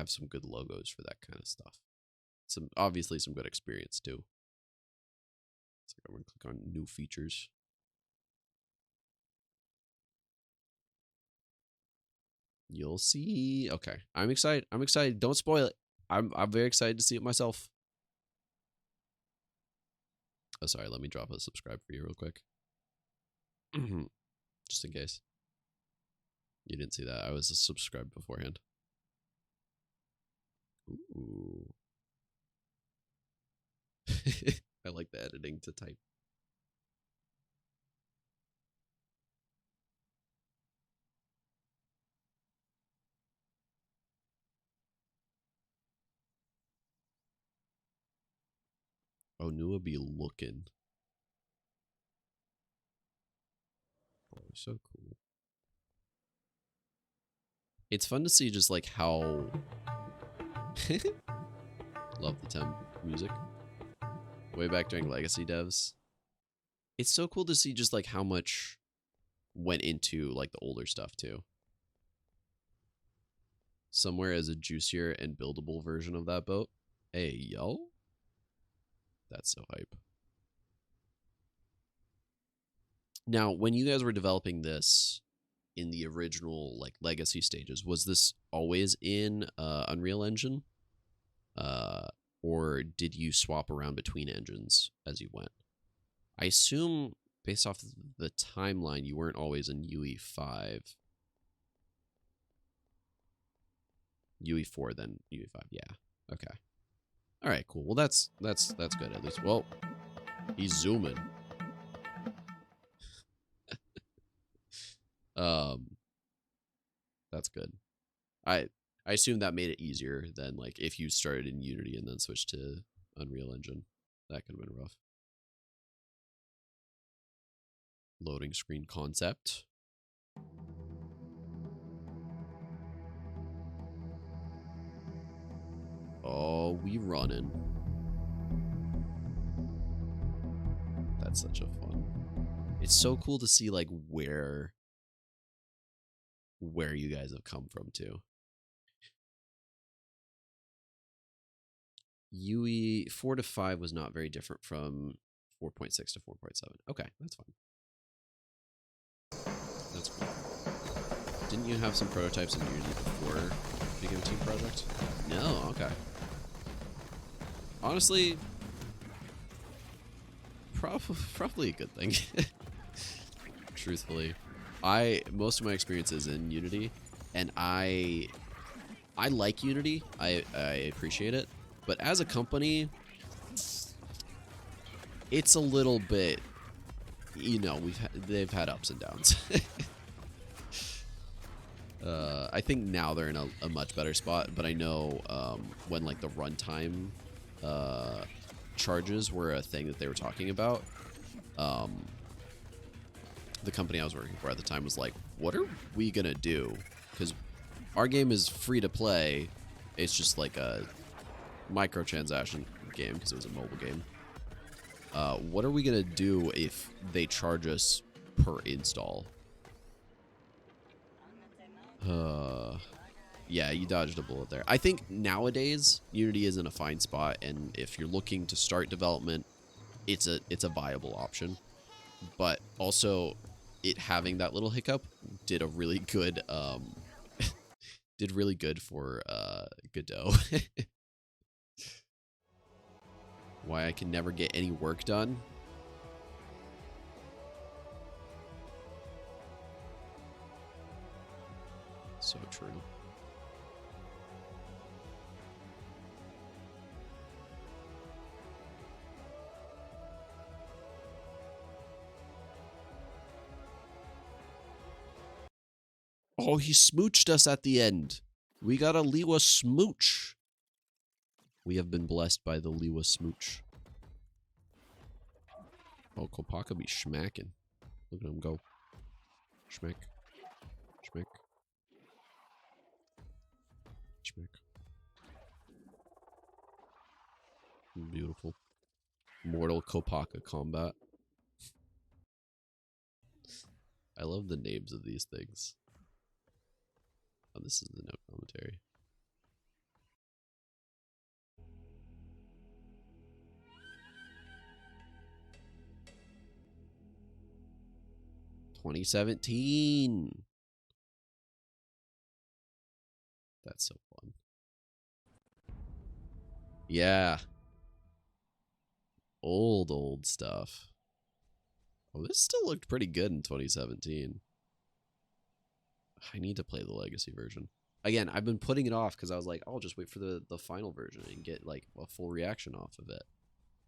some good logos for that kind of stuff. Obviously some good experience too. So I'm gonna click on new features. You'll see. Okay, I'm excited. I'm excited. Don't spoil it. I'm very excited to see it myself. Oh, sorry. Let me drop a subscribe for you real quick. Just in case you didn't see that. I was subscribed beforehand. Ooh. I like the editing to type. Oh, Nua be looking. Oh, so cool. It's fun to see just like how love the temp music. Way back during Legacy devs. It's so cool to see just like how much went into like the older stuff too. Somewhere as a juicier and buildable version of that boat. Hey, yo. That's so hype. Now, when you guys were developing this in the original like legacy stages, was this always in Unreal Engine? Or did you swap around between engines as you went? I assume based off the timeline, you weren't always in UE5. UE4, then UE5. Yeah. Okay. All right. Cool. Well, that's good at least. Well, he's zooming. That's good. I assume that made it easier than like if you started in Unity and then switched to Unreal Engine. That could have been rough. Loading screen concept. Oh, we running. That's such a fun. It's so cool to see like where you guys have come from too. UE 4 to 5 was not very different from 4.6 to 4.7. Okay, that's fine. That's cool. Didn't you have some prototypes in Unity before becoming a team project? No, okay. Honestly, probably a good thing. Truthfully, most of my experience is in Unity, and I like Unity. I appreciate it, but as a company, it's a little bit, you know, they've had ups and downs. I think now they're in a much better spot, but I know when like the runtime charges were a thing that they were talking about, the company I was working for at the time was like, what are we gonna do? Because our game is free to play. It's just like a microtransaction game because it was a mobile game. What are we gonna do if they charge us per install? Yeah, you dodged a bullet there. I think nowadays Unity is in a fine spot, and if you're looking to start development, it's a viable option. But also, it having that little hiccup did a really good did really good for Godot. Why I can never get any work done. So true. Oh, he smooched us at the end. We got a Liwa smooch. We have been blessed by the Liwa smooch. Oh, Kopaka be schmacking. Look at him go. Schmack. Schmack. Schmack. Beautiful. Mortal Kopaka combat. I love the names of these things. Oh, this is the no commentary. "2017." That's so fun. Yeah. Old stuff. Oh, this still looked pretty good in 2017. I need to play the legacy version. Again, I've been putting it off because I was like, I'll just wait for the final version and get like a full reaction off of it.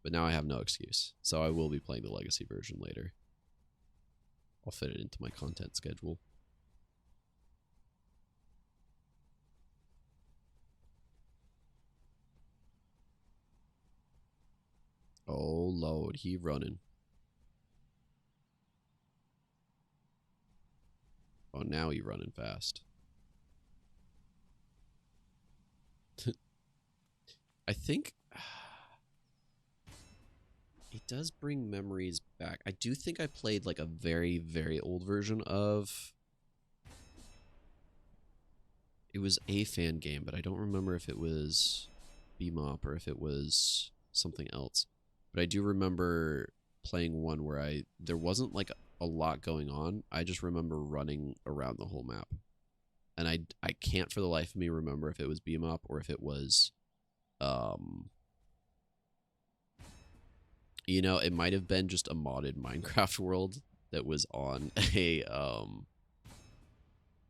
But now I have no excuse. So I will be playing the legacy version later. I'll fit it into my content schedule. Oh, Lord, he running. Oh, now he running fast. I think it does bring memories back. I do think I played like a very, very old version of... It was a fan game, but I don't remember if it was Bmop or if it was something else. But I do remember playing one where there wasn't like a lot going on. I just remember running around the whole map. And I can't for the life of me remember if it was Bmop or if it was you know, it might have been just a modded Minecraft world that was on a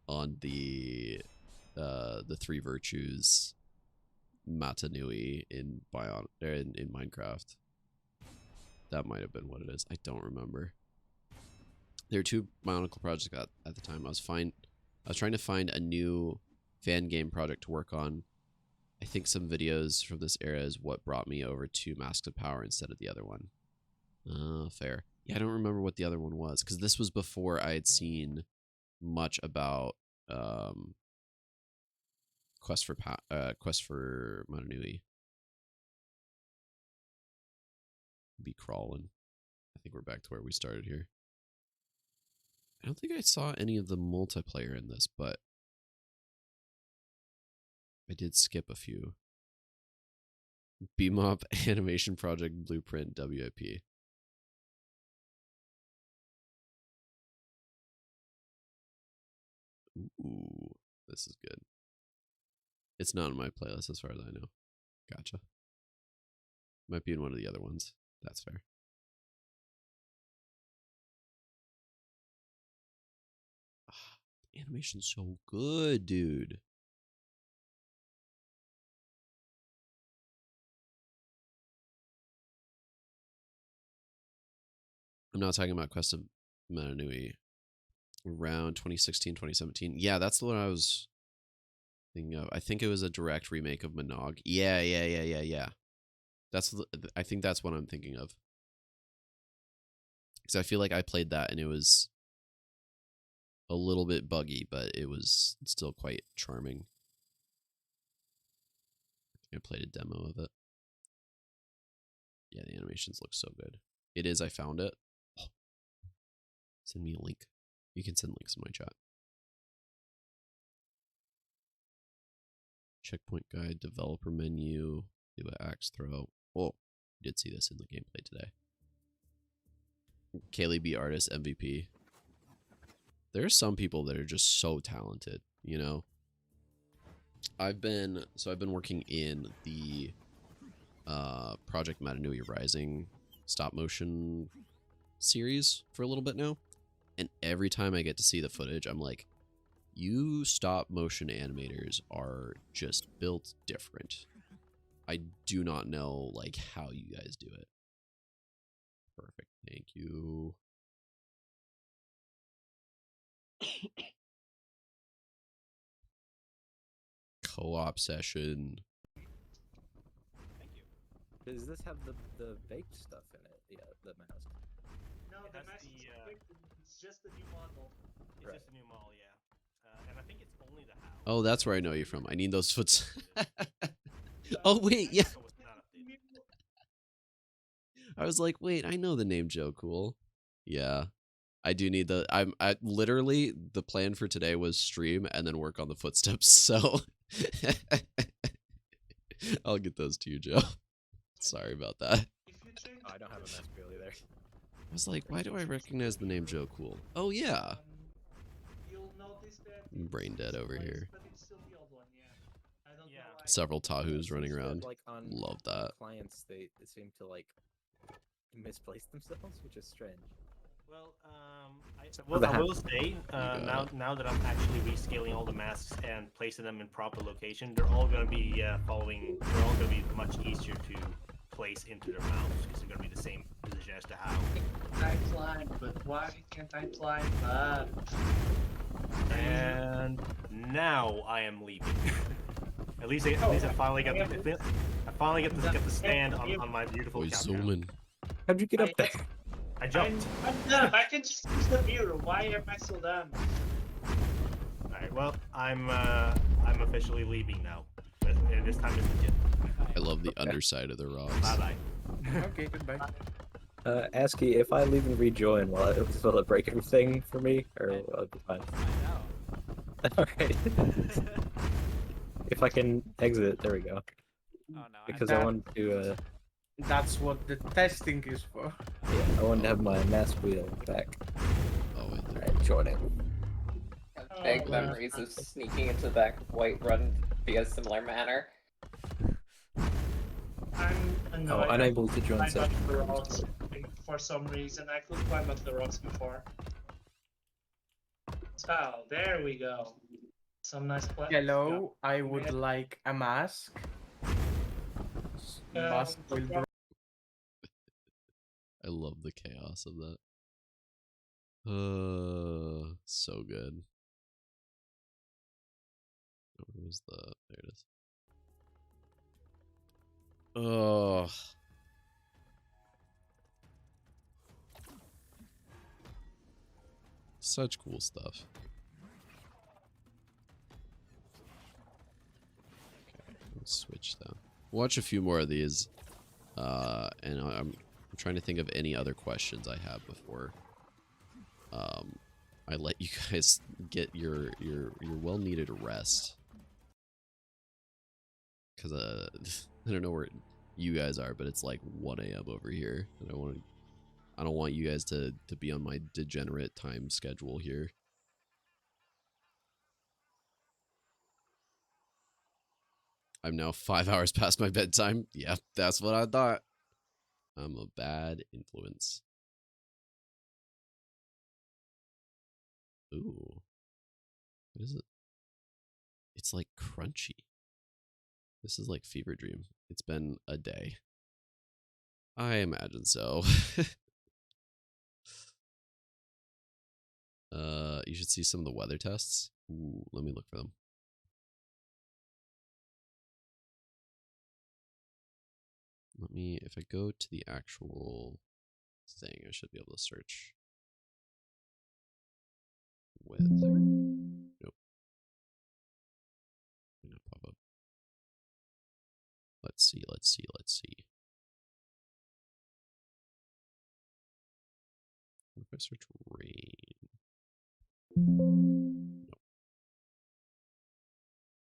on the Three Virtues Matanui in Minecraft. That might have been what it is. I don't remember. There were two Bye-onicle projects at the time. I was trying to find a new fan game project to work on. I think some videos from this era is what brought me over to Masks of Power instead of the other one. Fair. Yeah, I don't remember what the other one was, because this was before I had seen much about Quest for Mananui. Be crawling. I think we're back to where we started here. I don't think I saw any of the multiplayer in this, but I did skip a few. Bebop Animation Project Blueprint WIP. Ooh, this is good. It's not in my playlist as far as I know. Gotcha. Might be in one of the other ones. That's fair. The animation's so good, dude. I'm not talking about Quest of Mananui. Around 2016, 2017. Yeah, that's the one I was thinking of. I think it was a direct remake of Monog. Yeah. I think that's what I'm thinking of. Because I feel like I played that and it was a little bit buggy, but it was still quite charming. I played a demo of it. Yeah, the animations look so good. It is. I found it. Oh. Send me a link. You can send links in my chat. Checkpoint guide, developer menu, do an axe throw. Oh, I did see this in the gameplay today. Kaylee B artist MVP. There are some people that are just so talented, you know. I've been working in the Project Matanui Rising stop motion series for a little bit now, and every time I get to see the footage, I'm like, you stop motion animators are just built different. I do not know like how you guys do it. Perfect. Thank you. Co-op session. Thank you. Does this have the baked stuff in it? Yeah, the mask. No, the mask is it's just the new model. It's just a new model, yeah. And I think it's only the house. Oh, that's where I know you from. I need those foots. Oh wait, yeah. I was like, wait, I know the name Joe Cool. Yeah. I do need the I literally the plan for today was stream and then work on the footsteps, so I'll get those to you, Joe. Sorry about that. Oh, I don't have a mask wheel either. I was like, why do I recognize the name Joe Cool? Oh yeah. You'll notice that I'm brain dead over here. but it's still the old one, yeah. I don't know why. Several Tahoos running around. Like on Love that. clients, they seem to like misplace themselves, which is strange. Well, what I will say, now that I'm actually rescaling all the masks and placing them in proper location, they're all going to be they're all going to be much easier to place into their mouths because they're going to be the same position as the how. I climb, but why can't I climb up? And now I am leaving. at least I finally got the stand on my beautiful couch. How'd you get up there? I jumped. I'm done. I can just use the mirror. Why am I still down? Alright, well, I'm officially leaving now. And this time it's legit. I love the underside of the rocks. Bye-bye. Okay, goodbye. ASCII, if I leave and rejoin, will it break everything for me, or will it be fine? Alright. If I can exit, there we go. Oh, no, because I want to, That's what the testing is for. yeah, I wanted to have my mask wheel back. Oh, wait. Alright, joining. Vague memories of sneaking into the back of Whiterun via a similar manner. I'm annoyed. Oh, unable to join I'm session. up the rocks for some reason. I could climb up the rocks before. So, there we go. Some nice plans. Hello, I would like a mask. Mask will be I love the chaos of that. So good. Where was the? There it is. Oh. Such cool stuff. Switch though. Watch a few more of these, and I'm trying to think of any other questions I have before I let you guys get your well-needed rest. Because I don't know where you guys are, but it's like 1 a.m. over here, and I don't want you guys to be on my degenerate time schedule here. I'm now 5 hours past my bedtime. Yeah, that's what I thought. I'm a bad influence. Ooh. What is it? It's like crunchy. This is like fever dream. It's been a day. I imagine so. You should see some of the weather tests. Ooh, let me look for them. Let me, if I go to the actual thing, I should be able to search weather. Nope. Did not pop up. Let's see. What if I search rain?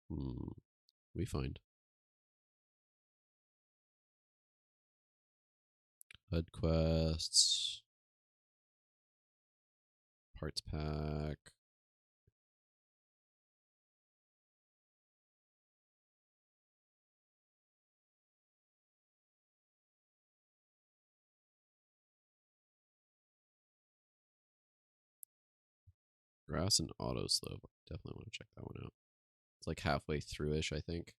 Nope. We find. HUD quests. Parts pack. Grass and auto slope. Definitely want to check that one out. It's like halfway through-ish, I think.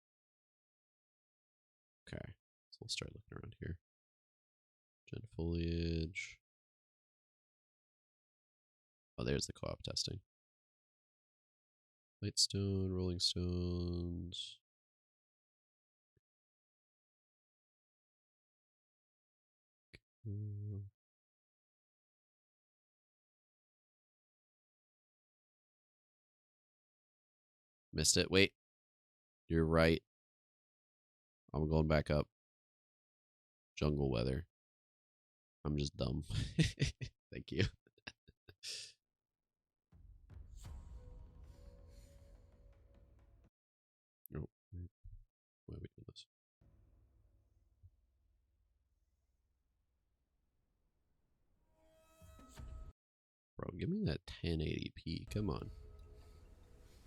Okay, so we'll start looking around here. Gen foliage. Oh, there's the co-op testing. Lightstone, rolling stones. Missed it. Wait. You're right. I'm going back up. Jungle weather. I'm just dumb. Thank you. Nope. Why are we doing this? Bro, give me that 1080p. Come on.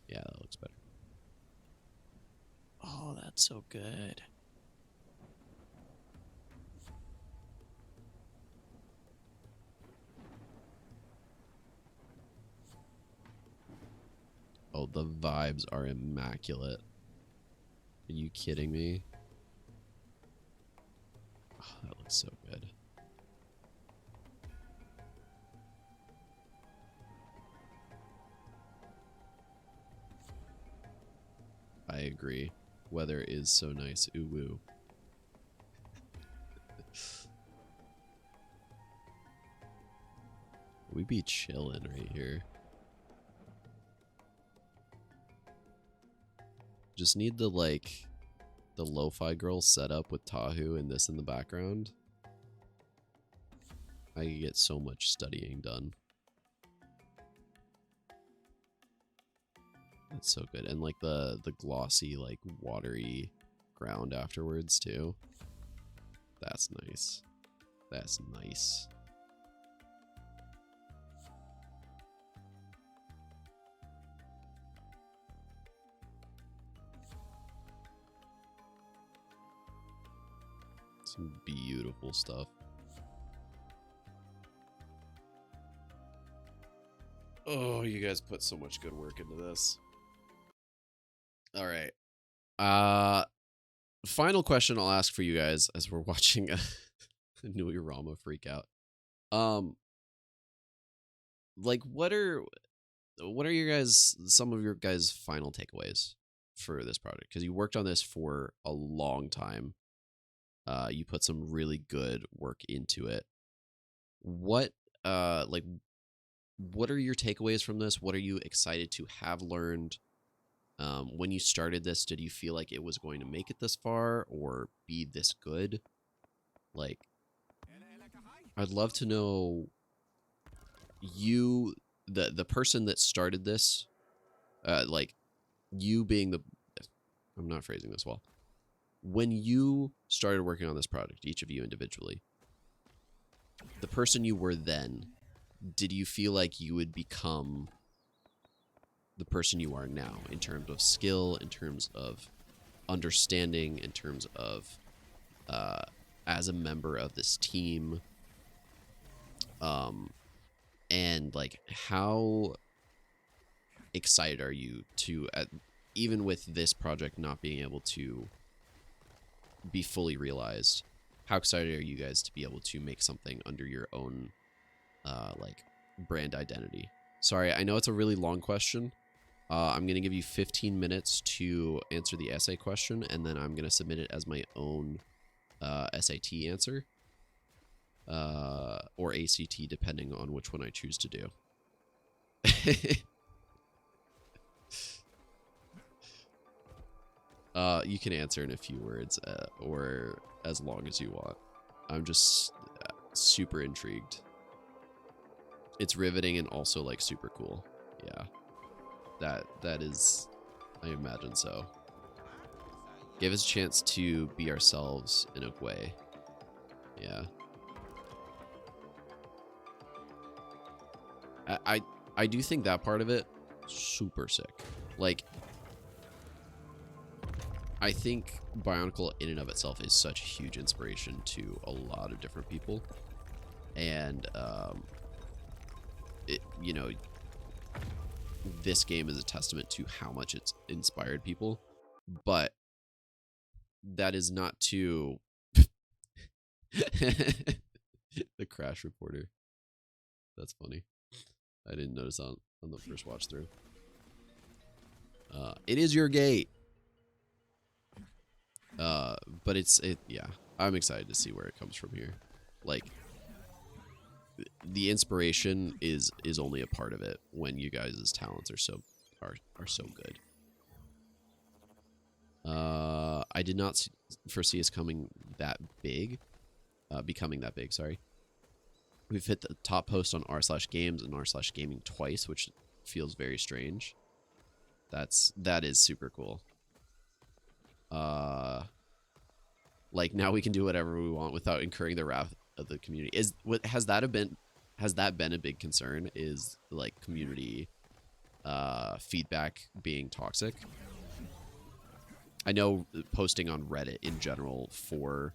Yeah, that looks better. Oh, that's so good. Oh, the vibes are immaculate. Are you kidding me? Oh, that looks so good. I agree. Weather is so nice. Ooh woo. We be chilling right here. Just need the the lo-fi girl set up with Tahu and this in the background. I could get so much studying done. That's so good. And like the glossy, like watery ground afterwards too. That's nice. That's nice. Some beautiful stuff. Oh, you guys put so much good work into this. All right. Final question I'll ask for you guys as we're watching a Nui Rama freak out. Like what are your guys some of your guys' final takeaways for this project? Because you worked on this for a long time. You put some really good work into it. What what are your takeaways from this? What are you excited to have learned? When you started this, did you feel like it was going to make it this far or be this good? Like, I'd love to know you, the person that started this, like you being the, I'm not phrasing this well. When you started working on this project, each of you individually, the person you were then, did you feel like you would become the person you are now in terms of skill, in terms of understanding, in terms of as a member of this team? And like, how excited are you to, even with this project not being able to be fully realized, how excited are you guys to be able to make something under your own like brand identity? Sorry, I know it's a really long question. I'm gonna give you 15 minutes to answer the essay question, and then I'm gonna submit it as my own SAT answer, or ACT, depending on which one I choose to do. You can answer in a few words, or as long as you want. I'm just super intrigued. It's riveting and also like super cool. Yeah, that is, I imagine so. Give us a chance to be ourselves in a way. Yeah. I do think that part of it, super sick. Like, I think Bye-onicle in and of itself is such a huge inspiration to a lot of different people. And, you know, this game is a testament to how much it's inspired people. But that is not to... The crash reporter. That's funny. I didn't notice on the first watch through. It is your gate. But yeah, I'm excited to see where it comes from here. Like, the inspiration is only a part of it when you guys' talents are so good. I did not foresee us becoming that big, sorry. We've hit the top post on r/games and r/gaming twice, which feels very strange. That is super cool. Like, now we can do whatever we want without incurring the wrath of the community. Has that been a big concern? Is like community feedback being toxic? I know posting on Reddit in general for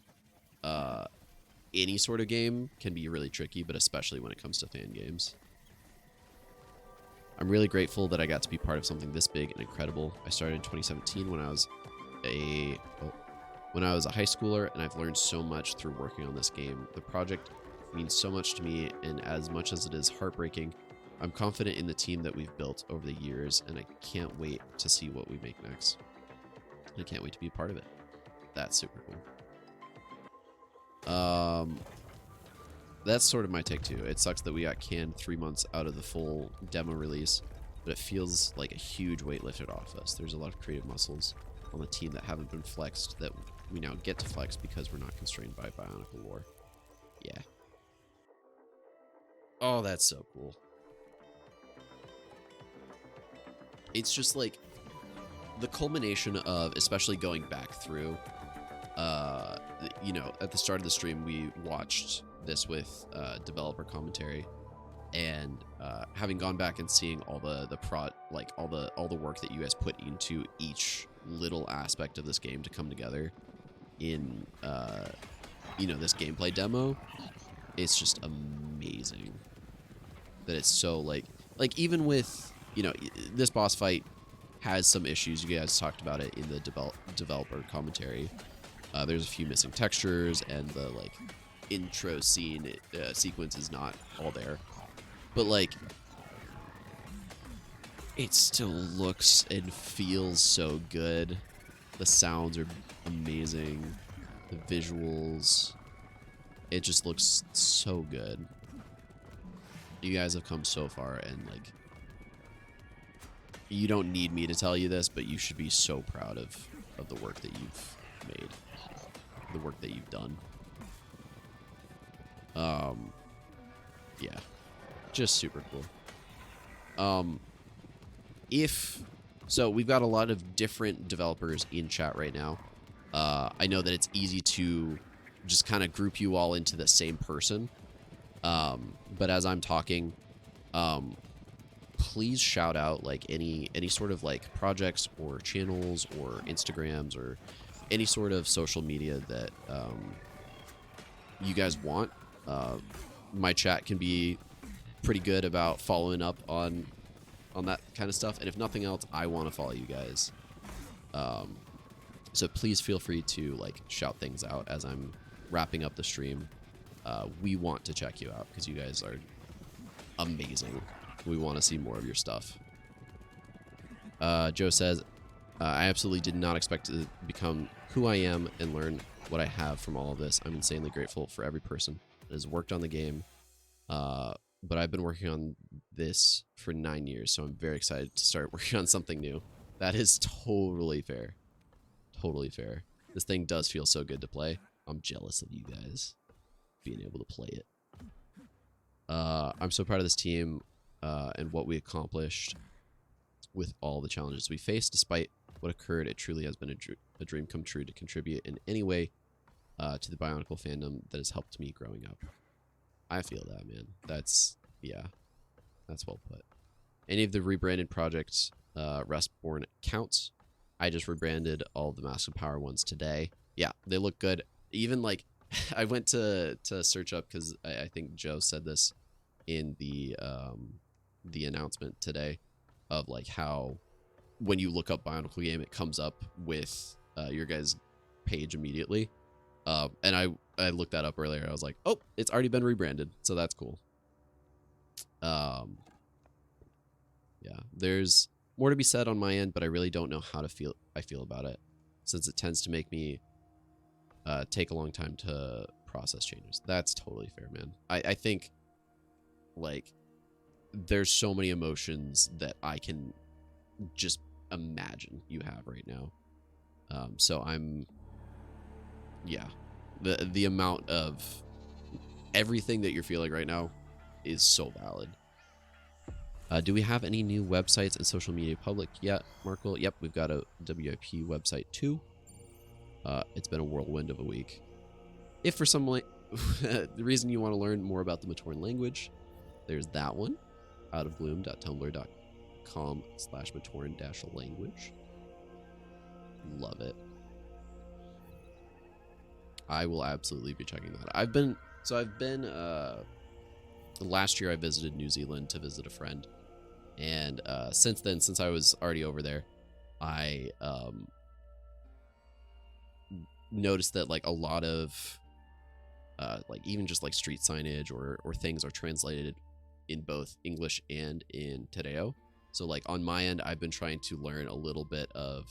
any sort of game can be really tricky, but especially when it comes to fan games. I'm really grateful that I got to be part of something this big and incredible. I started in 2017 when I was a high schooler, and I've learned so much through working on this game. The project means so much to me, and as much as it is heartbreaking, I'm confident in the team that we've built over the years, and I can't wait to see what we make next. I can't wait to be a part of it. That's super cool. That's sort of my take too. It sucks that we got canned 3 months out of the full demo release, but it feels like a huge weight lifted off us. There's a lot of creative muscles on the team that haven't been flexed that we now get to flex because we're not constrained by Bye-onicle lore. Yeah. Oh, that's so cool. It's just like the culmination of, especially going back through, you know, at the start of the stream, we watched this with developer commentary, and having gone back and seeing all the all the work that you guys put into each little aspect of this game to come together in you know, this gameplay demo, it's just amazing that it's so like even with, you know, this boss fight has some issues. You guys talked about it in the developer commentary. There's a few missing textures, and the like intro scene sequence is not all there, but like it still looks and feels so good. The sounds are amazing, the visuals, it just looks so good. You guys have come so far, and like you don't need me to tell you this, but you should be so proud of the work that you've made, the work that you've done. Yeah, just super cool. So we've got a lot of different developers in chat right now. I know that it's easy to just kind of group you all into the same person. But as I'm talking, please shout out like any sort of like projects or channels or Instagrams or any sort of social media that you guys want. My chat can be pretty good about following up on that kind of stuff, and if nothing else, I want to follow you guys. So please feel free to like shout things out as I'm wrapping up the stream. We want to check you out because you guys are amazing. We want to see more of your stuff. Joe says, I absolutely did not expect to become who I am and learn what I have from all of this. I'm insanely grateful for every person that has worked on the game. But I've been working on this for 9 years, so I'm very excited to start working on something new. That is totally fair. Totally fair. This thing does feel so good to play. I'm jealous of you guys being able to play it. I'm so proud of this team and what we accomplished with all the challenges we faced. Despite what occurred, it truly has been a dream come true to contribute in any way to the Bye-onicle fandom that has helped me growing up. I feel that, man. That's well put. Any of the rebranded projects, Restborn counts. I just rebranded all of the Mask of Power ones today. Yeah, they look good. Even like, I went to search up because I think Joe said this in the announcement today of like how when you look up Bye-onicle game, it comes up with your guys' page immediately. And I looked that up earlier. I was like, oh, it's already been rebranded, so that's cool. Yeah, there's more to be said on my end, but I really don't know how I feel about it, since it tends to make me take a long time to process changes. That's totally fair, man. I think like there's so many emotions that I can just imagine you have right now. So yeah, the amount of everything that you're feeling right now is so valid. Do we have any new websites and social media public yet, Markle? Yep, we've got a WIP website too. It's been a whirlwind of a week. If for some the reason you want to learn more about the Matoran language, there's that one, outofbloom.tumblr.com/Matoran-language. Love it. I will absolutely be checking that. I've been last year I visited New Zealand to visit a friend, and since then, since I was already over there, I noticed that like a lot of like even just like street signage or things are translated in both English and in Te Reo. So like on my end, I've been trying to learn a little bit of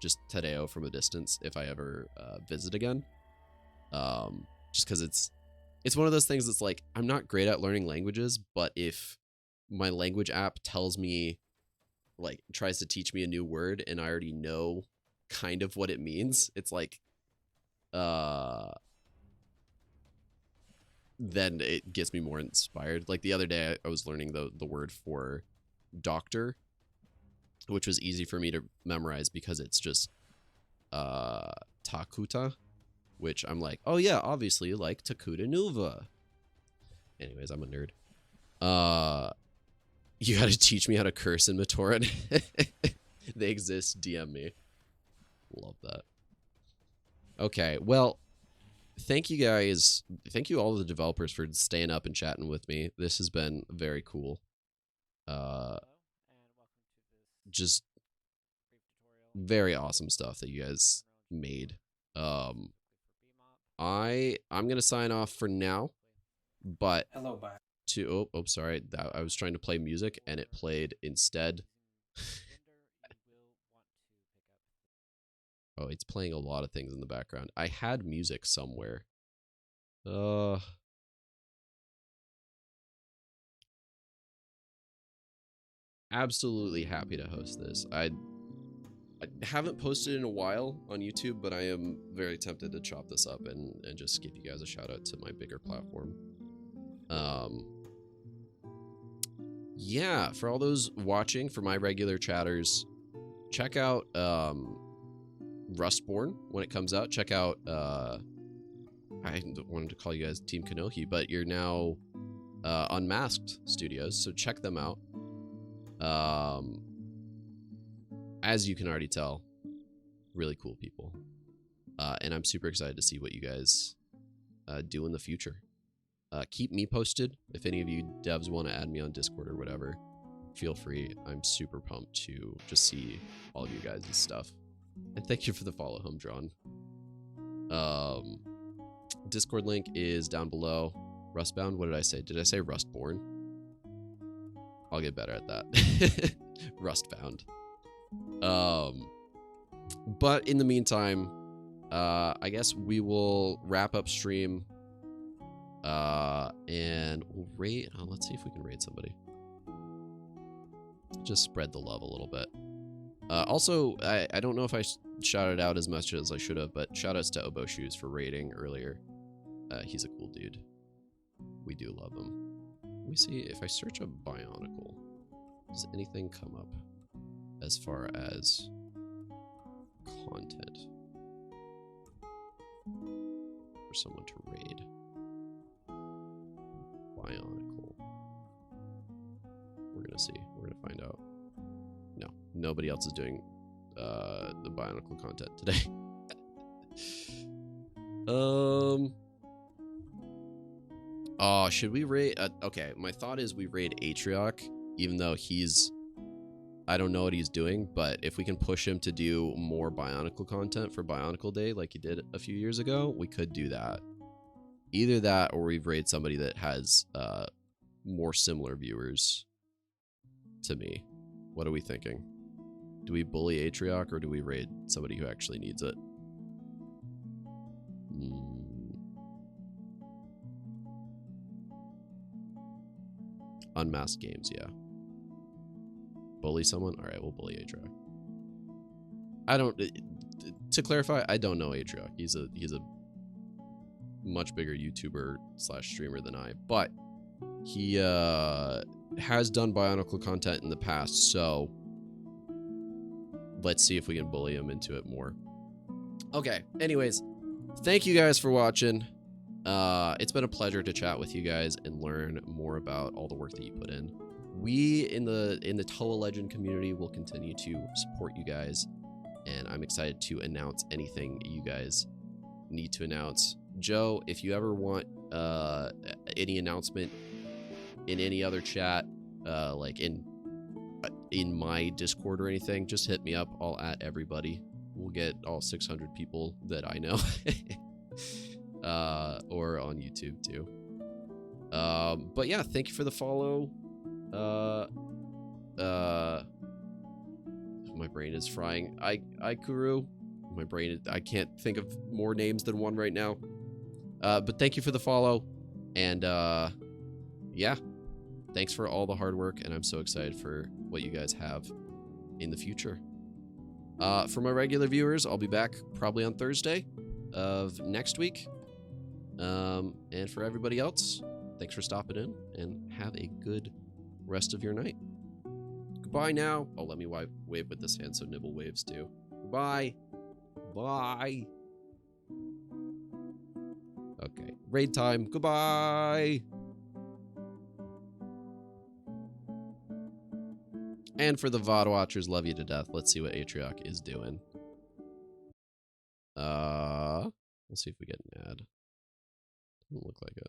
just Te Reo from a distance if I ever visit again. Just because it's one of those things that's like, I'm not great at learning languages, but if my language app tells me, like, tries to teach me a new word and I already know kind of what it means, it's like, then it gets me more inspired. Like the other day, I was learning the word for doctor, which was easy for me to memorize because it's just takuta, which I'm like, oh yeah, obviously like takuta nuva. Anyways, I'm a nerd. You gotta teach me how to curse in Matoran. They exist, DM me. Love that. Okay, well, thank you guys. Thank you all the developers for staying up and chatting with me. This has been very cool. Just very awesome stuff that you guys made. I'm gonna sign off for now, but Hello, bye. Sorry, I was trying to play music and it played instead. Oh, it's playing a lot of things in the background. I had music somewhere. absolutely happy to host this. I haven't posted in a while on YouTube, but I am very tempted to chop this up and just give you guys a shout out to my bigger platform. Yeah, for all those watching, for my regular chatters, check out Rustborn when it comes out. Check out I wanted to call you guys Team Kanohi, but you're now Unmasked Studios, so check them out. As you can already tell, really cool people. And I'm super excited to see what you guys do in the future. Keep me posted. If any of you devs want to add me on Discord or whatever, feel free. I'm super pumped to just see all of you guys' stuff. And thank you for the follow, Humdron. Discord link is down below. Rustbound, what did I say? Did I say Rustborn? I'll get better at that. Rustbound. But in the meantime, I guess we will wrap up stream. And we'll rate. Let's see if we can rate somebody. Just spread the love a little bit. Also, I don't know if I shouted out as much as I should have, but shout outs to Obo Shoes for rating earlier. He's a cool dude. We do love him. Let me see if I search a Bye-onicle. Does anything come up as far as content for someone to raid? Bye-onicle. We're gonna see. We're gonna find out. No, nobody else is doing the Bye-onicle content today. Should we raid? Okay, my thought is we raid Atrioc, even though I don't know what he's doing, but if we can push him to do more Bye-onicle content for Bye-onicle Day like he did a few years ago, we could do that. Either that or we raid somebody that has more similar viewers to me. What are we thinking? Do we bully Atrioc or do we raid somebody who actually needs it? Unmasked Games, yeah. Bully someone? Alright, we'll bully Atrioc. To clarify, I don't know Atrioc. He's a much bigger YouTuber / streamer than I, but he has done Bye-onicle content in the past, so let's see if we can bully him into it more. Okay, anyways, thank you guys for watching. It's been a pleasure to chat with you guys and learn more about all the work that you put in. We in the Toa Legend community will continue to support you guys, and I'm excited to announce anything you guys need to announce. Joe, if you ever want any announcement in any other chat, like in my Discord or anything, just hit me up. I'll at everybody. We'll get all 600 people that I know. Or on YouTube too. But yeah, thank you for the follow. My brain is frying. Aikuru. My brain, I can't think of more names than one right now. But thank you for the follow. And yeah, thanks for all the hard work. And I'm so excited for what you guys have in the future. For my regular viewers, I'll be back probably on Thursday of next week. And for everybody else, thanks for stopping in and have a good rest of your night. Goodbye now. Oh, let me wave with this hand so Nibble waves too. Goodbye. Bye. Okay, raid time. Goodbye. And for the VOD watchers, love you to death. Let's see what Atrioc is doing. We'll see if we get an ad. Doesn't look like it.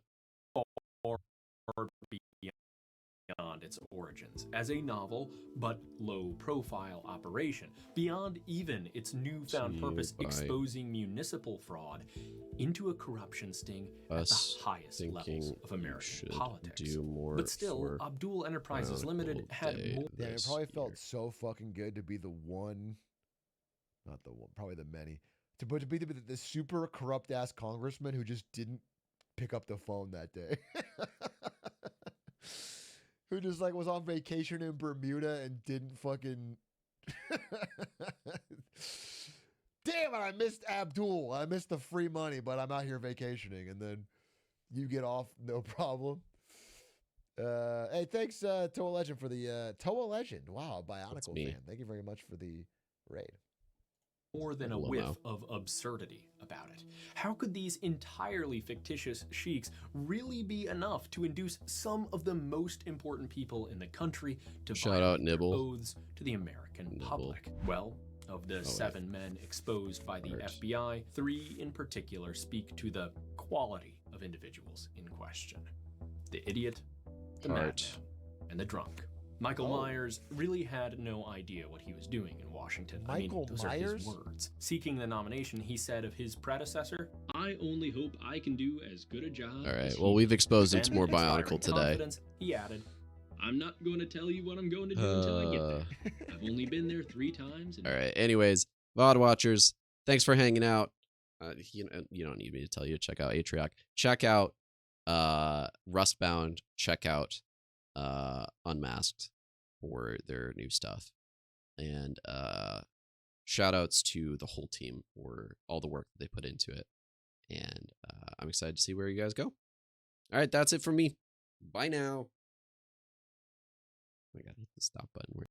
Or beyond its origins as a novel but low-profile operation, beyond even its newfound purpose exposing municipal fraud into a corruption sting at the highest levels of American politics. But still, Abdul Enterprises Limited had more. Yeah, it probably felt so fucking good to be the one, not the one, probably the many, to be the super corrupt ass congressman who just didn't pick up the phone that day. who just like was on vacation in Bermuda and didn't fucking. Damn it! I missed Abdul. I missed the free money, but I'm out here vacationing, and then you get off no problem. Hey, thanks Toa Legend for the Toa Legend. Wow, Bye-onicle fan. Thank you very much for the raid. More than a whiff of absurdity about it. How could these entirely fictitious sheiks really be enough to induce some of the most important people in the country to violate their oaths to the American public? Well, of the 7 men exposed by the FBI, 3 in particular speak to the quality of individuals in question. The idiot, the madman, and the drunk. Michael Myers really had no idea what he was doing in Washington. Those are his words. Seeking the nomination, he said of his predecessor, "I only hope I can do as good a job." All right. Well, we've exposed him to more Bye-onicle today. He added, "I'm not going to tell you what I'm going to do until I get there. I've only been there 3 times." All right. Anyways, VOD watchers, thanks for hanging out. You don't need me to tell you to check out Atrioc. Check out Rustbound. Check out Unmasked for their new stuff. And shout outs to the whole team for all the work that they put into it. And I'm excited to see where you guys go. All right, that's it for me. Bye now. I gotta hit the stop button.